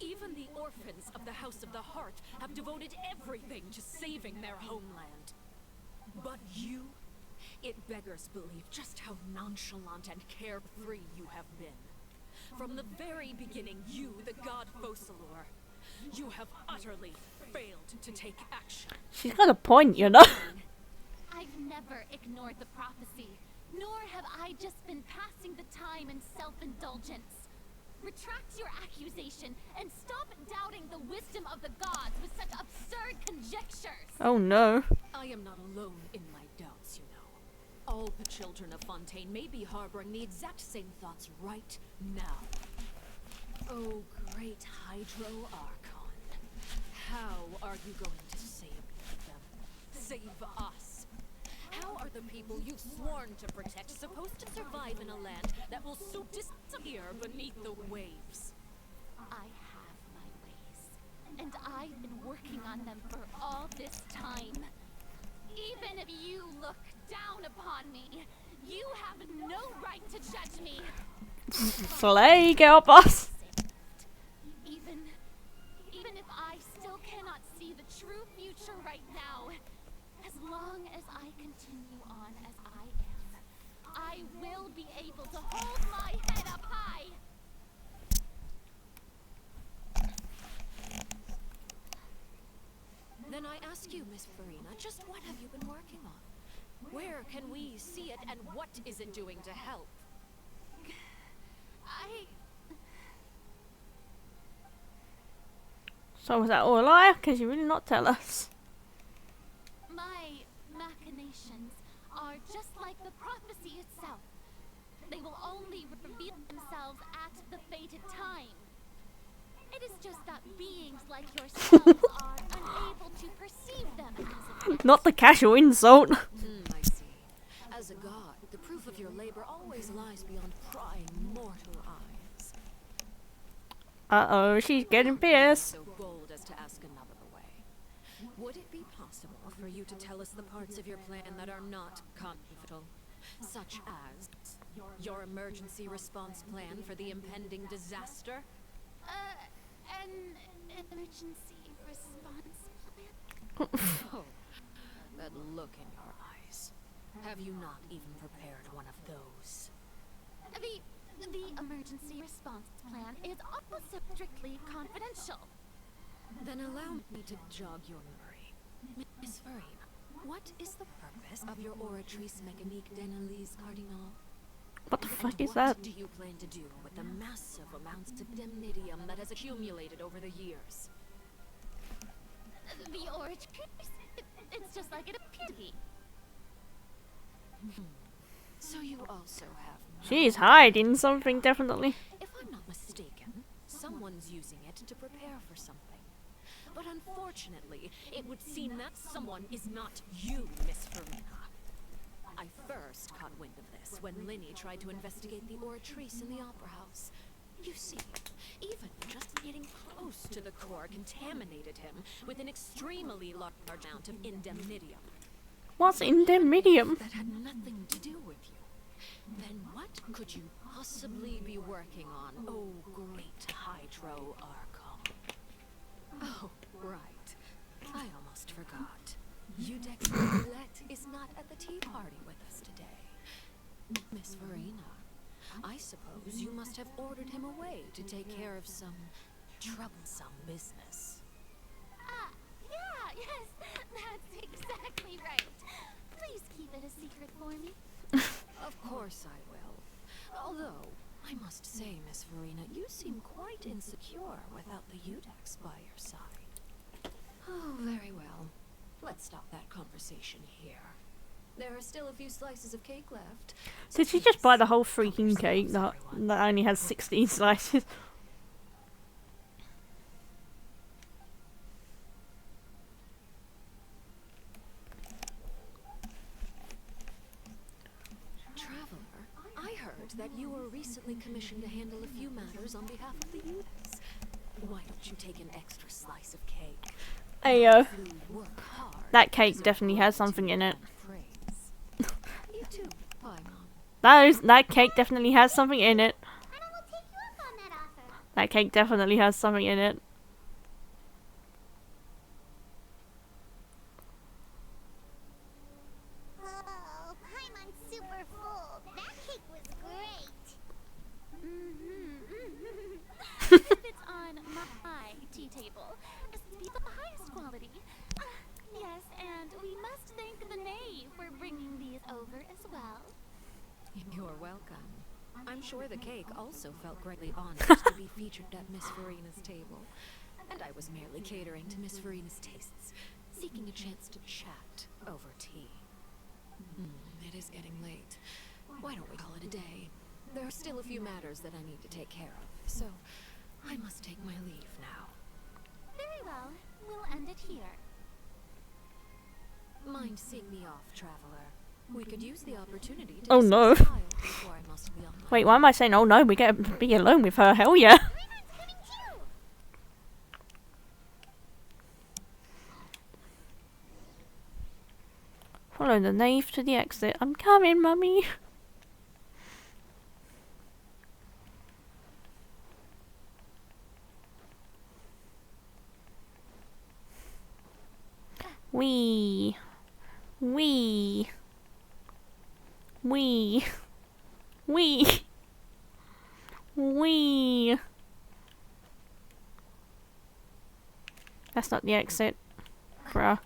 Even the orphans of the House of the Heart have devoted everything to saving their homeland. But you, it beggars belief just how nonchalant and carefree you have been. From the very beginning, you, the god Focalor, you have utterly failed to take action. She's got a point, you know. I've never ignored the prophecy, nor have I just been passing the time in self-indulgence. Retract your accusation and stop doubting the wisdom of the gods with such absurd conjectures. Oh no. I am not alone in my doubts, you know. All the children of Fontaine may be harboring the exact same thoughts right now. Oh, great Hydro Archon. How are you going to save them? Save us? How are the people you've sworn to protect supposed to survive in a land that will soon disappear beneath the waves? I have my ways, and I've been working on them for all this time. Even if you look down upon me, you have no right to judge me. Slay, girl boss. Even if I still cannot see the true future right now, as long as I continue on as I am, I will be able to hold my head up high. Then I ask you, Miss Farina, just what have you been working on? Where can we see it, and what is it doing to help? So was that all a lie? Because you really not tell us. My machinations are just like the prophecy itself. They will only reveal themselves at the fated time. It is just that beings like yourselves are unable to perceive them as of yet. Not the casual insult. I see. As As a god, the proof of your labor always lies beyond prying mortal eyes. Uh-oh, she's getting pissed. So bold as to ask another way. Would it be possible for you to tell us the parts of your plan that are not confidential, such as your emergency response plan for the impending disaster? An emergency response plan? Oh, that look in your eyes. Have you not even prepared one of those? The emergency response plan is also strictly confidential. Then allow me to jog your memory. Miss Farina, what is the purpose of your Oratrice Mécanique d'Analyse Cardinal? What the fuck And is that? what do you plan to do with the massive amounts of demnidium that has accumulated over the years? The Oratrice? It's just like it appeared to be. So you also have... She's hiding something, definitely. If I'm not mistaken, someone's using it to prepare for something. But unfortunately, it would seem that someone is not you, Miss Farina. I first caught wind of this when Linny tried to investigate the Oratrice in the Opera House. You see, even just getting close to the core contaminated him with an extremely large amount of indemnitium. What's indemnitium? That had nothing to do with you. Then what could you possibly be working on, oh great Hydro Archon? Oh, right. I almost forgot. Udex Roulette is not at the tea party with us today. Miss Farina, I suppose you must have ordered him away to take care of some troublesome business. Yeah, yes, that's exactly right. Please keep it a secret for me. Of course I will. Although, I must say, Miss Farina, you seem quite insecure without the Udex by your side. Oh, very well. Let's stop that conversation here. There are still a few slices of cake left. Did she just buy the whole freaking cake that only has 16 slices? Traveler, I heard that you were recently commissioned to handle a few matters on behalf of the Udex. Why don't you take an extra slice of cake? Ayo. That cake definitely has something in it. You too, Paimon. That cake definitely has something in it. And I will take you up on that offer. That cake definitely has something in it. Oh, Paimon's super full. That cake was great. If it's on my tea table, this would be the highest quality. Yes, and we must thank the Knave for bringing these over as well. You're welcome. I'm sure the cake also felt greatly honored to be featured at Miss Farina's table. And I was merely catering to Miss Farina's tastes, seeking a chance to chat over tea. It is getting late. Why don't we call it a day? There are still a few matters that I need to take care of, so I must take my leave now. Very well. We'll end it here. Mind seeing me off, traveler. We could use the opportunity to Oh no. discuss Kyle before I must be on my Wait, why am I saying oh no? We get to be alone with her. Hell yeah. Follow the knave to the exit. I'm coming, mummy. Wee. Wee. Wee. Wee. Wee. That's not the exit. Bruh.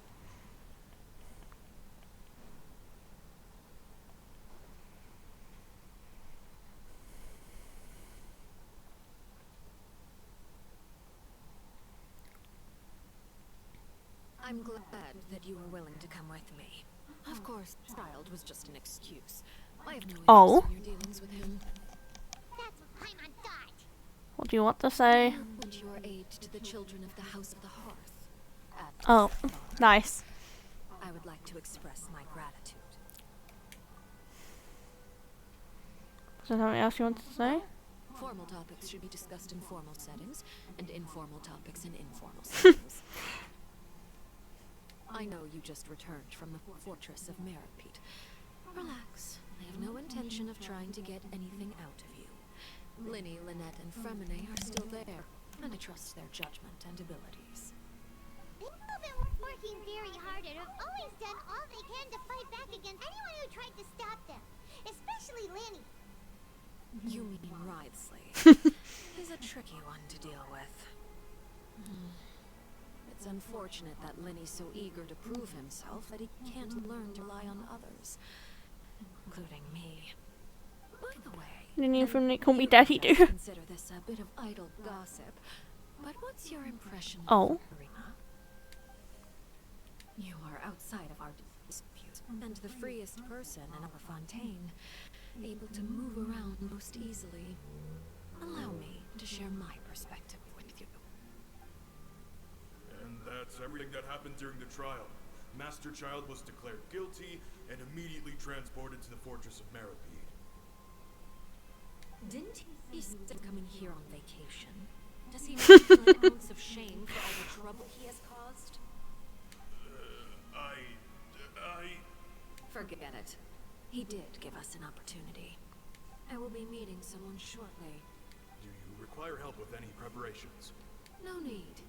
I'm glad that you were willing to come with me. Of course, child was just an excuse. I have no interest in your dealings with him. That's what Paimon thought. What do you want to say? And your aid to the children of the House of the Hearth. Oh, nice. I would like to express my gratitude. Is there something else you want to say? Formal topics should be discussed in formal settings, and informal topics in informal settings. I know you just returned from the fortress of Meripede. Relax. I have no intention of trying to get anything out of you. Linny, Lynette, and Fremine are still there, and I trust their judgment and abilities. People have been working very hard and have always done all they can to fight back against anyone who tried to stop them, especially Linny. You mean Wriothesley. He's a tricky one to deal with. It's unfortunate that Linny's so eager to prove himself that he can't learn to rely on others, including me. By the way, Linny from Nick call me daddy do. consider this a bit of idle gossip, but what's your impression of Farina? You are outside of our dispute, and the freest person in our Fontaine, able to move around most easily. Allow me to share my perspective with you. And that's everything that happened during the trial. Master Child was declared guilty and immediately transported to the Fortress of Meripede. Didn't he say coming here on vacation? Does he feel an ounce of shame for all the trouble he has caused? Forget it. He did give us an opportunity. I will be meeting someone shortly. Do you require help with any preparations? No need.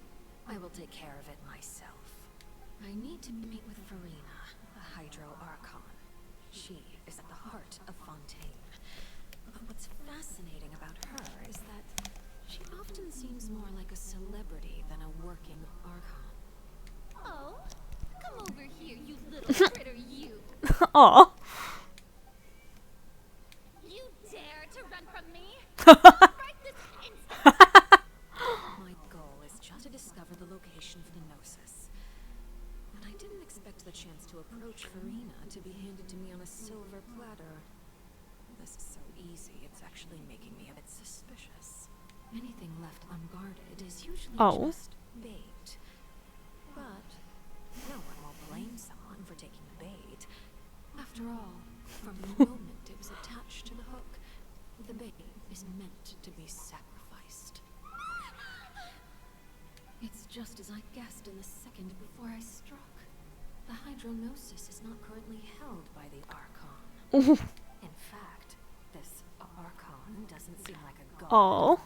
I will take care of it myself. I need to meet with Farina, the Hydro Archon. She is at the heart of Fontaine. But what's fascinating about her is that she often seems more like a celebrity than a working Archon. Oh, come over here, you little critter, you. Aw. You dare to run from me? My goal is just to discover the location of the Gnosis. And I didn't expect the chance to approach Farina to be handed to me on a silver platter. This is so easy, it's actually making me a bit suspicious. Anything left unguarded is usually just bait. But no one will blame someone for taking bait. After all, from the moment it was attached to the hook, the bait is meant to be sacrificed. It's just as I guessed in the second before I struck. The Hydronosis is not currently held by the Archon. In fact, this Archon doesn't seem like a god at all.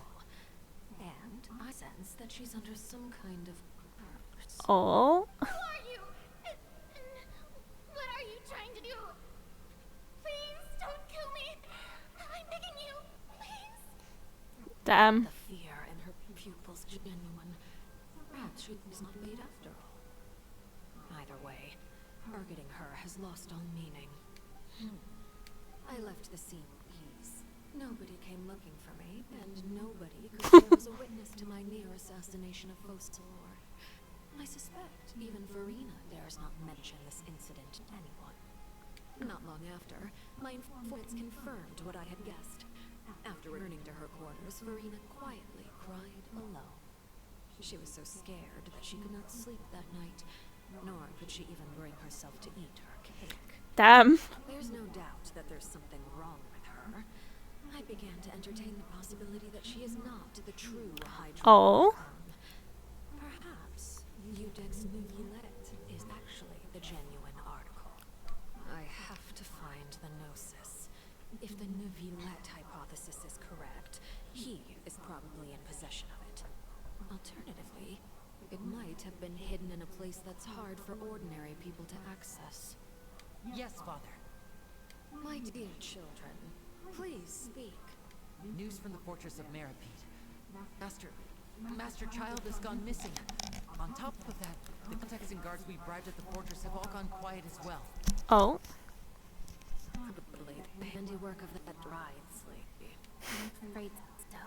And I sense that she's under some kind of curse. Oh. Who are you? And what are you trying to do? Please don't kill me. I'm begging you. Please. Damn. The fear in her pupils genuine. Perhaps she's not made after all. Either way, targeting her has lost all meaning. I left the scene with ease. Nobody came looking for me, and nobody could say I was a witness to my near assassination of Fossilor. I suspect even Farina dares not mention this incident to anyone. Not long after, my informants confirmed what I had guessed. After returning to her quarters, Farina quietly cried alone. She was so scared that she could not sleep that night, nor could she even bring herself to eat her cake. Damn. There's no doubt that there's something wrong with her. I began to entertain the possibility that she is not the true Hydro. Perhaps Udex Nuvillette is actually the genuine article. I have to find the Gnosis. If the Nuvillette hypothesis is correct, he is probably in possession of it. Alternatively, it might have been hidden in a place that's hard for ordinary people to access. Yes, Father. My dear children, please speak. News from the Fortress of Meripede. Master Child has gone missing. On top of that, the contacts and guards we bribed at the fortress have all gone quiet as well. Oh. Probably the handiwork of that Wriothesley. I'm afraid so.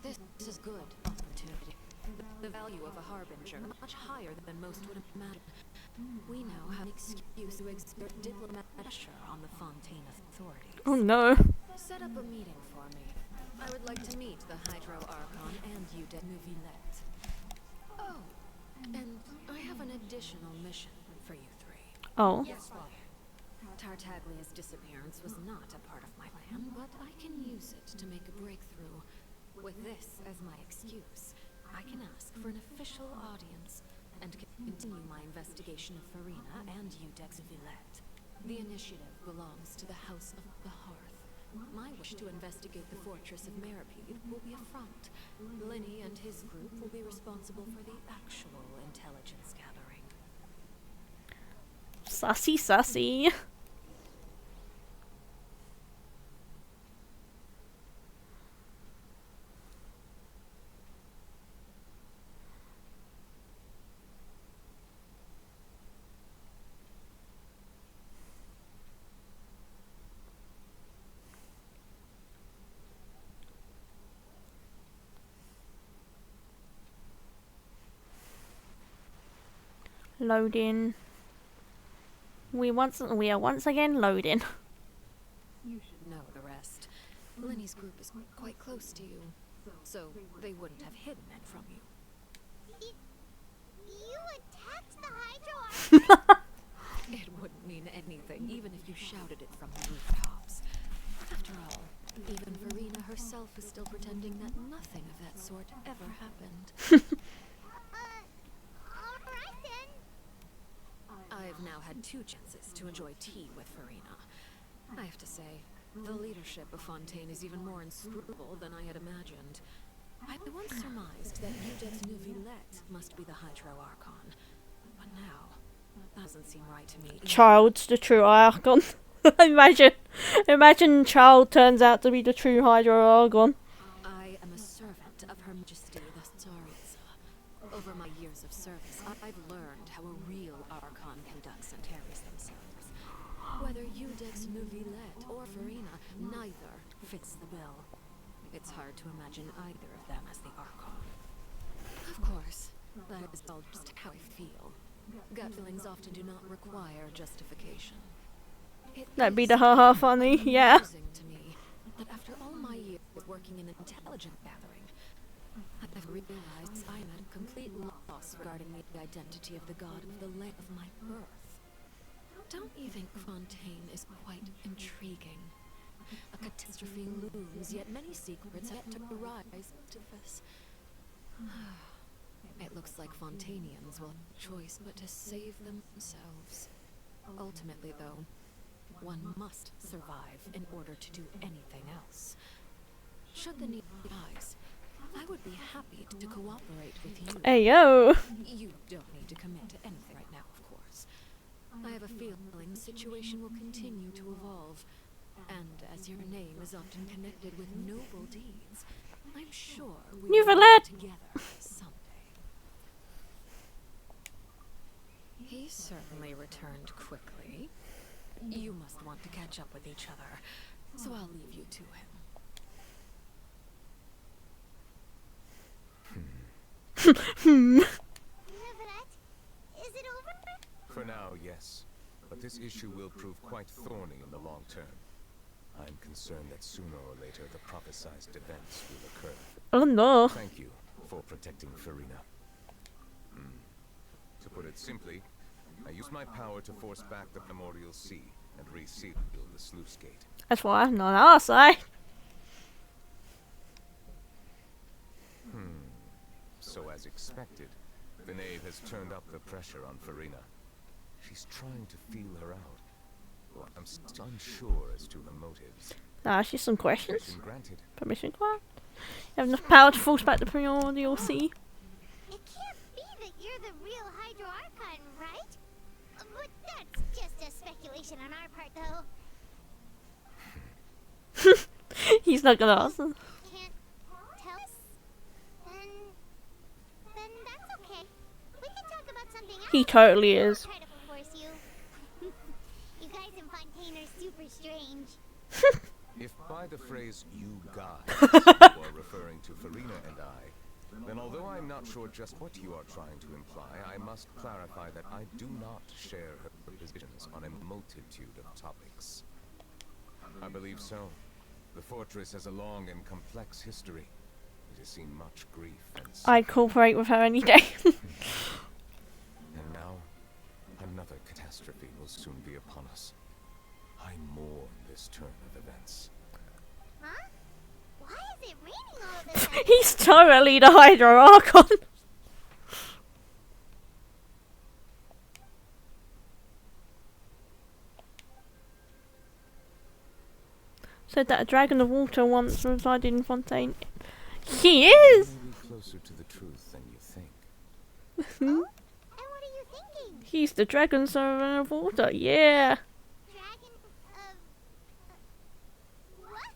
This is good opportunity. The value of a harbinger much higher than most would imagine. We now have an excuse to exert diplomatic pressure on the Fontaine authorities. Oh no. Set up a meeting for me. I would like to meet the Hydro Archon and Udex Nuvillette. Oh, and I have an additional mission for you three. Oh. Yes, Father. Tartaglia's disappearance was not a part of my plan, but I can use it to make a breakthrough. With this as my excuse, I can ask for an official audience and continue my investigation of Farina and Udex Villette. The initiative belongs to the House of the Hearth. My wish to investigate the fortress of Meripede will be a front. Linny and his group will be responsible for the actual intelligence gathering. Sassy, sassy. Loading. We are once again loading. You should know the rest. Linny's group is quite close to you, so they wouldn't have hidden it from you. You attacked the Hydro It wouldn't mean anything, even if you shouted it from the rooftops. After all, even Farina herself is still pretending that nothing of that sort ever happened. Alright then. I've now had 2 chances to enjoy tea with Farina. I have to say, the leadership of Fontaine is even more inscrutable than I had imagined. I once surmised that Udex Villette must be the Hydro Archon, but now, that doesn't seem right to me. Child's the true Archon. Imagine Child turns out to be the true Hydro Archon. I am a servant of Her Majesty the Tsaritsa. Over my years of service, I've learned how a real Archon conducts and carries themselves. Whether Udex Villette or Farina, neither fits the bill. It's hard to imagine either of them as the Archon. Of course, that is all just how I feel. Gut feelings often do not require justification. That'd be the haha funny, yeah. To me that after all my years working in intelligence gathering, I've realized I am at a complete loss regarding the identity of the god of the land of my birth. Don't you think Fontaine is quite intriguing? A catastrophe looms, yet many secrets have to rise to this. It looks like Fontainians will have a choice but to save themselves. Ultimately, though, one must survive in order to do anything else. Should the need arise, I would be happy to cooperate with you. Hey yo! You don't need to commit to anything right now, of course. I have a feeling the situation will continue to evolve. And as your name is often connected with noble deeds, I'm sure we will work together someday. He certainly returned quickly. You must want to catch up with each other, so I'll leave you to him. Is it over? For now, yes. But this issue will prove quite thorny in the long term. I'm concerned that sooner or later the prophesized events will occur. Oh no. Thank you for protecting Farina. To put it simply, I used my power to force back the Primordial Sea and reseal the sluice gate. That's why I'm not on our side. So as expected, the knave has turned up the pressure on Farina. She's trying to feel her out. Well, I'm still unsure as to her motives. Ask you some questions. Permission granted. Permission granted. You have enough power to force back the Primordial Sea. It can't be that you're the real Hydro Archon, right? But that's just a speculation on our part, though. He's not gonna answer. Can't tell us? Then that's okay. We can talk about something else. He totally is. Try to force you. You guys in Fontaine are super strange. If by the phrase "you guys" you are referring to Farina and I, then although I'm not sure just what you are trying to imply, I must clarify that I do not share her positions on a multitude of topics. I believe so. The fortress has a long and complex history. It has seen much grief and I'd cooperate with her any day. And now, another catastrophe will soon be upon us. I mourn this turn of events. Huh? Why is it raining all of a sudden? He's totally the Hydro Archon. Said that a dragon of water once resided in Fontaine. He is! Maybe closer to the truth than you think. And what are you thinking? He's the dragon servant of water, yeah! Dragon of... what?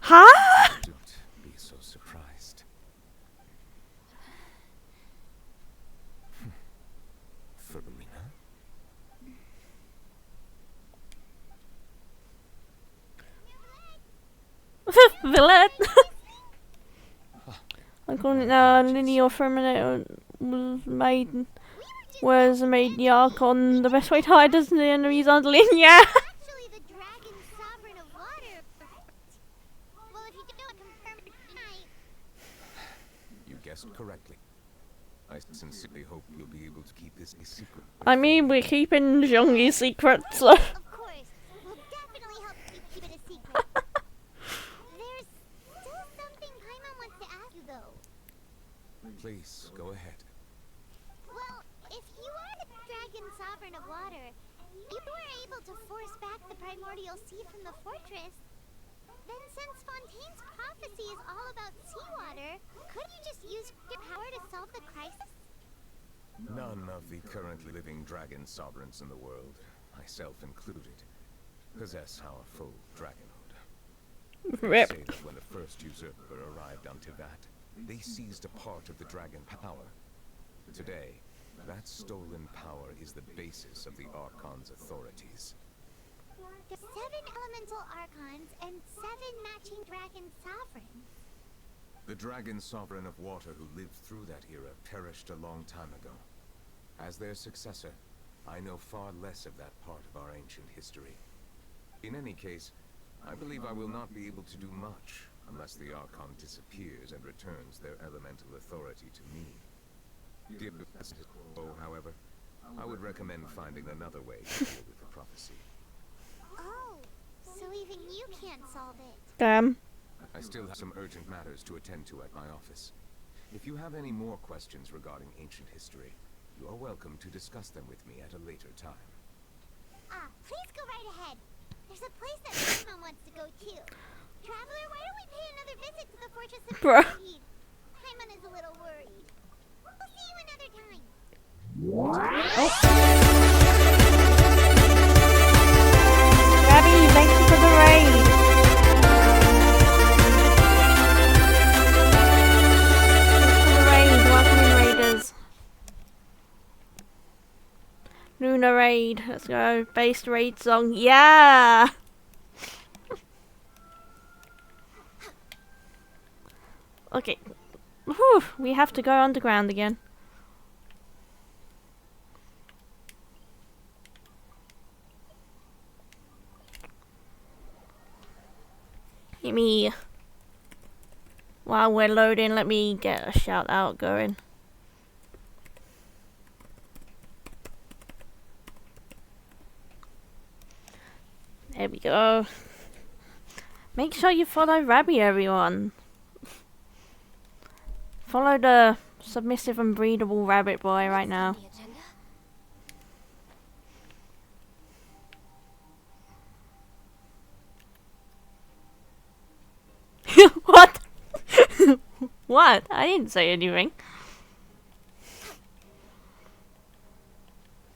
Huh? Don't be so surprised. Farina? Villette! According to linear Terminator was made the Archon. The best way to hide is the enemies underling, yeah! Actually, the dragon sovereign of water. Well, if you don't confirm it tonight. You guessed correctly. I sincerely hope you'll be able to keep this a secret. I mean, we're keeping Zhongyi's secret, so... Of course, we'll definitely help you keep it a secret. There's still something Paimon wants to ask you, though. Please, go ahead. Well, if you are the dragon sovereign of water, you were able to force back the primordial sea from the fortress, then since Fontaine's prophecy is all about seawater, couldn't you just use your power to solve the crisis? None of the currently living dragon sovereigns in the world, myself included, possess our full dragonhood. Rip. They say that when the first usurper arrived on Tivat, they seized a part of the dragon power. Today, that stolen power is the basis of the Archon's authorities. There's 7 elemental archons and 7 matching dragon sovereigns. The dragon sovereign of water who lived through that era perished a long time ago. As their successor, I know far less of that part of our ancient history. In any case, I believe I will not be able to do much unless the Archon disappears and returns their elemental authority to me. However, I would recommend finding another way to deal with the prophecy. Oh, so even you can't solve it. Damn. I still have some urgent matters to attend to at my office. If you have any more questions regarding ancient history, you are welcome to discuss them with me at a later time. Please go right ahead. There's a place that Paimon wants to go too. Traveler, why don't we pay another visit to the Fortress of Bruh. Peace? Paimon is a little worried. We'll see you another time. Gabby, thank you for the raid. Thanks for the raid. Welcome in, Raiders. Lunar raid. Let's go. Based raid song. Yeah! Okay. Whew, we have to go underground again. Let me, while we're loading, let me get a shout out going. There we go. Make sure you follow Rabbi, everyone. Follow the submissive and breedable rabbit boy right now. What? What? I didn't say anything.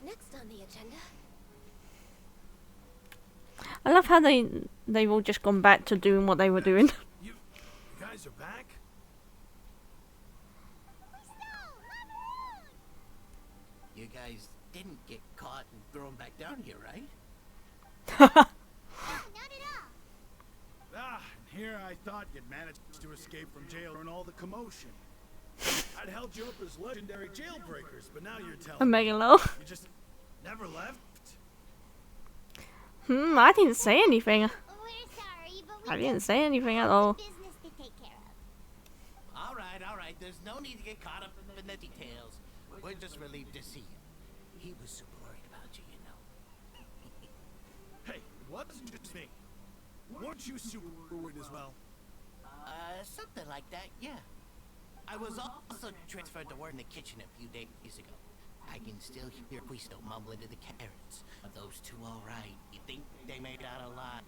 Next on the agenda. I love how they've all just gone back to doing what they were doing. You guys are back? You guys didn't get caught and thrown back down here, right? And here I thought you'd managed to escape from jail and all the commotion. I'd held you up as legendary jailbreakers, but now you're telling me Megalo. you just never left? I didn't say anything. We're sorry, but I didn't say anything at all. business to take care of. All right. There's no need to get caught up in the details. We're just relieved to see you. He was super worried about you, you know. Weren't you superwood as well? Something like that, yeah. I was also transferred to work in the kitchen a few days ago. I can still hear Quisto mumbling to the carrots. Are those two alright? You think they made it out alive?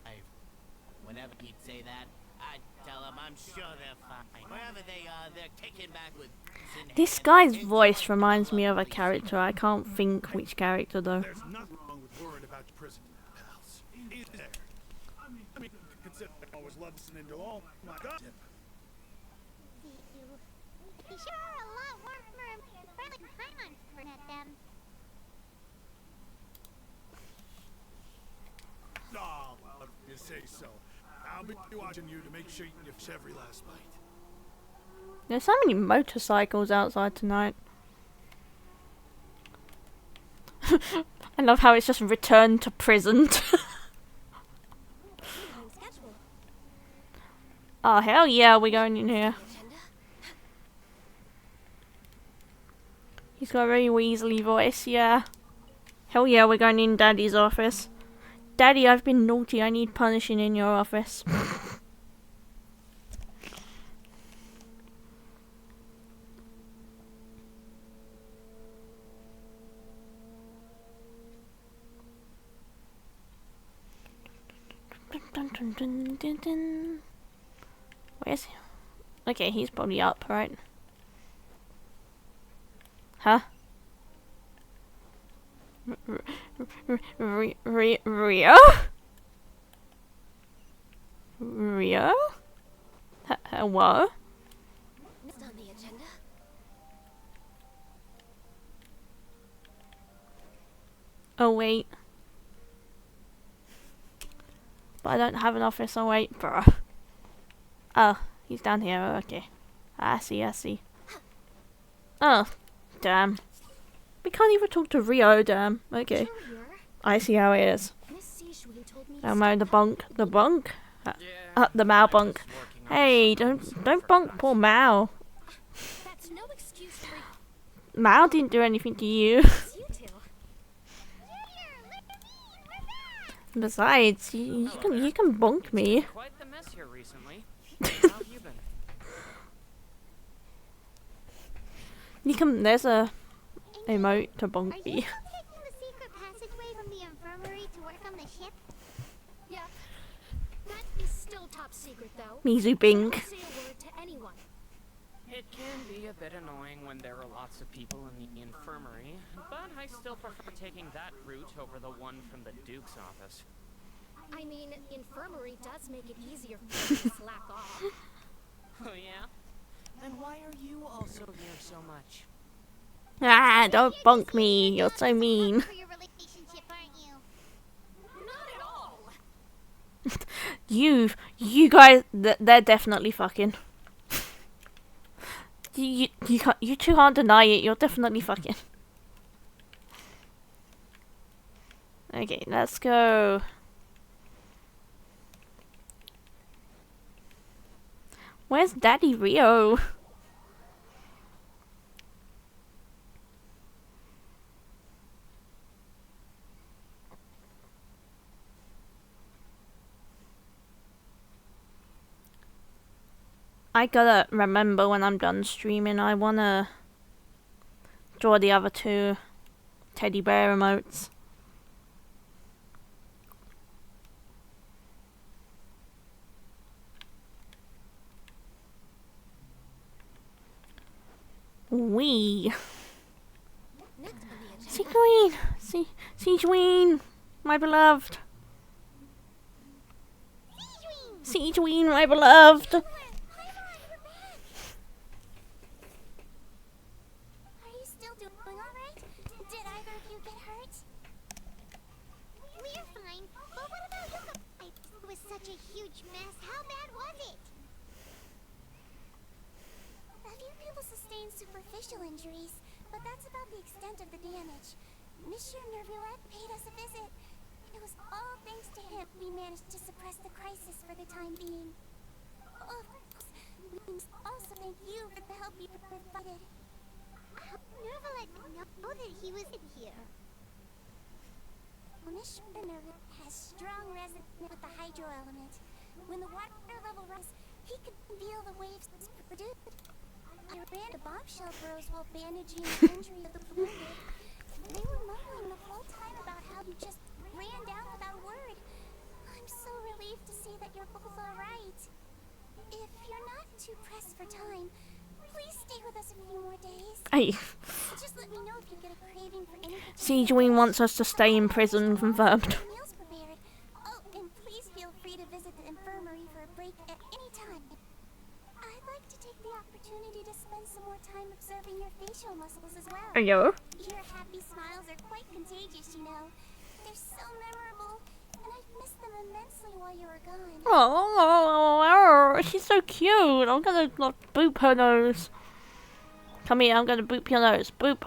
Whenever he'd say that, I'd tell him I'm sure they're fine. Wherever they are, they're kicking back with... This guy's voice reminds me of a character. I can't think which character though. There's nothing wrong with worrying about your prison pals. Is there? I mean, consider I always love listening to all my gossip. You sure are a lot warmer and friendly than Paimon met them. Oh, well, if you say so. I'll be watching you to make sure you finish every last bite. There's so many motorcycles outside tonight. I love how it's just returned to prison. Oh hell yeah, we're going in here. He's got a very Weasley voice, yeah. Hell yeah, we're going in Daddy's office. Daddy, I've been naughty, I need punishing in your office. Where's he? Okay, he's probably up, right? Huh? Rio? Rio? Hello? Next on the agenda. Oh wait. But I don't have an office. Oh wait, bruh. Oh, he's down here. Okay. I see. Oh, damn. We can't even talk to Rio, damn. Okay. I see how it is. Oh my, the bunk. The bunk? The Mao bunk. Hey, don't bunk poor Mao. Mao didn't do anything to you. Besides, you can bunk me. Quite the mess here recently. How have you been? You can. There's a emote to bunk me. Are you taking the secret passageway from the infirmary to work on the ship? Yeah. That is still top secret, though. Mizu Bing. Don't say a word to anyone. It can be a bit annoying when there are lots of people in the infirmary, but I still prefer taking that route over the one from the Duke's office. I mean, infirmary does make it easier for you to slack off. Oh yeah? Then why are you also here so much? Ah, don't bunk me. You're so mean. For your relationship, aren't you? Not at all. You guys, they're definitely fucking. You two can't deny it. You're definitely fucking. Okay, let's go. Where's Daddy Rio? I gotta remember when I'm done streaming, I wanna draw the other two teddy bear emotes. Wee. Sigeween! Sigeween! My beloved! Sigeween, my beloved! Are you still doing alright? Did either of you get hurt? We're fine, but what about Yuka? It was such a huge mess. How bad was it? A few people sustained superficial injuries, but that's about the extent of the damage. Monsieur Nervillette paid us a visit. It was all thanks to him we managed to suppress the crisis for the time being. Of course, we must also thank you for the help you provided. How did Nervillette know that he was in here? Well, Monsieur Nervillette has strong resonance with the hydro element. When the water level rises, he can feel the waves produce. I ran to bombshell bros while bandaging the injury of the wounded. They were mumbling the whole time about how you just ran down without a word. I'm so relieved to see that you're both alright. If you're not too pressed for time, please stay with us a few more days. Hey. Just let me know if you get a craving for anything. Siegeween wants us to stay in prison, confirmed. Meals prepared. Oh, and please feel free to visit the infirmary for a break at any time. I'd like to take the opportunity to spend some more time observing your facial muscles as well. Yo. Your happy smiles are quite contagious, you know. They're so memorable, and I've missed them immensely while you were gone. Oh, she's so cute. I'm gonna like, boop her nose. Come here, I'm gonna boop your nose. Boop.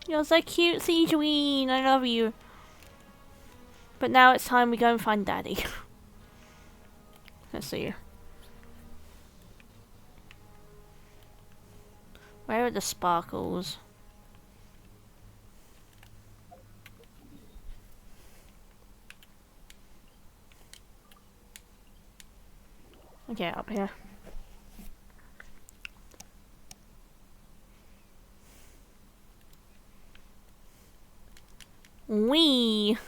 You're so cute, Siegeween. I love you. But now it's time we go and find Daddy. Let's see. Where are the sparkles? Okay, up here. Wee.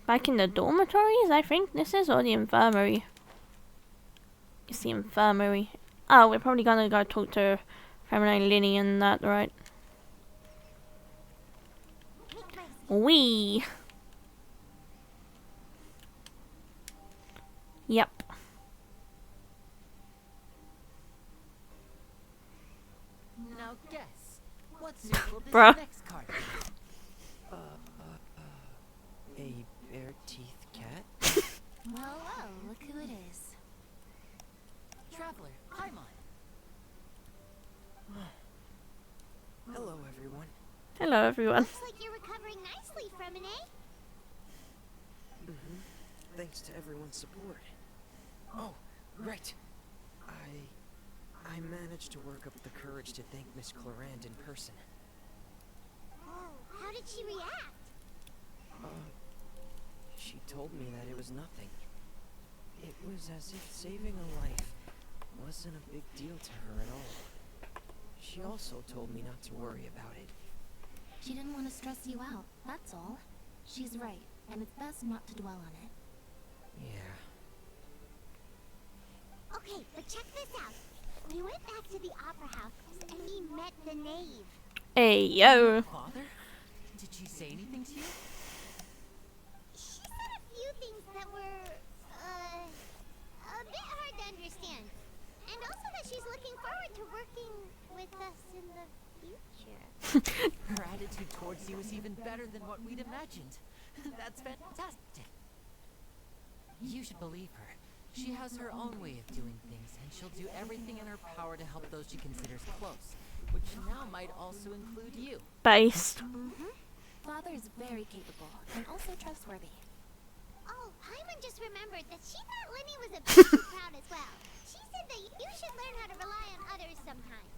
Back in the dormitories, I think this is, or the infirmary. It's the infirmary. Oh, we're probably gonna go talk to Feminine Linny and that, right? Wee. Yep. Now guess, what circled this Bruh. next card? A bare-teethed cat? Well, well, look who it is. Traveler, Paimon. Hello, everyone. Hello, everyone. Looks like you're recovering nicely from an eh? Thanks to everyone's support. Oh, right. I managed to work up the courage to thank Miss Clarant in person. Oh, how did she react? She told me that it was nothing. It was as if saving a life wasn't a big deal to her at all. She also told me not to worry about it. She didn't want to stress you out, that's all. She's right, and it's best not to dwell on it. Yeah. Okay, but check this out. We went back to the opera house and we met the knave. Hey, yo. Father? Did she say anything to you? She said a few things that were, a bit hard to understand. And also that she's looking forward to working with us in the future. Her attitude towards you is even better than what we'd imagined. That's fantastic. You should believe her. She has her own way of doing things, and she'll do everything in her power to help those she considers close, which now might also include you. Based. Father is very capable, and also trustworthy. Oh, Paimon just remembered that she thought Linny was a bit too proud as well. She said that you should learn how to rely on others sometimes.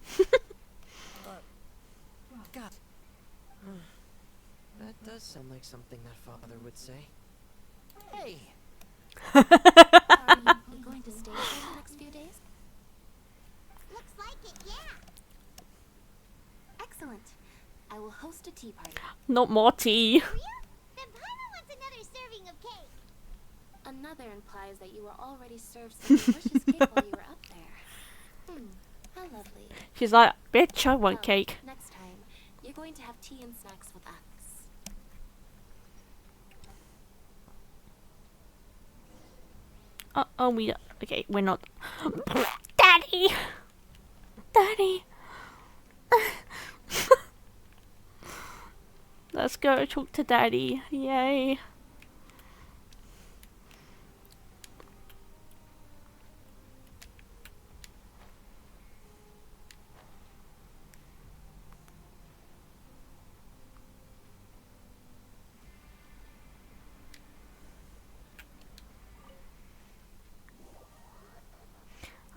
God. That does sound like something that father would say. Hey! Are you going to stay for the next few days? Looks like it, yeah. Excellent. I will host a tea party. Not more tea. Then Paimon wants another serving of cake. Another implies that you were already served some delicious cake while you were up there. How lovely. She's like, bitch, I want Well, cake. Next time, you're going to have tea and snacks with us. Oh, okay, we're not. Daddy! Daddy! Let's go talk to Daddy. Yay.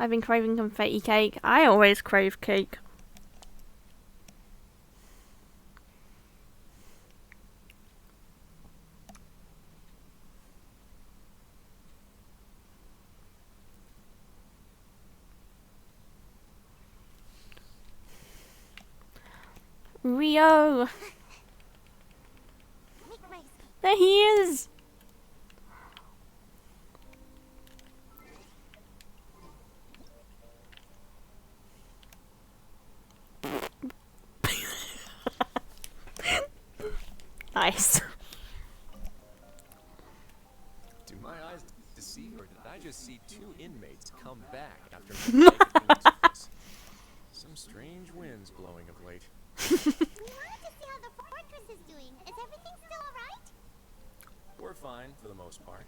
I've been craving confetti cake. I always crave cake. Rio! There he is! Nice. Do my eyes deceive, or did I just see two inmates come back after making service? Some strange winds blowing of late. We wanted to see how the fortress is doing. Is everything still alright? We're fine, for the most part.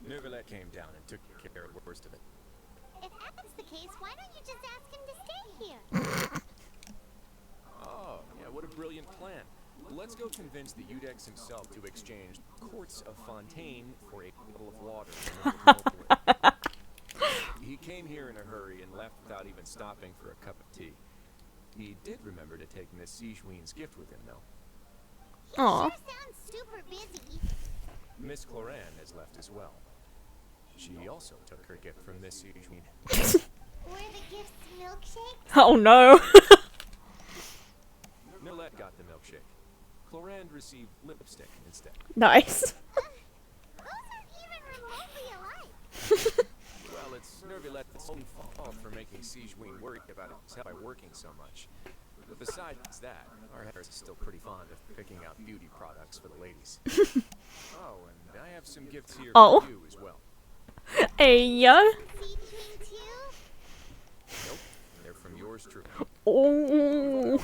Neuvillette came down and took care of the worst of it. If that's the case, why don't you just ask him to stay here? Oh, yeah, what a brilliant plan. Let's go convince the Udex himself to exchange quarts of Fontaine for a bottle of water. He came here in a hurry and left without even stopping for a cup of tea. He did remember to take Miss Sigewinne's gift with him, though. He sure sounds super busy. Miss Cloran has left as well. She also took her gift from Miss Sigewinne. Were the gifts milkshakes? Oh no! Neuvillette got the milkshake. Cloran received lipstick instead. Nice. Those aren't even remotely alike. Well, it's Neuvillette's own fault for making Sigewinne worry about himself by working so much. But besides that, our Harris is still pretty fond of picking out beauty products for the ladies. Oh, and I have some gifts here for you as well. Hey, yo. Nope, they're from yours truly. Oh.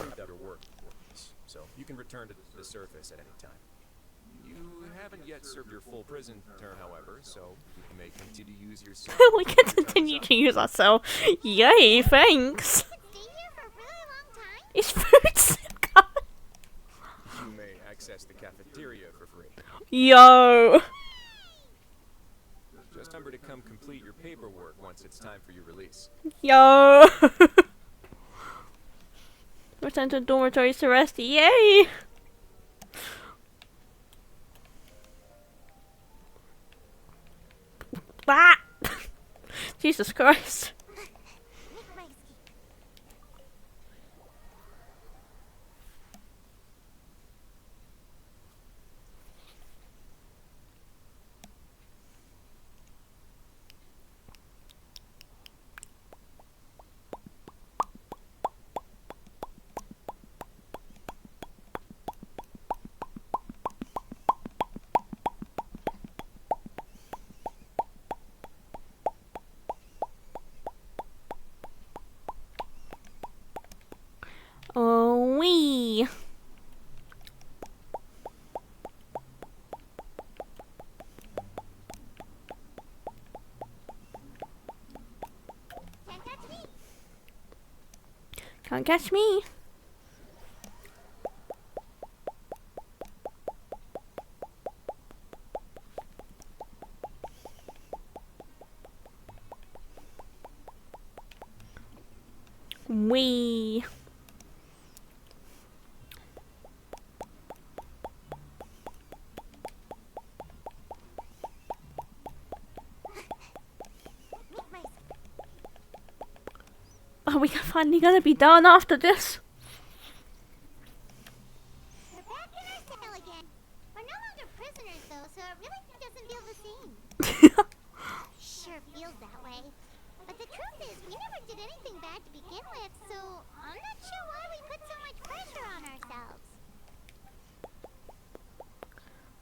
So you can return to the surface at any time. You haven't yet served your full prison term, however, so you may continue to use your cell. We can continue to use our cell. Yay, thanks. It's food. You may access the cafeteria for free. Yo. Just remember to come complete your paperwork once it's time for your release. Yo. Return to dormitories to rest. Yay. Ah! Jesus Christ. Oh, wee. Can't catch me. Wee. Are we finally gonna be done after this? We're back in our cell again. We're no longer prisoners though, so it really doesn't feel the same. Sure feels that way. But the truth is, we never did anything bad to begin with, so I'm not sure why we put so much pressure on ourselves.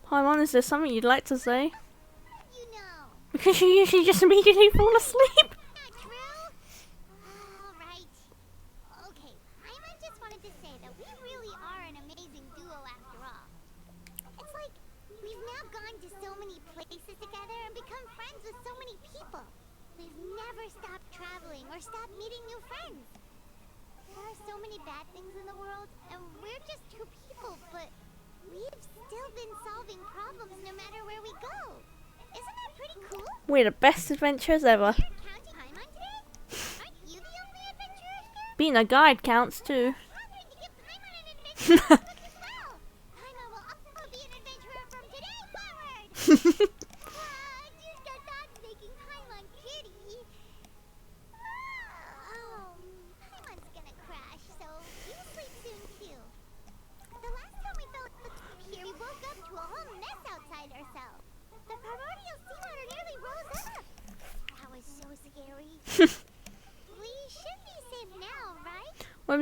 Paimon, is there something you'd like to say? You know. Because you usually just immediately fall asleep. Not true? Alright. Okay, I just wanted to say that we really are an amazing duo after all. It's like, we've now gone to so many places together and become friends with so many people. We've never stopped traveling or stopped meeting new friends. There are so many bad things in the world, and we're just two people, but we've still been solving problems no matter where we go. Isn't that pretty cool? We're the best adventurers ever. Counting Paimon today? Aren't you the only adventurer here? Being a guide counts too. Paimon will also be an adventurer from today forward. Just got done making Paimon giddy. Paimon's gonna crash, so you sleep soon too.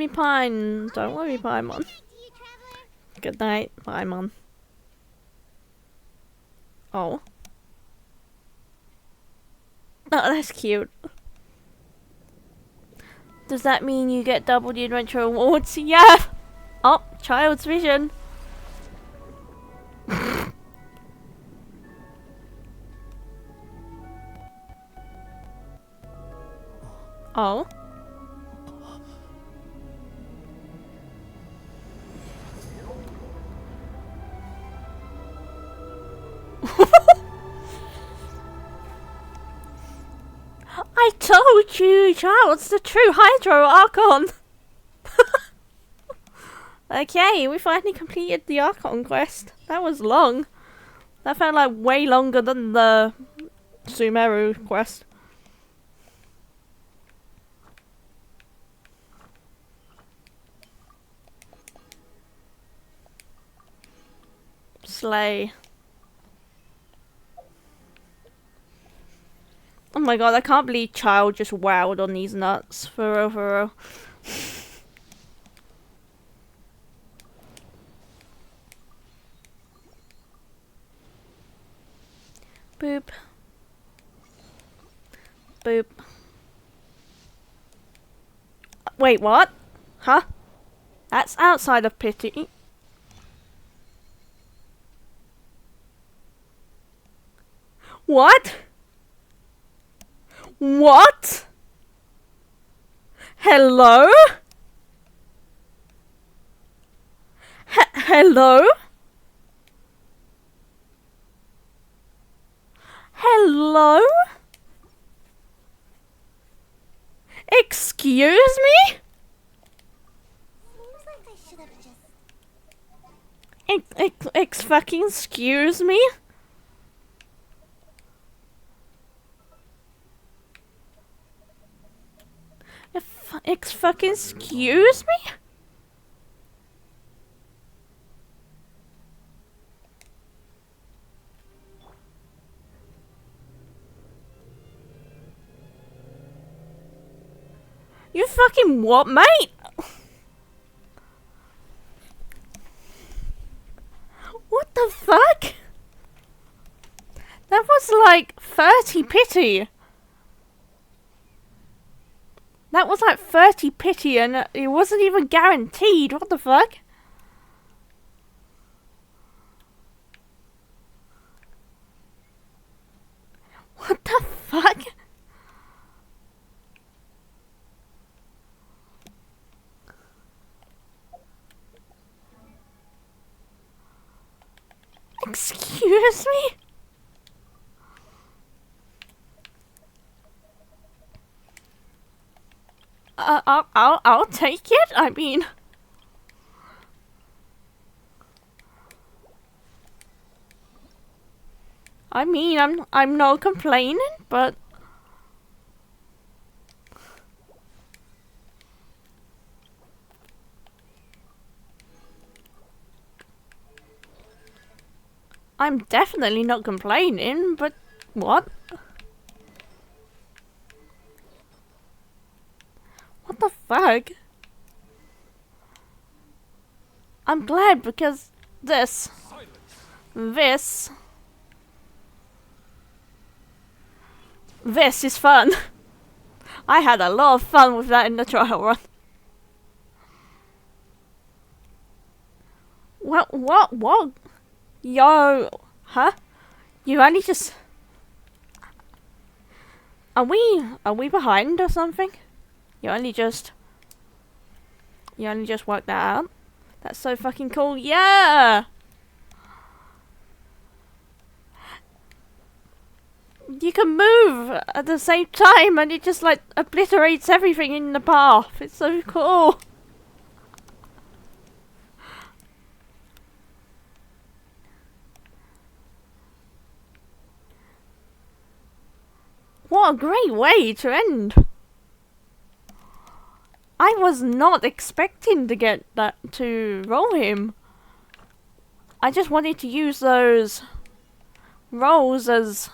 me, Pine. Don't worry, Paimon. Good night, Paimon. Oh. Oh, that's cute. Does that mean you get double the adventure awards? Yeah! Oh, child's vision. Oh. I told you, Child's the true Hydro Archon. Okay, we finally completed the Archon quest. That was long. That felt like way longer than the Sumeru quest. Slay. Oh my god, I can't believe Child just wowed on these nuts. For real, for real. Boop. Boop. Wait, what? Huh? That's outside of pity. What? What? Hello? Hello? Hello? Excuse me? Seems like I should have just... Fucking excuse me? Fucking excuse me? You fucking what, mate? What the fuck? That was like 30 pity. That was like 30 pity and it wasn't even guaranteed. What the fuck? What the fuck? Excuse me? I'll take it. I mean, I'm not complaining, but I'm definitely not complaining, but what? What the fuck? I'm glad because this is fun. I had a lot of fun with that in the trial run. What? Yo, huh? You only just... Are we behind or something? You only just worked that out? That's so fucking cool. Yeah! You can move at the same time and it just like obliterates everything in the path. It's so cool. What a great way to end. I was not expecting to get that to roll him. I just wanted to use those rolls as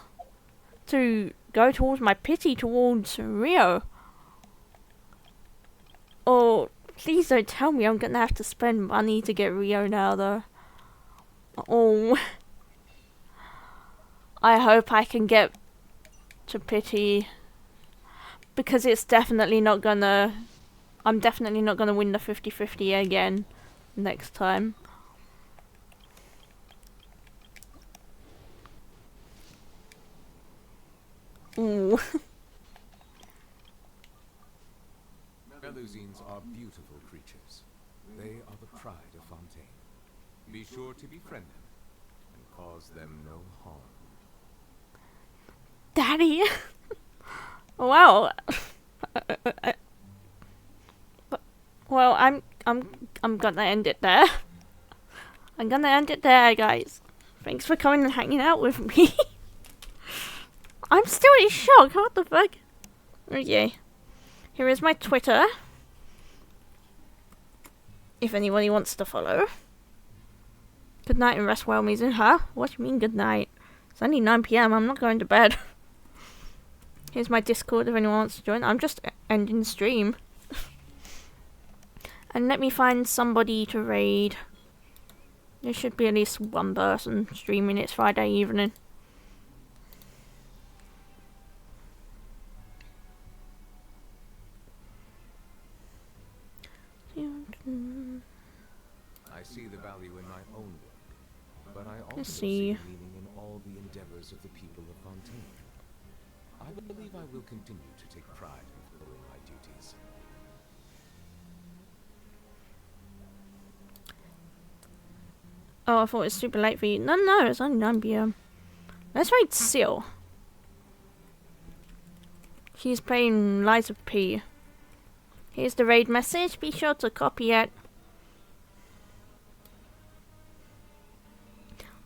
to go towards my pity towards Rio. Or Please don't tell me I'm gonna have to spend money to get Rio now, though. Oh. I hope I can get to Pity. Because it's definitely not gonna... I'm definitely not gonna win the 50-50 again next time. Ooh. Melusines are beautiful creatures. They are the pride of Fontaine. Be sure to befriend them and cause them no harm. Daddy. Wow. Well, I'm gonna end it there. I'm gonna end it there, guys. Thanks for coming and hanging out with me. I'm still in shock. What the fuck? Okay. Here is my Twitter. If anybody wants to follow. Good night and rest well, Mizun. Huh? What do you mean good night? It's only 9 PM. I'm not going to bed. Here's my Discord if anyone wants to join. I'm just ending the stream. And let me find somebody to raid. There should be at least one person streaming. It's Friday evening. I see the value in my own work, but I also Let's see see. meaning in all the endeavors of the people of Fontaine. I believe I will continue to take pride in fulfilling my duties. Oh, I thought it was super late for you. No, it's only 9 PM. Let's raid Seal. She's playing Liza P. Here's the raid message. Be sure to copy it.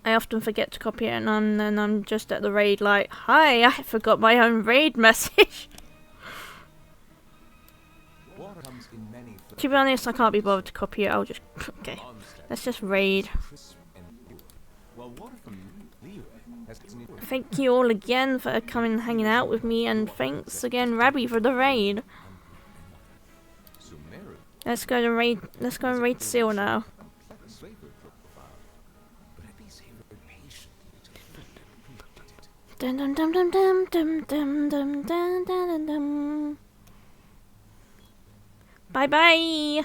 I often forget to copy it and then I'm just at the raid like, hi, I forgot my own raid message. To be honest, I can't be bothered to copy it. I'll just... Okay. Let's just raid. Thank you all again for coming and hanging out with me, and thanks again, Rabbi, for the raid. Let's go and raid Seal now. Dum dum dum dum dum dum dum dum dum dum dum. Bye bye.